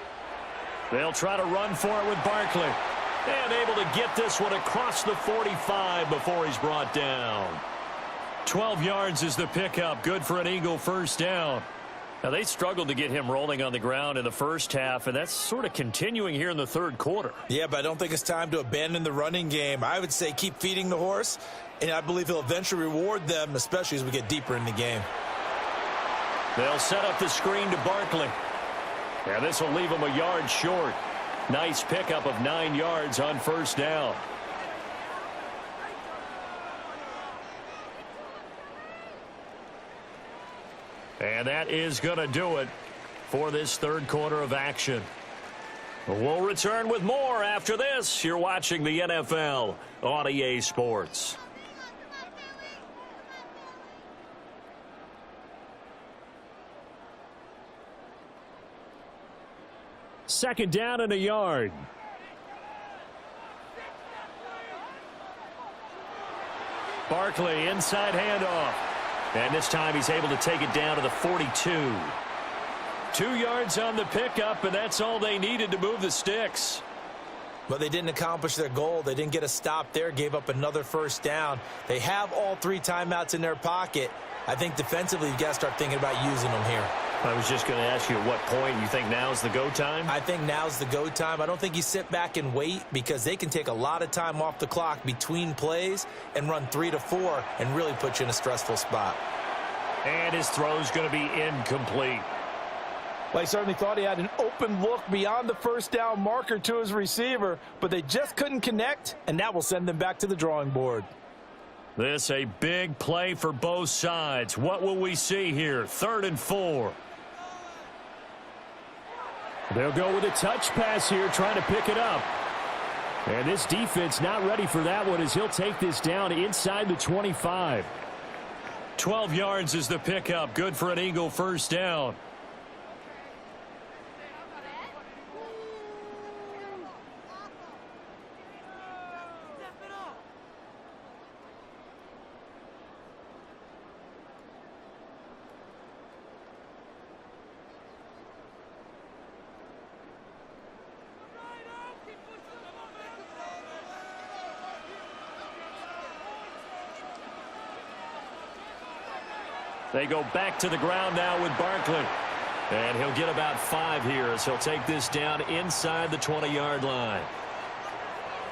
They'll try to run for it with Barkley. And able to get this one across the 45 before he's brought down. 12 yards is the pickup. Good for an Eagle first down. Now, they struggled to get him rolling on the ground in the first half, and that's sort of continuing here in the third quarter. Yeah, but I don't think it's time to abandon the running game. I would say keep feeding the horse, and I believe he'll eventually reward them, especially as we get deeper in the game. They'll set up the screen to Barkley. And this will leave him a yard short. Nice pickup of 9 yards on first down. And that is going to do it for this third quarter of action. We'll return with more after this. You're watching the NFL on EA Sports. Second down and a yard. Barkley, inside handoff. And this time he's able to take it down to the 42. 2 yards on the pickup, and that's all they needed to move the sticks. But they didn't accomplish their goal. They didn't get a stop there, gave up another first down. They have all 3 timeouts in their pocket. I think defensively you've got to start thinking about using them here. I was just going to ask you at what point you think now's the go time? I think now's the go time. I don't think you sit back and wait, because they can take a lot of time off the clock between plays and run 3 to 4 and really put you in a stressful spot. And his throw's going to be incomplete. Well, he certainly thought he had an open look beyond the first down marker to his receiver, but they just couldn't connect, and that will send them back to the drawing board. This a big play for both sides. What will we see here? 3rd and 4. They'll go with a touch pass here, trying to pick it up. And this defense not ready for that one, as he'll take this down inside the 25. 12 yards is the pickup. Good for an Eagle first down. They go back to the ground now with Barkley. And he'll get about 5 here as he'll take this down inside the 20-yard line.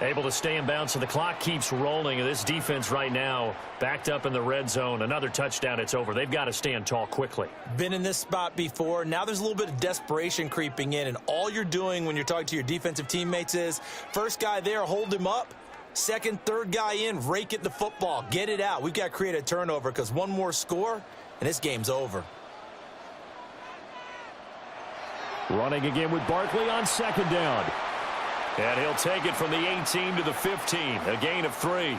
Able to stay in bounds, so the clock keeps rolling. And this defense right now backed up in the red zone. Another touchdown, it's over. They've got to stand tall quickly. Been in this spot before. Now there's a little bit of desperation creeping in. And all you're doing when you're talking to your defensive teammates is, first guy there, hold him up. Second, third guy in, rake it the football. Get it out. We've got to create a turnover because one more score, and this game's over. Running again with Barkley on second down. And he'll take it from the 18 to the 15, a gain of 3.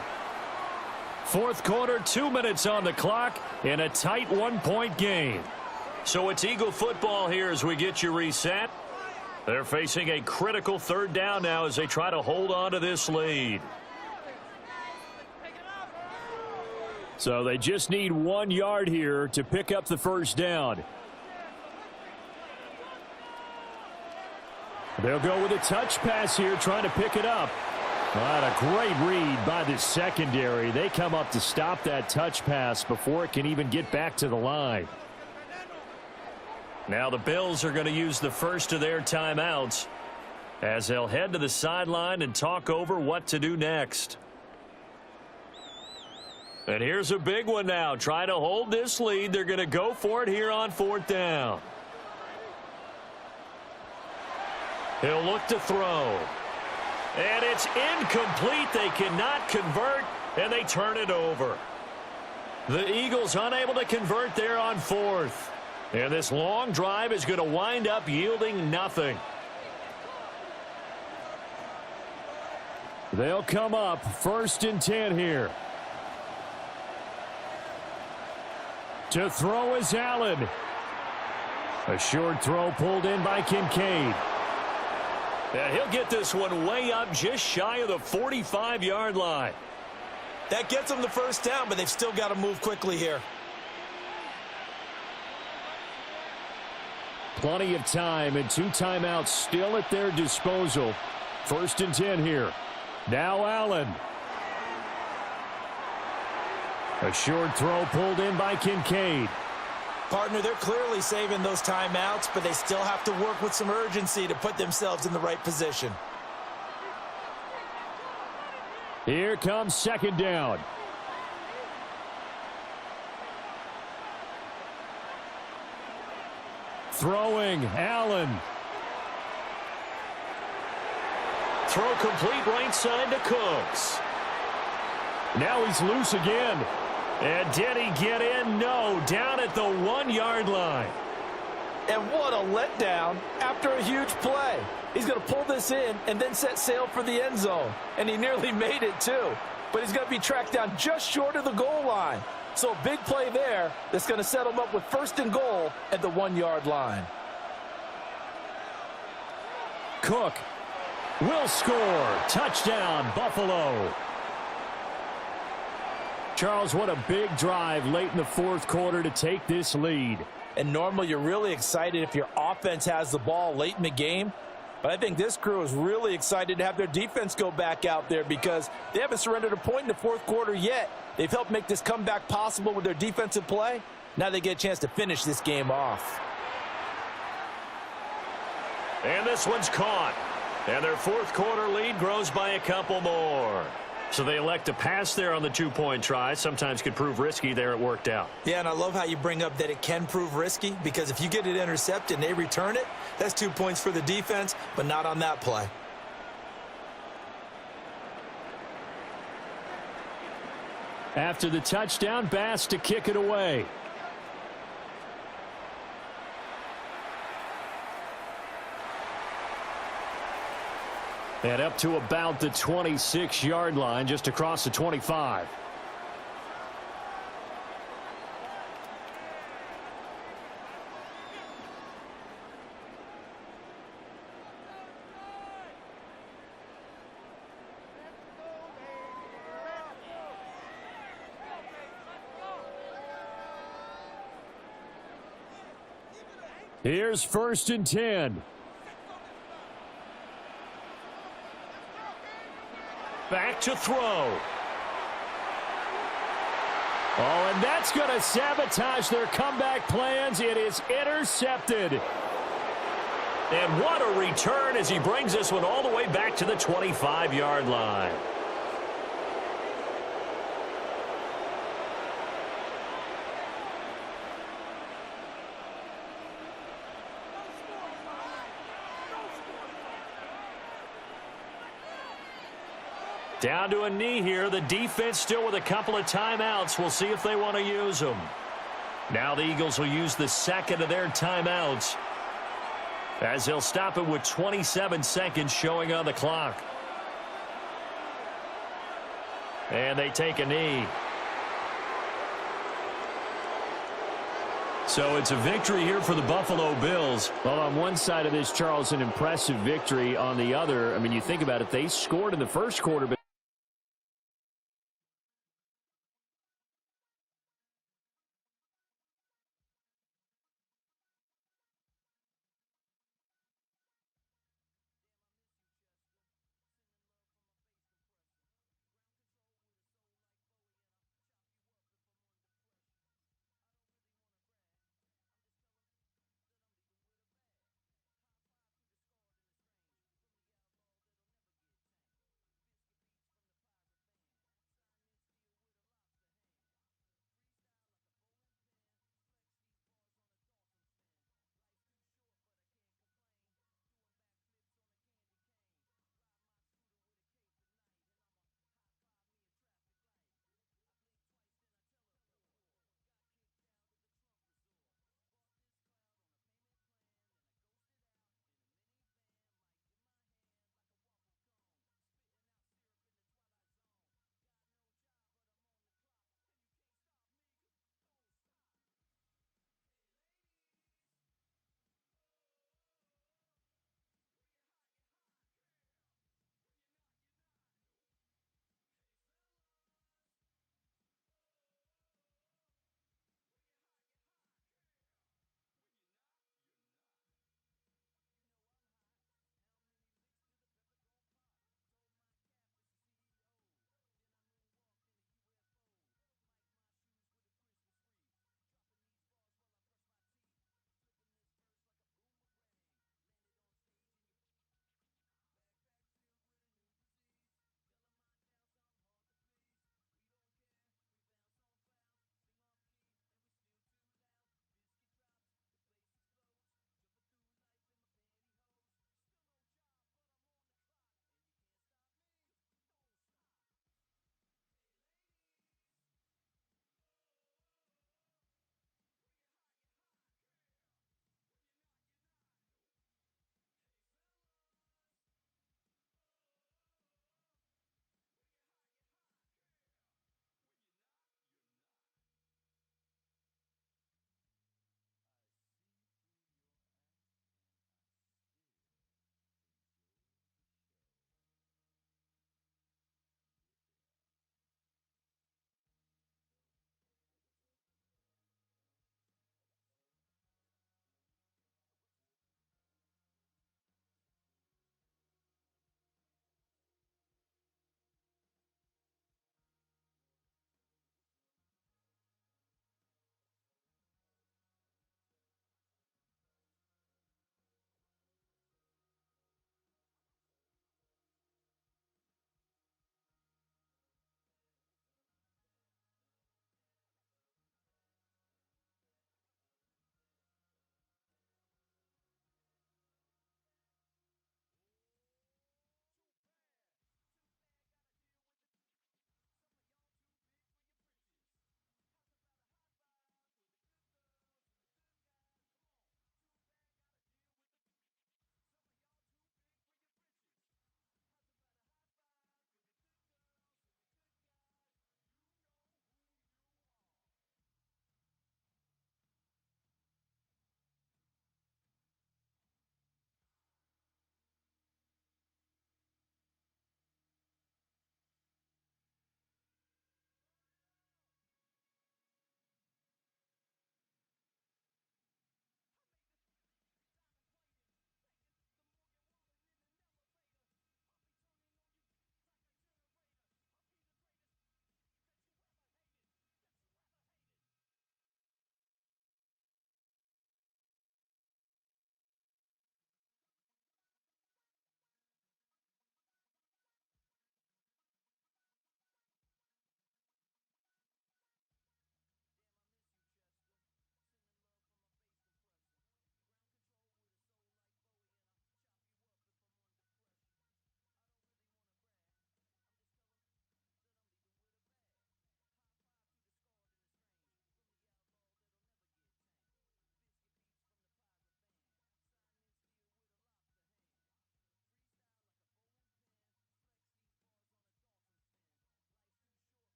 Fourth quarter, 2 minutes on the clock in a tight one-point game. So it's Eagle football here as we get you reset. They're facing a critical third down now as they try to hold on to this lead. So they just need 1 yard here to pick up the first down. They'll go with a touch pass here, trying to pick it up. What a great read by the secondary. They come up to stop that touch pass before it can even get back to the line. Now the Bills are going to use the first of their timeouts as they'll head to the sideline and talk over what to do next. And here's a big one now. Trying to hold this lead. They're going to go for it here on fourth down. He'll look to throw. And it's incomplete. They cannot convert, and they turn it over. The Eagles unable to convert there on fourth. And this long drive is going to wind up yielding nothing. They'll come up first and 10 here. To throw is Allen. A short throw pulled in by Kincaid. And he'll get this one way up just shy of the 45-yard line. That gets them the first down, but they've still got to move quickly here. Plenty of time and 2 timeouts still at their disposal. First and 10 here. Now Allen. A short throw pulled in by Kincaid. Partner, they're clearly saving those timeouts, but they still have to work with some urgency to put themselves in the right position. Here comes second down. Throwing, Allen. Throw complete right side to Cooks. Now he's loose again. And did he get in? No, down at the 1-yard line. And what a letdown after a huge play. He's going to pull this in and then set sail for the end zone. And he nearly made it too. But he's going to be tracked down just short of the goal line. So a big play there that's going to set him up with first and goal at the 1-yard line. Cook will score. Touchdown, Buffalo. Charles, what a big drive late in the fourth quarter to take this lead. And normally you're really excited if your offense has the ball late in the game. But I think this crew is really excited to have their defense go back out there because they haven't surrendered a point in the fourth quarter yet. They've helped make this comeback possible with their defensive play. Now they get a chance to finish this game off. And this one's caught. And their fourth quarter lead grows by a couple more. So they elect to pass there on the 2-point try. Sometimes could prove risky. There it worked out. Yeah, and I love how you bring up that it can prove risky because if you get it intercepted and they return it, that's 2 points for the defense, but not on that play. After the touchdown, Bass to kick it away. And up to about the 26-yard line, just across the 25. Here's first and 10. Back to throw. Oh, and that's going to sabotage their comeback plans. It is intercepted. And what a return as he brings this one all the way back to the 25-yard line. Down to a knee here. The defense still with a couple of timeouts. We'll see if they want to use them. Now the Eagles will use the second of their timeouts, as they'll stop it with 27 seconds showing on the clock. And they take a knee. So it's a victory here for the Buffalo Bills. Well, on one side of this, Charles, an impressive victory. On the other, I mean, you think about it, they scored in the first quarter, but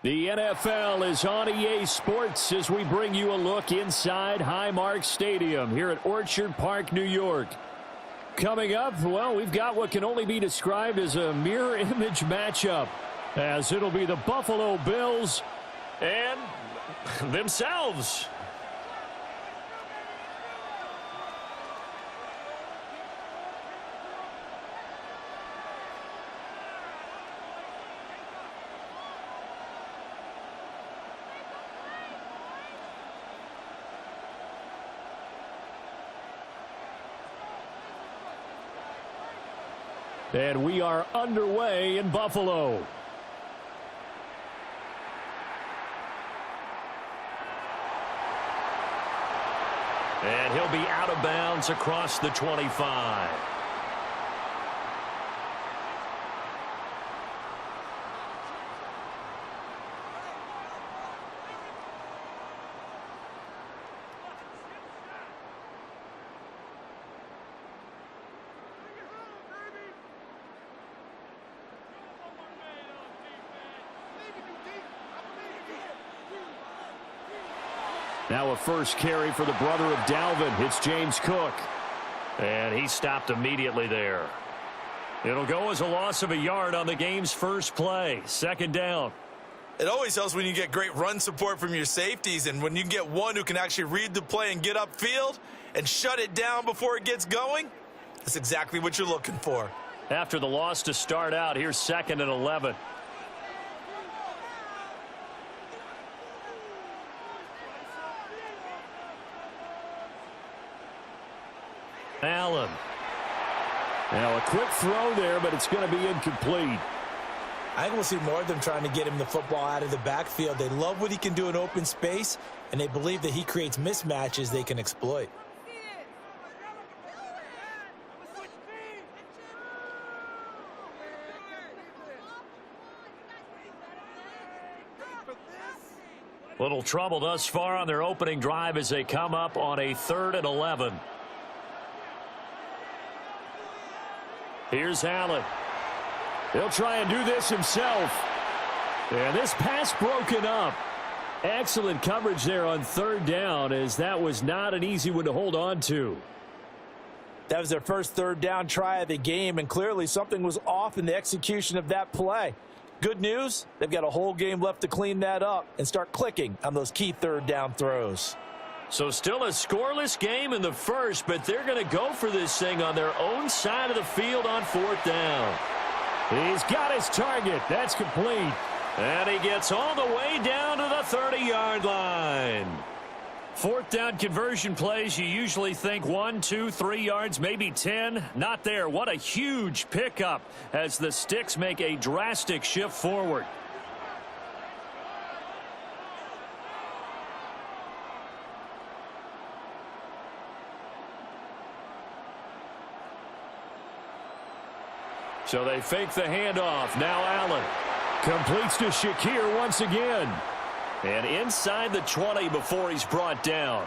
The NFL is on EA Sports as we bring you a look inside Highmark Stadium here at Orchard Park, New York. Coming up, well, we've got what can only be described as a mirror image matchup, as it'll be the Buffalo Bills and themselves. And we are underway in Buffalo. And he'll be out of bounds across the 25. Now a first carry for the brother of Dalvin. It's James Cook. And he stopped immediately there. It'll go as a loss of a yard on the game's first play. Second down. It always helps when you get great run support from your safeties, and when you get one who can actually read the play and get upfield and shut it down before it gets going, that's exactly what you're looking for. After the loss to start out, here's 2nd and 11. Allen. Now a quick throw there, but it's going to be incomplete. I think we'll see more of them trying to get him the football out of the backfield. They love what he can do in open space, and they believe that he creates mismatches they can exploit. Little trouble thus far on their opening drive as they come up on a 3rd and 11. Here's Allen. He'll try and do this himself. And this pass broken up. Excellent coverage there on 3rd down, as that was not an easy one to hold on to. That was their first 3rd down try of the game, and clearly something was off in the execution of that play. Good news, they've got a whole game left to clean that up and start clicking on those key 3rd down throws. So still a scoreless game in the first, but they're going to go for this thing on their own side of the field on 4th down. He's got his target. That's complete. And he gets all the way down to the 30-yard line. 4th down conversion plays, you usually think 1, 2, 3 yards, maybe 10. Not there. What a huge pickup as the Sticks make a drastic shift forward. So they fake the handoff. Now Allen completes to Shakir once again. And inside the 20 before he's brought down.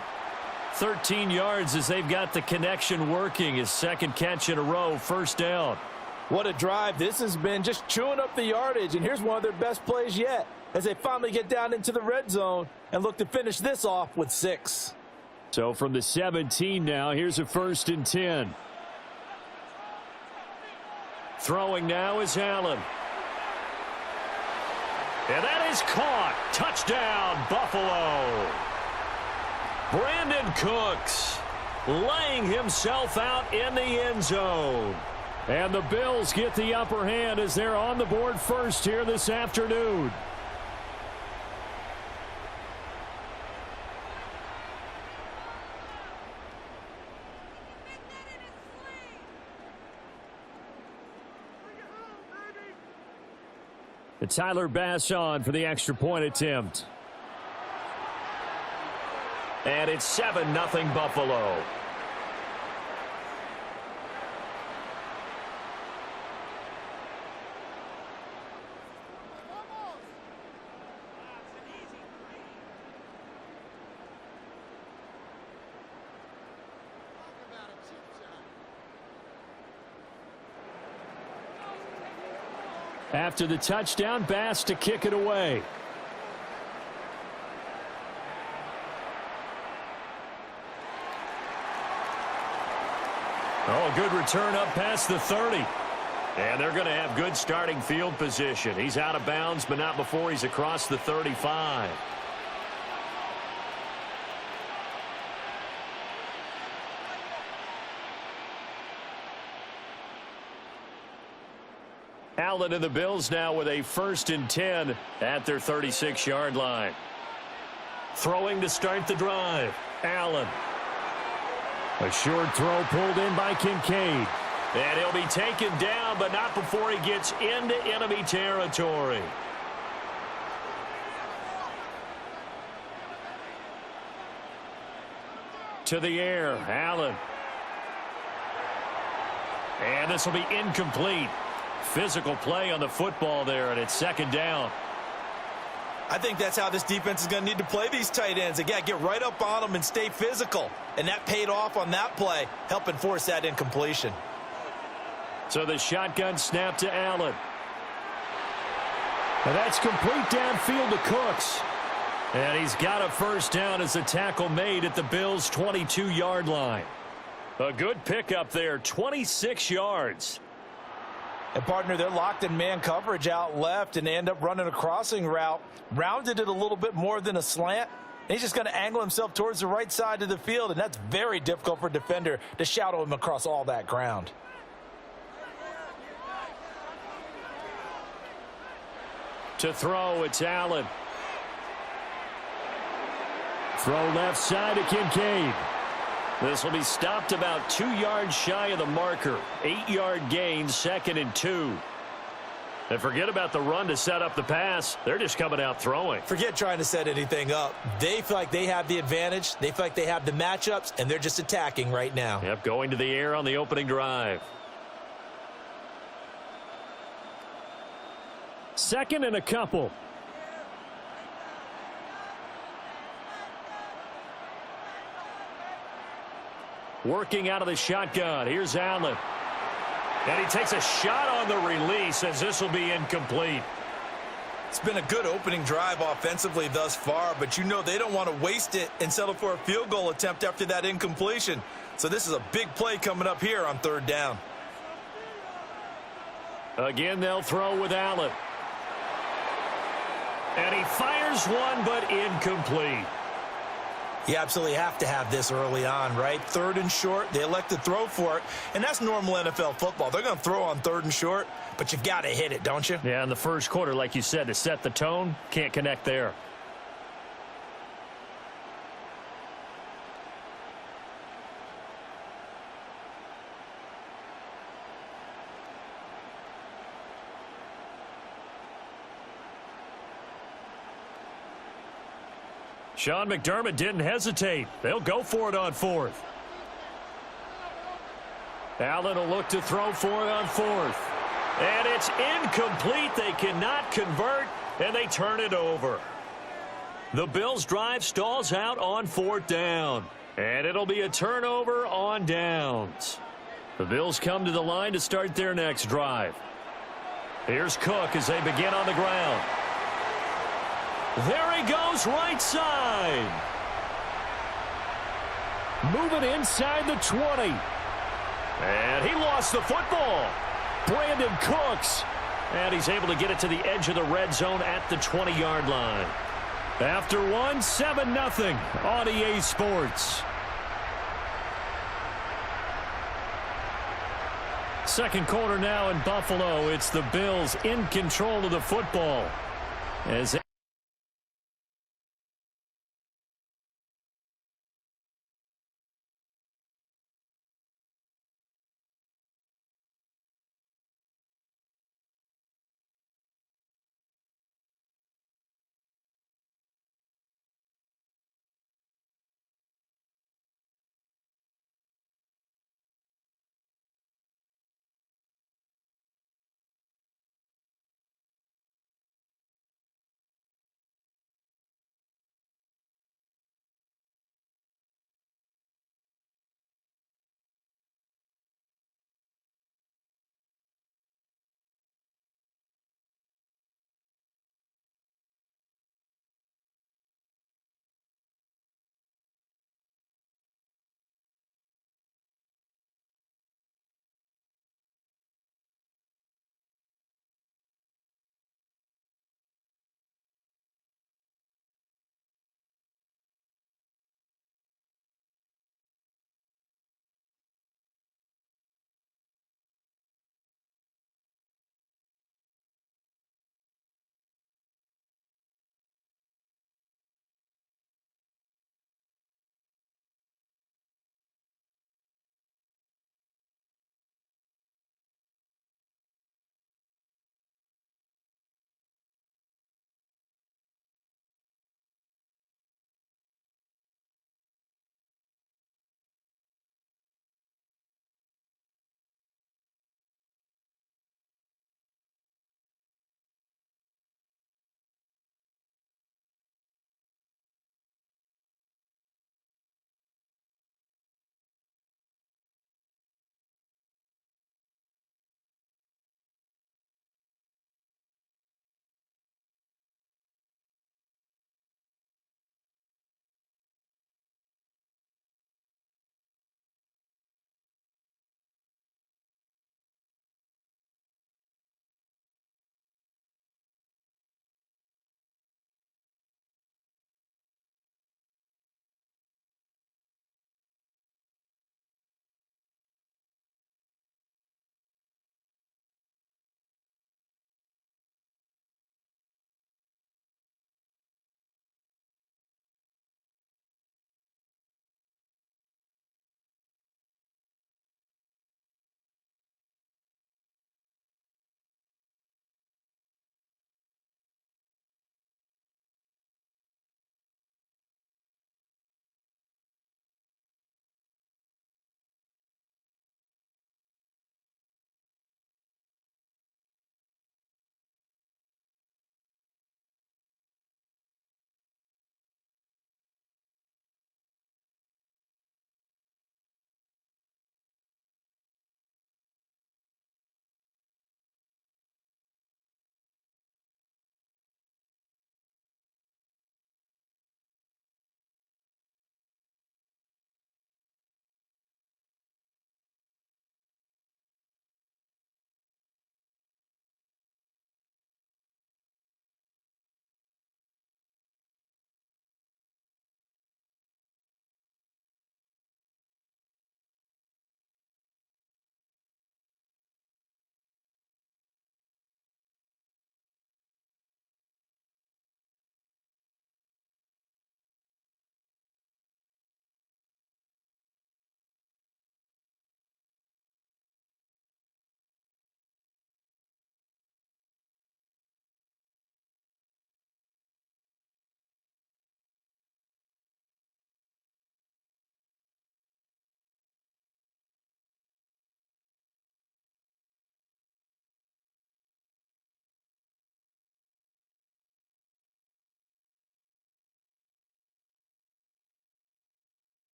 13 yards as they've got the connection working. His 2nd catch in a row, 1st down. What a drive. This has been just chewing up the yardage, and here's one of their best plays yet as they finally get down into the red zone and look to finish this off with 6. So from the 17 now, here's a 1st and 10. Throwing now is Allen. And that is caught. Touchdown, Buffalo. Brandon Cooks laying himself out in the end zone. And the Bills get the upper hand as they're on the board first here this afternoon. Tyler Bass on for the extra point attempt. And it's 7-0 Buffalo. After the touchdown, Bass to kick it away. A good return up past the 30. And they're going to have good starting field position. He's out of bounds, but not before he's across the 35. Allen and the Bills now with a 1st and 10 at their 36-yard line. Throwing to start the drive. Allen. A short throw pulled in by Kincaid. And he'll be taken down, but not before he gets into enemy territory. To the air, Allen. And this will be incomplete. Physical play on the football there, and it's 2nd down. I think that's how this defense is going to need to play these tight ends. Again, get right up on them and stay physical. And that paid off on that play, helping force that incompletion. So the shotgun snap to Allen. And that's complete downfield to Cooks. And he's got a 1st down as a tackle made at the Bills' 22-yard line. A good pickup there, 26 yards. And, partner, they're locked in man coverage out left, and they end up running a crossing route. Rounded it a little bit more than a slant. And he's just going to angle himself towards the right side of the field, and that's very difficult for a defender to shadow him across all that ground. To throw, it's Allen. Throw left side to Kincaid. This will be stopped about 2 yards shy of the marker. 8-yard gain, 2nd and 2. And forget about the run to set up the pass. They're just coming out throwing. Forget trying to set anything up. They feel like they have the advantage. They feel like they have the matchups, and they're just attacking right now. Yep, going to the air on the opening drive. 2nd and a couple. Working out of the shotgun. Here's Allen. And he takes a shot on the release as this will be incomplete. It's been a good opening drive offensively thus far, but you know they don't want to waste it and settle for a field goal attempt after that incompletion. So this is a big play coming up here on 3rd down. Again, they'll throw with Allen. And he fires one, but incomplete. You absolutely have to have this early on, right? 3rd and short, they elect to throw for it, and that's normal NFL football. They're going to throw on 3rd and short, but you've got to hit it, don't you? Yeah, in the 1st quarter, like you said, to set the tone, can't connect there. Sean McDermott didn't hesitate. They'll go for it on 4th. Allen will look to throw for it on 4th. And it's incomplete. They cannot convert, and they turn it over. The Bills' drive stalls out on 4th down. And it'll be a turnover on downs. The Bills come to the line to start their next drive. Here's Cook as they begin on the ground. There he goes, right side. Moving inside the 20. And he lost the football. Brandon Cooks. And he's able to get it to the edge of the red zone at the 20-yard line. After one, 7-0 on EA Sports. 2nd quarter now in Buffalo. It's the Bills in control of the football as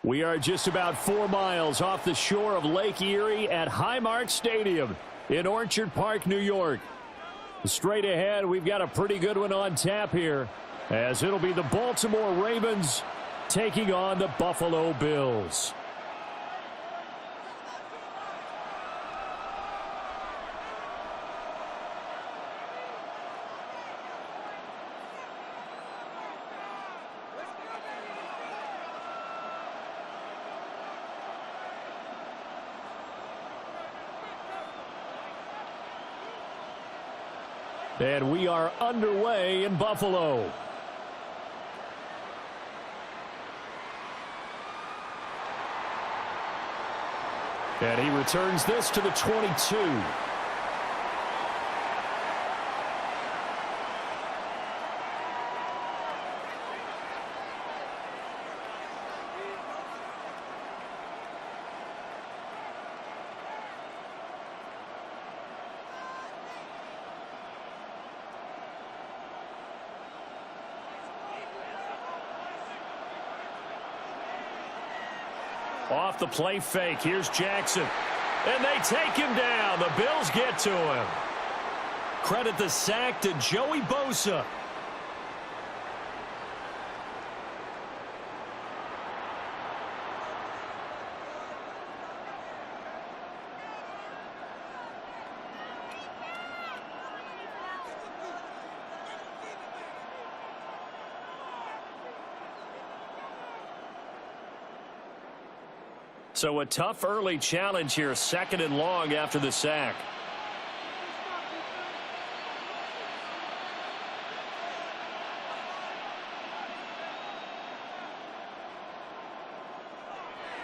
We are just about 4 miles off the shore of Lake Erie at Highmark Stadium in Orchard Park, New York. Straight ahead, we've got a pretty good one on tap here, as it'll be the Baltimore Ravens taking on the Buffalo Bills. And we are underway in Buffalo. And he returns this to the 22. Off the play fake, here's Jackson. And they take him down. The Bills get to him. Credit the sack to Joey Bosa. So a tough early challenge here, 2nd and long after the sack.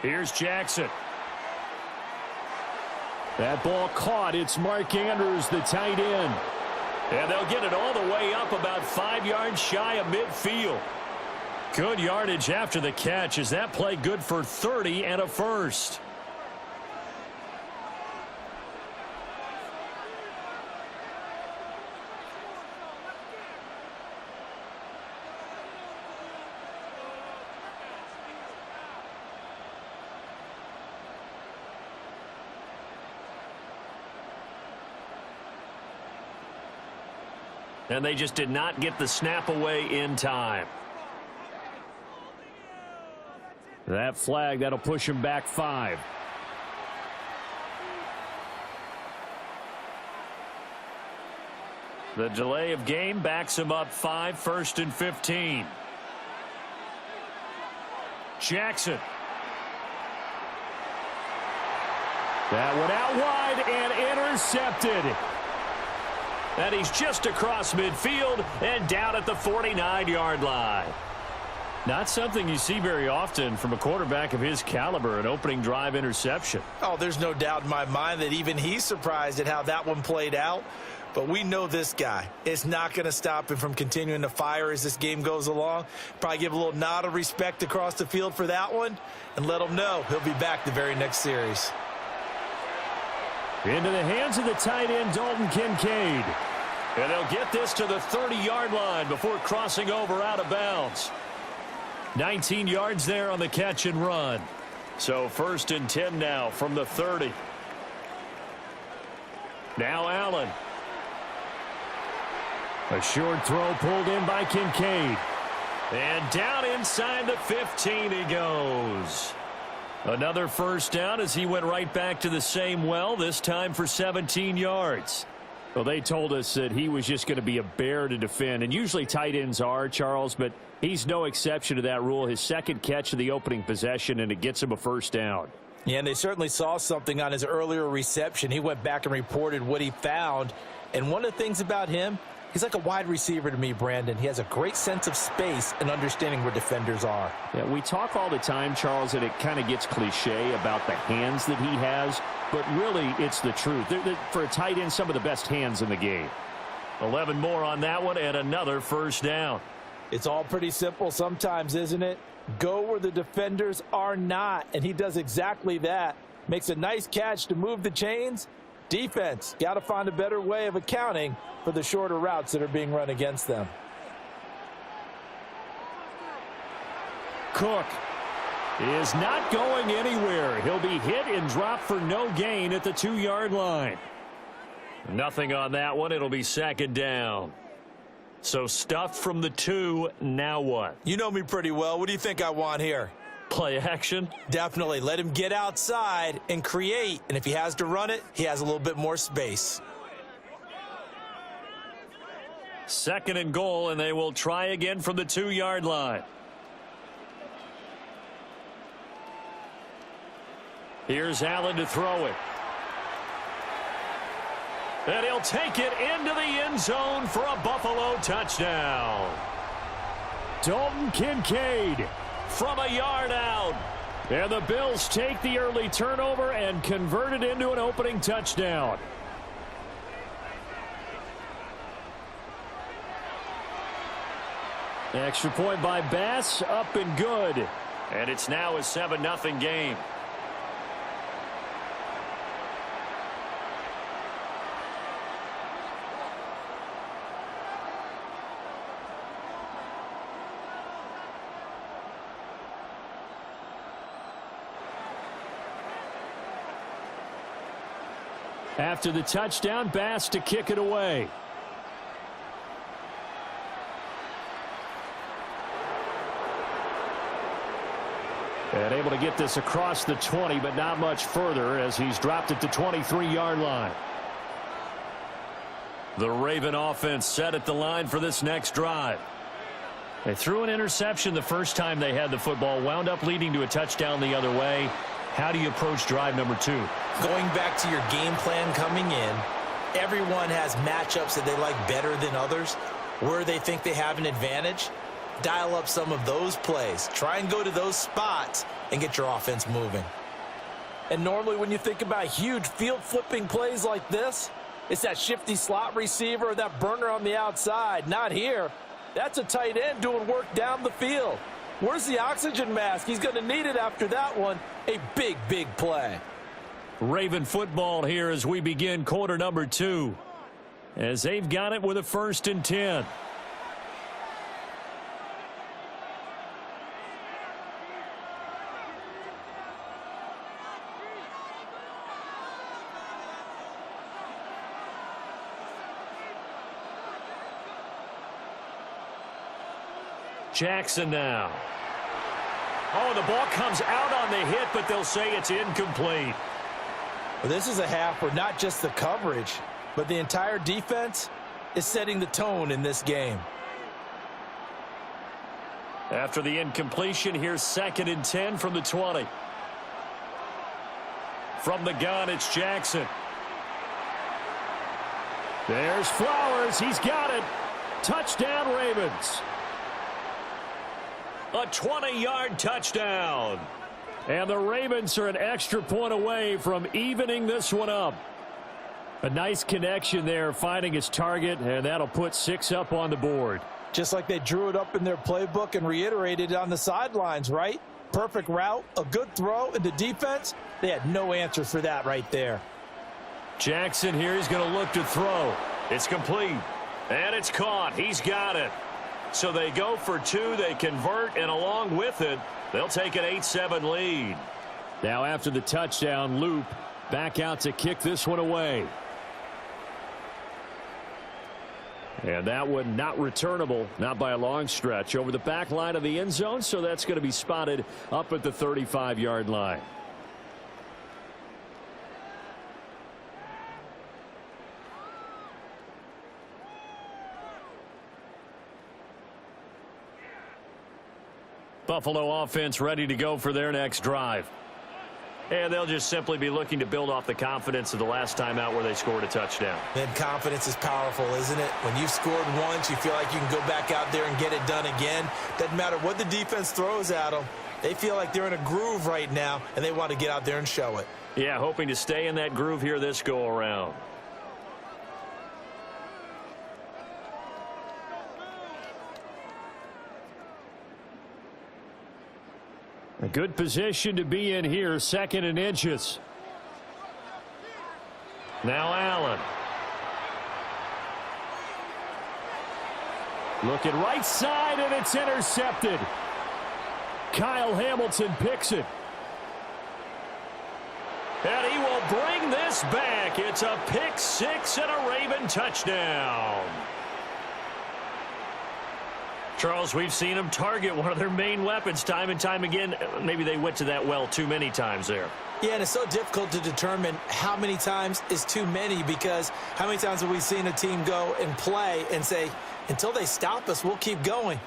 Here's Jackson. That ball caught. It's Mark Andrews, the tight end. And they'll get it all the way up about 5 yards shy of midfield. Good yardage after the catch. Is that play good for 30 and a first? And they just did not get the snap away in time. That flag, that'll push him back 5. The delay of game backs him up 5, 1st and 15. Jackson. That went out wide and intercepted. And he's just across midfield and down at the 49-yard line. Not something you see very often from a quarterback of his caliber, an opening drive interception. Oh, there's no doubt in my mind that even he's surprised at how that one played out. But we know this guy is not going to stop him from continuing to fire as this game goes along. Probably give a little nod of respect across the field for that one and let him know he'll be back the very next series. Into the hands of the tight end, Dalton Kincaid. And they'll get this to the 30-yard line before crossing over out of bounds. 19 yards there on the catch and run. So 1st and 10 now from the 30. Now Allen. A short throw pulled in by Kincaid. And down inside the 15 he goes. Another first down as he went right back to the same well, this time for 17 yards. Well, they told us that he was just going to be a bear to defend, and usually tight ends are, Charles, but he's no exception to that rule. His 2nd catch of the opening possession, and it gets him a first down. Yeah, and they certainly saw something on his earlier reception. He went back and reported what he found, and one of the things about him, he's like a wide receiver to me, Brandon. He has a great sense of space and understanding where defenders are. Yeah, we talk all the time, Charles, and it kind of gets cliche about the hands that he has, but really it's the truth. They're, for a tight end, some of the best hands in the game. 11 more on that one and another first down. It's all pretty simple sometimes, isn't it? Go where the defenders are not, and he does exactly that. Makes a nice catch to move the chains. Defense, got to find a better way of accounting for the shorter routes that are being run against them. Cook. is not going anywhere. He'll be hit and dropped for no gain at the 2-yard line. Nothing on that one. It'll be second down. So stuffed from the 2. Now what? You know me pretty well. What do you think I want here? Play action? Definitely. Let him get outside and create. And if he has to run it, he has a little bit more space. Second and goal, and they will try again from the 2-yard line. Here's Allen to throw it. And he'll take it into the end zone for a Buffalo touchdown. Dalton Kincaid from a yard out. And the Bills take the early turnover and convert it into an opening touchdown. Extra point by Bass, up and good. And it's now a 7-0 game. After the touchdown, Bass to kick it away. And able to get this across the 20, but not much further as he's dropped it to 23-yard line. The Raven offense set at the line for this next drive. They threw an interception the first time they had the football, wound up leading to a touchdown the other way. How do you approach drive number 2? Going back to your game plan coming in, everyone has matchups that they like better than others, where they think they have an advantage. Dial up some of those plays. Try and go to those spots and get your offense moving. And normally when you think about huge field flipping plays like this, it's that shifty slot receiver or that burner on the outside. Not here. That's a tight end doing work down the field. Where's the oxygen mask? He's going to need it after that one. A big, big play. Raven football here as we begin quarter number 2. As they've got it with a 1st and 10. Jackson now. Oh, the ball comes out on the hit, but they'll say it's incomplete. Well, this is a half where not just the coverage, but the entire defense is setting the tone in this game. After the incompletion, here's 2nd and 10 from the 20. From the gun, it's Jackson. There's Flowers. He's got it. Touchdown, Ravens. A 20-yard touchdown. And the Ravens are an extra point away from evening this one up. A nice connection there, finding his target, and that'll put 6 up on the board. Just like they drew it up in their playbook and reiterated it on the sidelines, right? Perfect route, a good throw, and the defense, they had no answer for that right there. Jackson here is going to look to throw. It's complete. And it's caught. He's got it. So they go for 2, they convert, and along with it, they'll take an 8-7 lead. Now after the touchdown, Loop back out to kick this one away. And that one not returnable, not by a long stretch, over the back line of the end zone, so that's going to be spotted up at the 35-yard line. Buffalo offense ready to go for their next drive. And they'll just simply be looking to build off the confidence of the last time out where they scored a touchdown. And confidence is powerful, isn't it? When you've scored once, you feel like you can go back out there and get it done again. Doesn't matter what the defense throws at them. They feel like they're in a groove right now, and they want to get out there and show it. Yeah, hoping to stay in that groove here this go-around. A good position to be in here, 2nd and inches. Now Allen. Looking right side, and it's intercepted. Kyle Hamilton picks it. And he will bring this back. It's a pick six and a Raven touchdown. Charles, we've seen them target one of their main weapons time and time again. Maybe they went to that well too many times there. Yeah, and it's so difficult to determine how many times is too many, because how many times have we seen a team go and play and say, until they stop us, we'll keep going.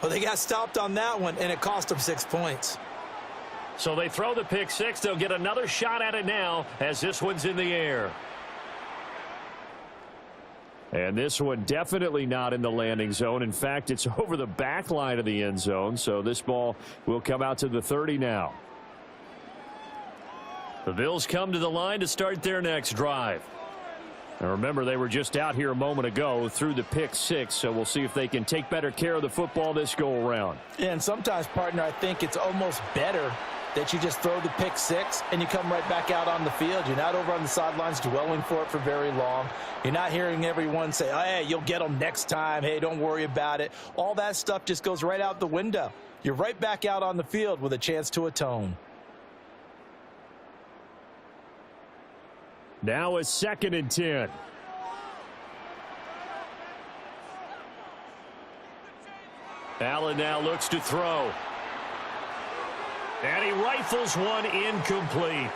Well, they got stopped on that one, and it cost them 6 points. So they throw the pick six. They'll get another shot at it now as this one's in the air. And this one definitely not in the landing zone. In fact, it's over the back line of the end zone. So this ball will come out to the 30 now. The Bills come to the line to start their next drive. And remember, they were just out here a moment ago through the pick six, so we'll see if they can take better care of the football this go around. And sometimes, partner, I think it's almost better that you just throw the pick six and you come right back out on the field. You're not over on the sidelines dwelling for it for very long. You're not hearing everyone say, oh, hey, you'll get them next time. Hey, don't worry about it. All that stuff just goes right out the window. You're right back out on the field with a chance to atone. Now it's 2nd and 10. Allen now looks to throw. And he rifles one incomplete.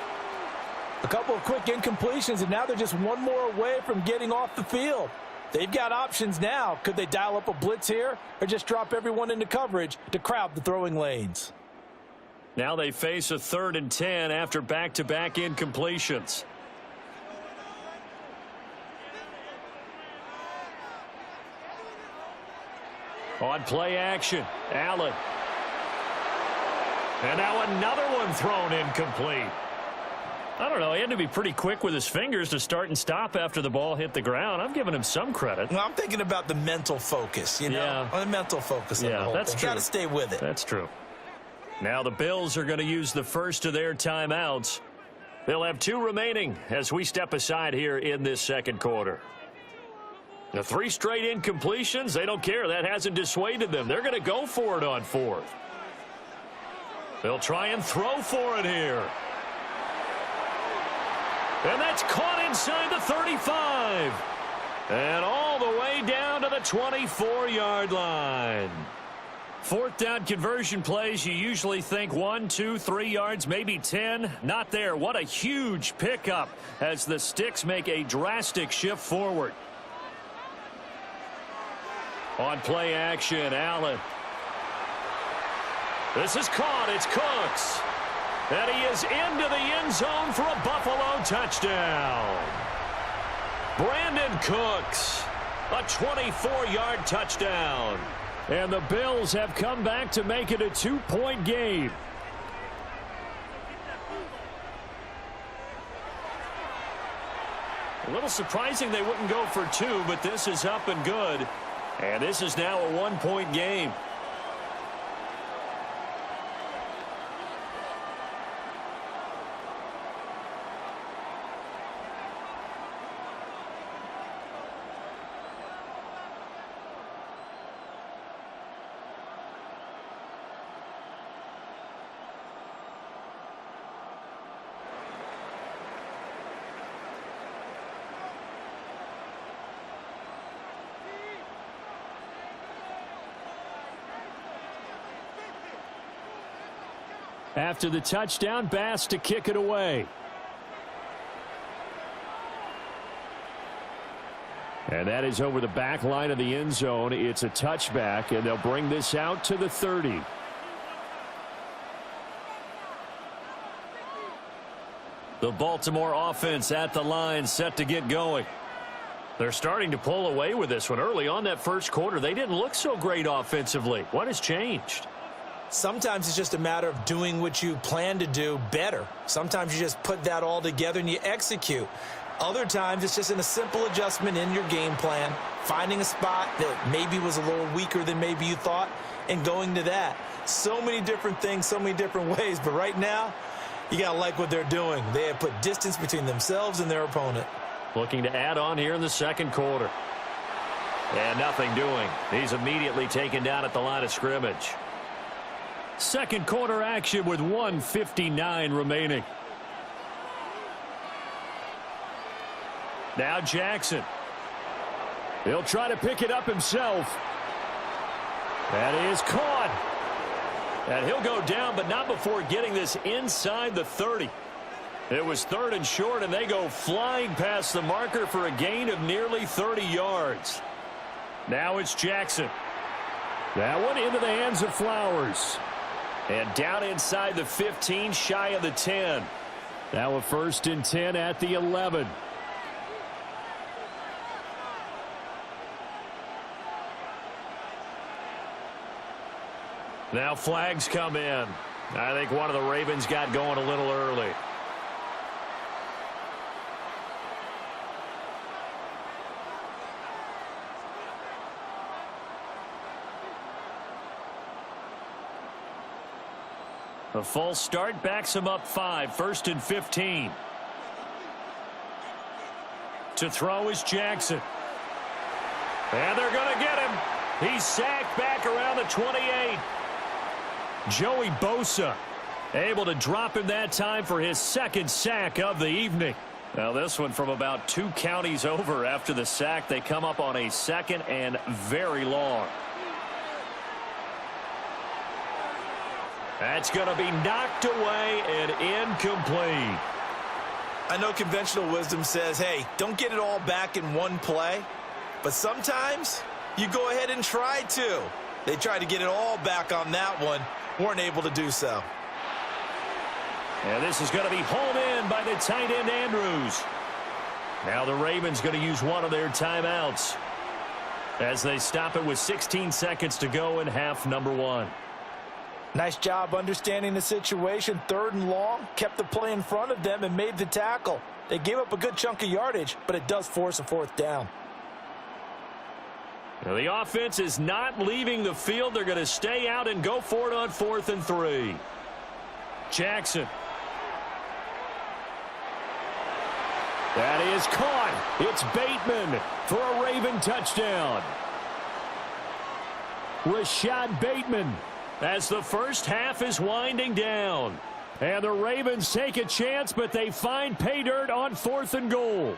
A couple of quick incompletions, and now they're just one more away from getting off the field. They've got options now. Could they dial up a blitz here or just drop everyone into coverage to crowd the throwing lanes? Now they face a 3rd and 10 after back-to-back incompletions. On play action, Allen. And now another one thrown incomplete. I don't know, he had to be pretty quick with his fingers to start and stop after the ball hit the ground. I'm giving him some credit. Well, I'm thinking about the mental focus, you know? Yeah. The mental focus. Yeah, that's true. Got to stay with it. That's true. Now the Bills are going to use the first of their timeouts. They'll have 2 remaining as we step aside here in this second quarter. The 3 straight incompletions, they don't care. That hasn't dissuaded them. They're going to go for it on 4th. They'll try and throw for it here. And that's caught inside the 35. And all the way down to the 24-yard line. 4th down conversion plays, you usually think 1, 2, 3 yards, maybe 10. Not there. What a huge pickup as the Sticks make a drastic shift forward. On play action, Allen. This is caught. It's Cooks. And he is into the end zone for a Buffalo touchdown. Brandon Cooks, a 24-yard touchdown. And the Bills have come back to make it a 2-point game. A little surprising they wouldn't go for 2, but this is up and good. And this is now a 1-point game. After the touchdown, Bass to kick it away. And that is over the back line of the end zone. It's a touchback, and they'll bring this out to the 30. The Baltimore offense at the line, set to get going. They're starting to pull away with this one. Early on that first quarter, they didn't look so great offensively. What has changed? Sometimes it's just a matter of doing what you plan to do better. Sometimes you just put that all together and you execute. Other times it's just in a simple adjustment in your game plan, finding a spot that maybe was a little weaker than maybe you thought, and going to that. So many different things, so many different ways, but right now, you got to like what they're doing. They have put distance between themselves and their opponent. Looking to add on here in the second quarter. And nothing doing. He's immediately taken down at the line of scrimmage. Second quarter action with 1:59 remaining. Now Jackson. He'll try to pick it up himself. That is caught. And he'll go down, but not before getting this inside the 30. It was 3rd and short, and they go flying past the marker for a gain of nearly 30 yards. Now it's Jackson. That one into the hands of Flowers. And down inside the 15, shy of the 10. Now a 1st and 10 at the 11. Now flags come in. I think one of the Ravens got going a little early. A false start backs him up 5. 1st and 15. To throw is Jackson. And they're going to get him. He's sacked back around the 28. Joey Bosa able to drop him that time for his 2nd sack of the evening. Now this one from about 2 counties over after the sack. They come up on a 2nd and very long. That's going to be knocked away and incomplete. I know conventional wisdom says, hey, don't get it all back in one play. But sometimes you go ahead and try to. They tried to get it all back on that one. Weren't able to do so. And this is going to be hauled in by the tight end Andrews. Now the Ravens going to use one of their timeouts as they stop it with 16 seconds to go in half number 1. Nice job understanding the situation. 3rd and long, kept the play in front of them and made the tackle. They gave up a good chunk of yardage, but it does force a 4th down. Now the offense is not leaving the field. They're going to stay out and go for it on 4th and 3. Jackson. That is caught. It's Bateman for a Raven touchdown. Rashad Bateman as the first half is winding down. And the Ravens take a chance, but they find pay dirt on 4th and goal.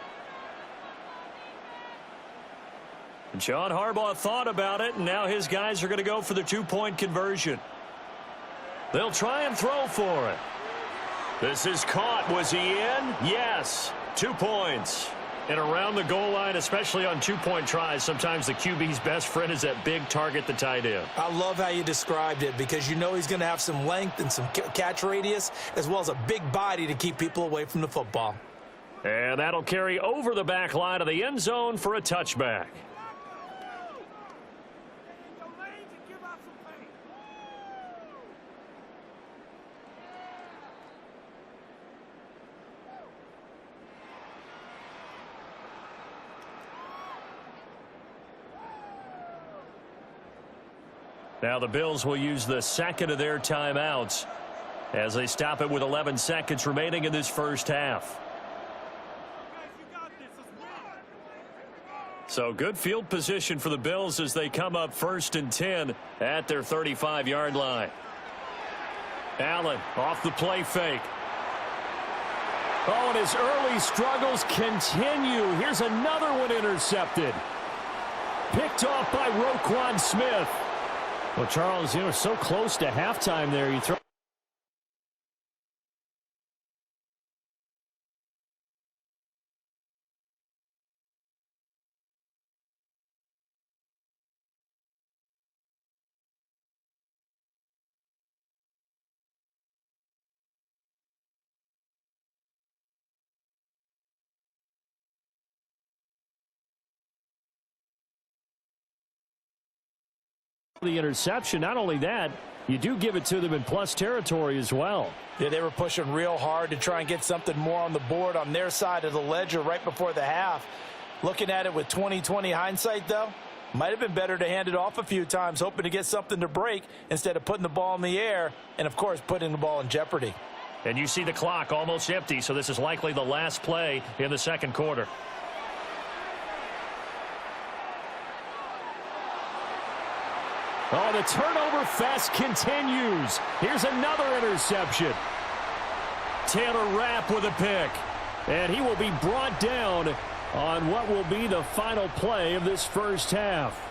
John Harbaugh thought about it, and now his guys are going to go for the 2-point conversion. They'll try and throw for it. This is caught. Was he in? Yes. 2 points. And around the goal line, especially on 2-point tries, sometimes the QB's best friend is that big target, the tight end. I love how you described it because you know he's going to have some length and some catch radius as well as a big body to keep people away from the football. And that'll carry over the back line of the end zone for a touchback. Now the Bills will use the 2nd of their timeouts as they stop it with 11 seconds remaining in this first half. So good field position for the Bills as they come up 1st and 10 at their 35-yard line. Allen off the play fake. Oh, and his early struggles continue. Here's another one intercepted. Picked off by Roquan Smith. Well, Charles, you know, so close to halftime there. You throw the interception. Not only that, you do give it to them in plus territory as well. Yeah, they were pushing real hard to try and get something more on the board on their side of the ledger right before the half. Looking at it with 20/20 hindsight, though, might have been better to hand it off a few times, hoping to get something to break instead of putting the ball in the air and, of course, putting the ball in jeopardy. And you see the clock almost empty, so this is likely the last play in the second quarter. Oh, the turnover fest continues. Here's another interception. Taylor Rapp with a pick. And he will be brought down on what will be the final play of this first half.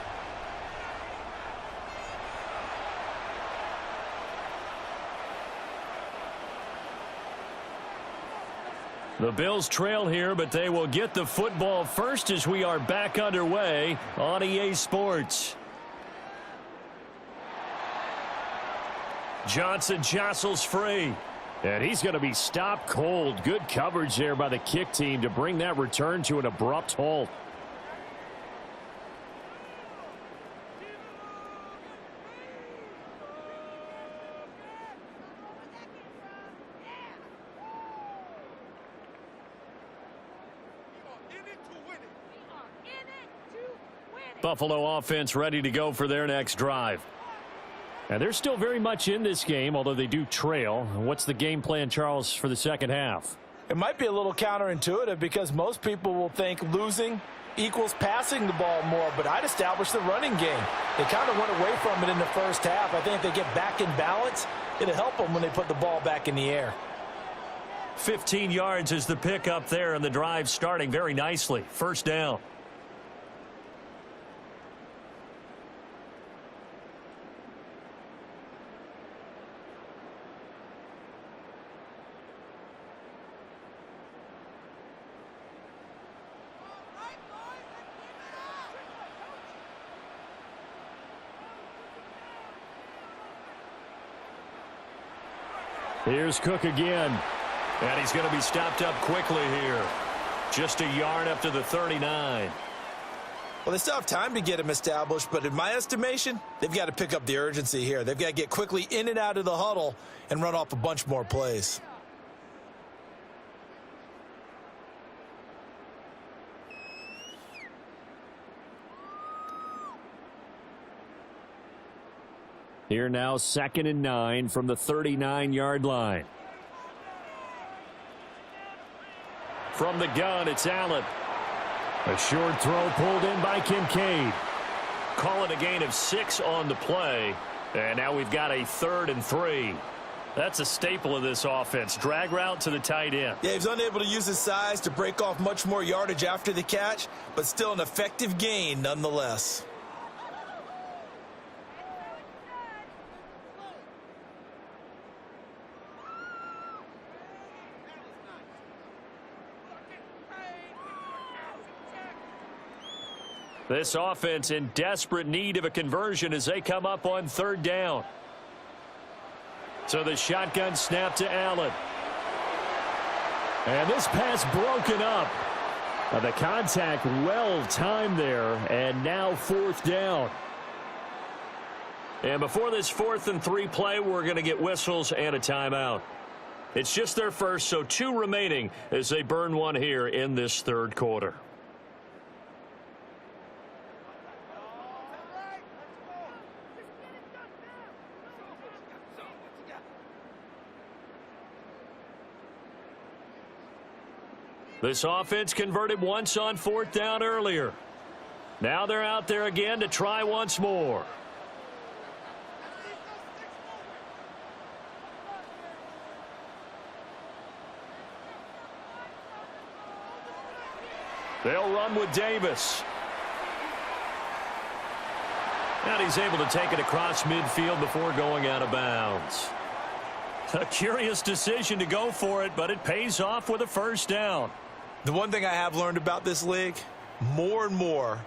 The Bills trail here, but they will get the football first as we are back underway on EA Sports. Johnson jostles free. And he's going to be stopped cold. Good coverage there by the kick team to bring that return to an abrupt halt. Buffalo offense ready to go for their next drive. And they're still very much in this game, although they do trail. What's the game plan, Charles, for the second half? It might be a little counterintuitive because most people will think losing equals passing the ball more, but I'd establish the running game. They kind of went away from it in the first half. I think if they get back in balance, it'll help them when they put the ball back in the air. 15 yards is the pickup there, and the drive starting very nicely. First down. Here's Cook again. And he's going to be stopped up quickly here. Just a yard up to the 39. Well, they still have time to get him established, but in my estimation, they've got to pick up the urgency here. They've got to get quickly in and out of the huddle and run off a bunch more plays. Here now, 2nd and 9 from the 39-yard line. From the gun, it's Allen. A short throw pulled in by Kincaid. Call it a gain of 6 on the play. And now we've got a 3rd and 3. That's a staple of this offense. Drag route to the tight end. Yeah, he's unable to use his size to break off much more yardage after the catch, but still an effective gain nonetheless. This offense in desperate need of a conversion as they come up on 3rd down. So the shotgun snap to Allen. And this pass broken up. The contact well timed there, and now 4th down. And before this 4th and 3 play, we're going to get whistles and a timeout. It's just their first, so 2 remaining as they burn one here in this 3rd quarter. This offense converted once on 4th down earlier. Now they're out there again to try once more. They'll run with Davis. And he's able to take it across midfield before going out of bounds. A curious decision to go for it, but it pays off with a 1st down. The one thing I have learned about this league, more and more,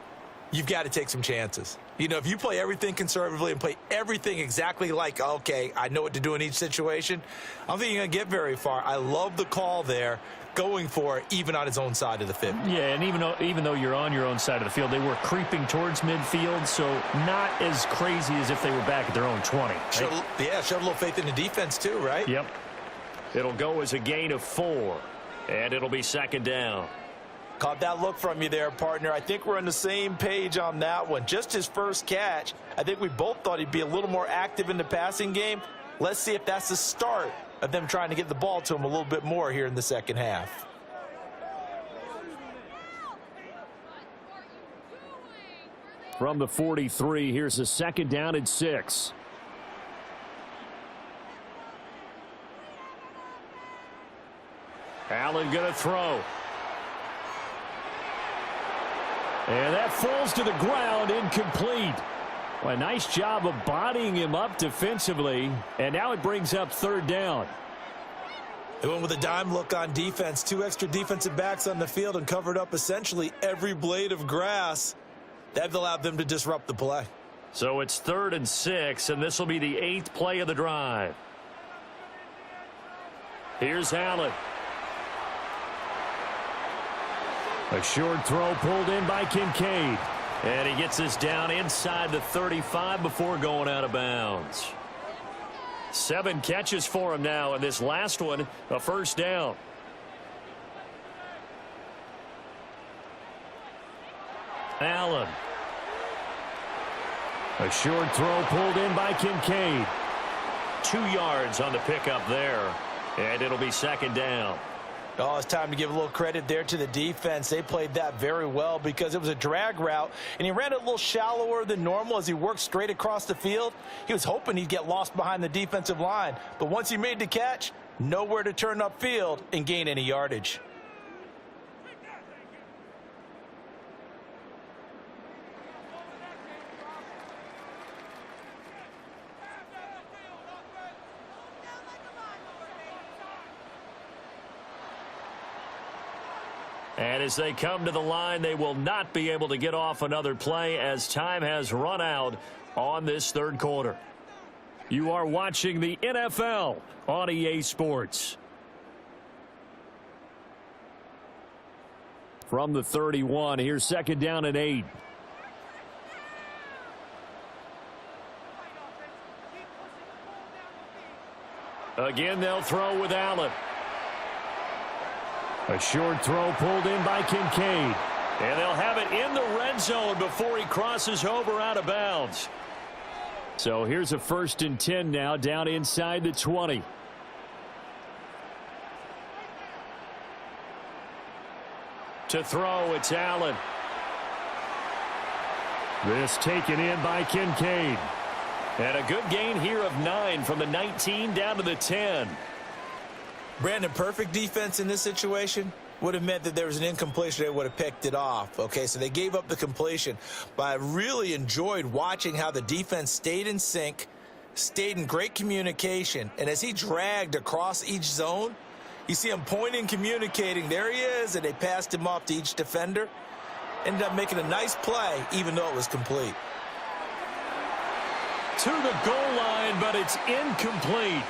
you've got to take some chances. You know, if you play everything conservatively and play everything exactly like, okay, I know what to do in each situation, I don't think you're going to get very far. I love the call there, going for it, even on his own side of the field. Yeah, and even though you're on your own side of the field, they were creeping towards midfield, so not as crazy as if they were back at their own 20. Right? Yeah, showed a little faith in the defense too, right? Yep. It'll go as a gain of 4, and it'll be 2nd down. Caught that look from you there, partner. I think we're on the same page on that one. Just his first catch. I think we both thought he'd be a little more active in the passing game. Let's see if that's the start of them trying to get the ball to him a little bit more here in the second half. from the 43. Here's a 2nd down and 6. Allen going to throw. And that falls to the ground, incomplete. Well, a nice job of bodying him up defensively, and now it brings up 3rd down. They went with a dime look on defense. 2 extra defensive backs on the field and covered up essentially every blade of grass. That allowed them to disrupt the play. So it's 3rd and 6, and this will be the 8th play of the drive. Here's Allen. A short throw pulled in by Kincaid. And he gets this down inside the 35 before going out of bounds. 7 catches for him now, and this last one, a 1st down. Allen. A short throw pulled in by Kincaid. 2 yards on the pickup there, and it'll be 2nd down. Oh, it's time to give a little credit there to the defense. They played that very well because it was a drag route, and he ran it a little shallower than normal as he worked straight across the field. He was hoping he'd get lost behind the defensive line, but once he made the catch, nowhere to turn upfield and gain any yardage. And as they come to the line, they will not be able to get off another play as time has run out on this 3rd quarter. You are watching the NFL on EA Sports. From the 31, here's 2nd down and 8. Again, they'll throw with Allen. A short throw pulled in by Kincaid. And they'll have it in the red zone before he crosses over out of bounds. So here's a 1st and 10 now down inside the 20. To throw, it's Allen. This taken in by Kincaid. And a good gain here of 9 from the 19 down to the 10. Brandon, perfect defense in this situation would have meant that there was an incompletion. They would have picked it off. Okay, so they gave up the completion. But I really enjoyed watching how the defense stayed in sync, stayed in great communication. And as he dragged across each zone, you see him pointing, communicating. There he is, and they passed him off to each defender. Ended up making a nice play, even though it was complete. To the goal line, but it's incomplete.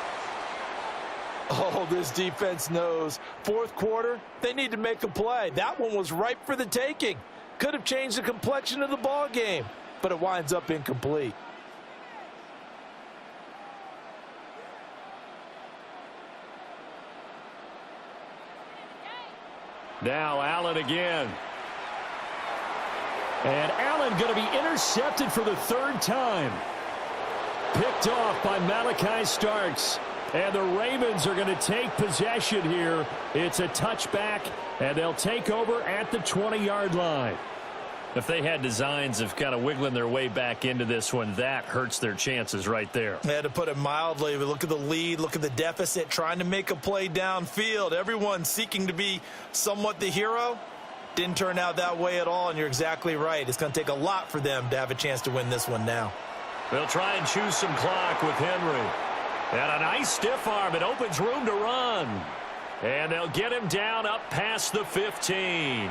Oh, this defense knows. 4th quarter, they need to make a play. That one was ripe for the taking. Could have changed the complexion of the ball game, but it winds up incomplete. Now Allen again. And Allen going to be intercepted for the 3rd time. Picked off by Malachi Starks. And the Ravens are going to take possession here. It's a touchback, and they'll take over at the 20-yard line. If they had designs of kind of wiggling their way back into this one, that hurts their chances right there. They had to put it mildly. But look at the lead, look at the deficit, trying to make a play downfield. Everyone seeking to be somewhat the hero. Didn't turn out that way at all, and you're exactly right. It's going to take a lot for them to have a chance to win this one now. They'll try and choose some clock with Henry. And a nice stiff arm. It opens room to run. And they'll get him down up past the 15.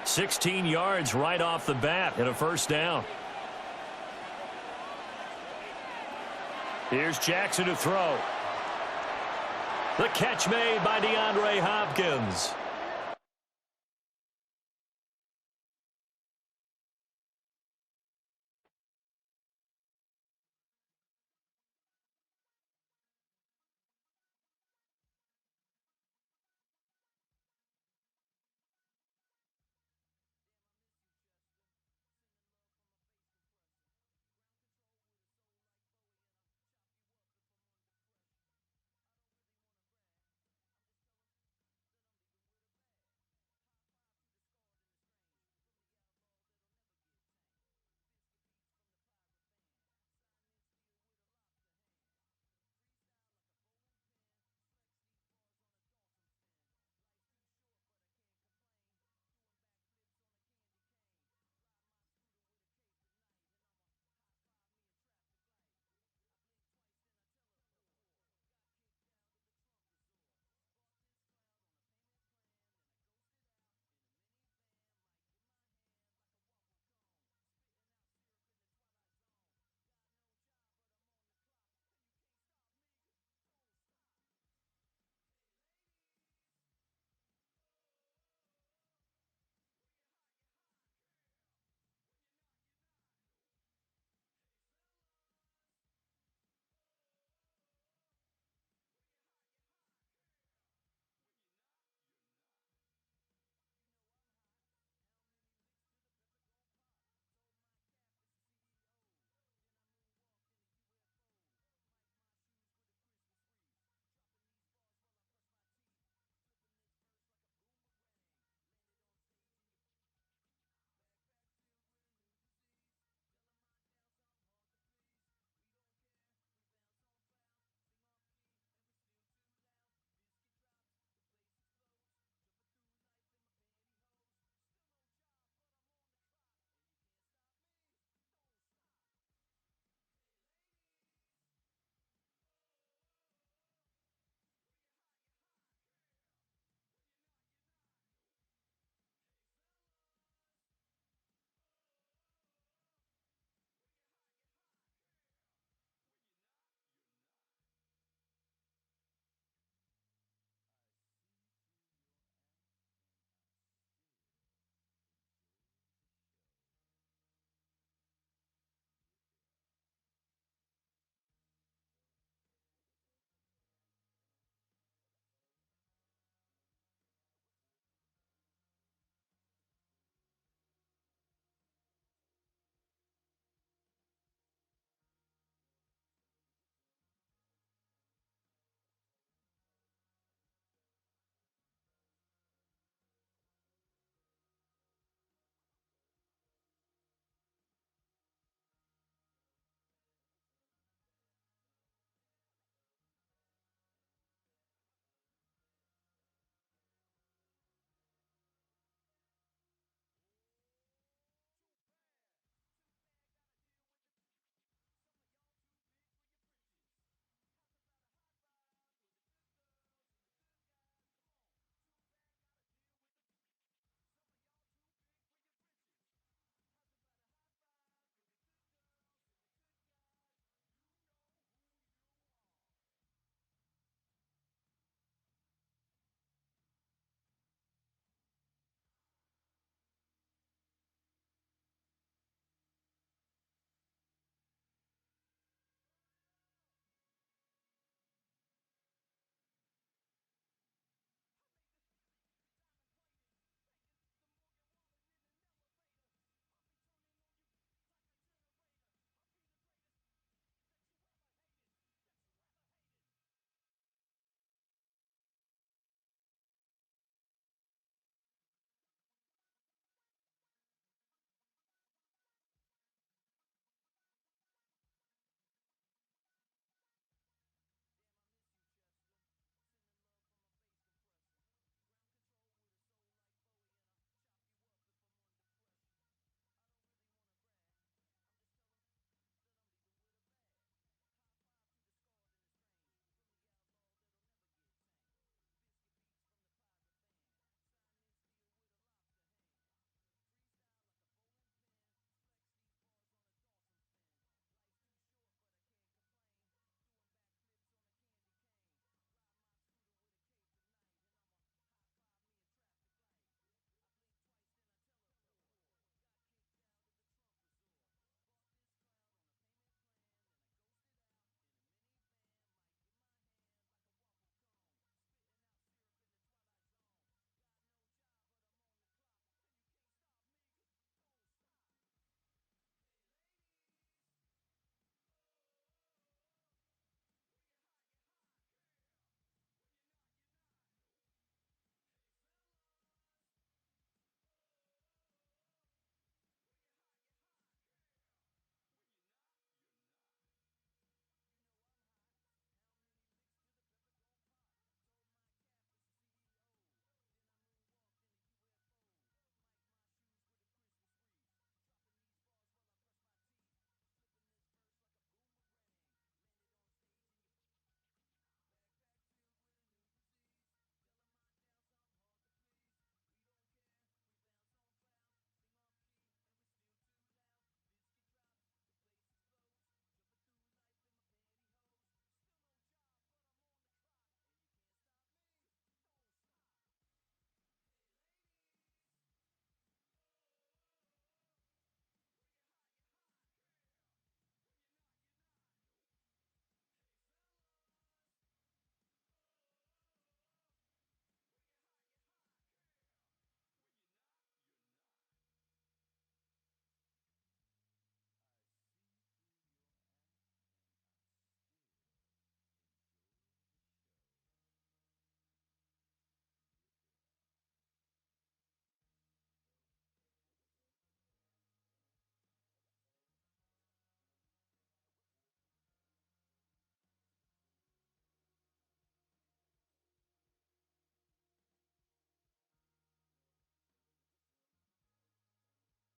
16 yards right off the bat and a 1st down. Here's Jackson to throw. The catch made by DeAndre Hopkins.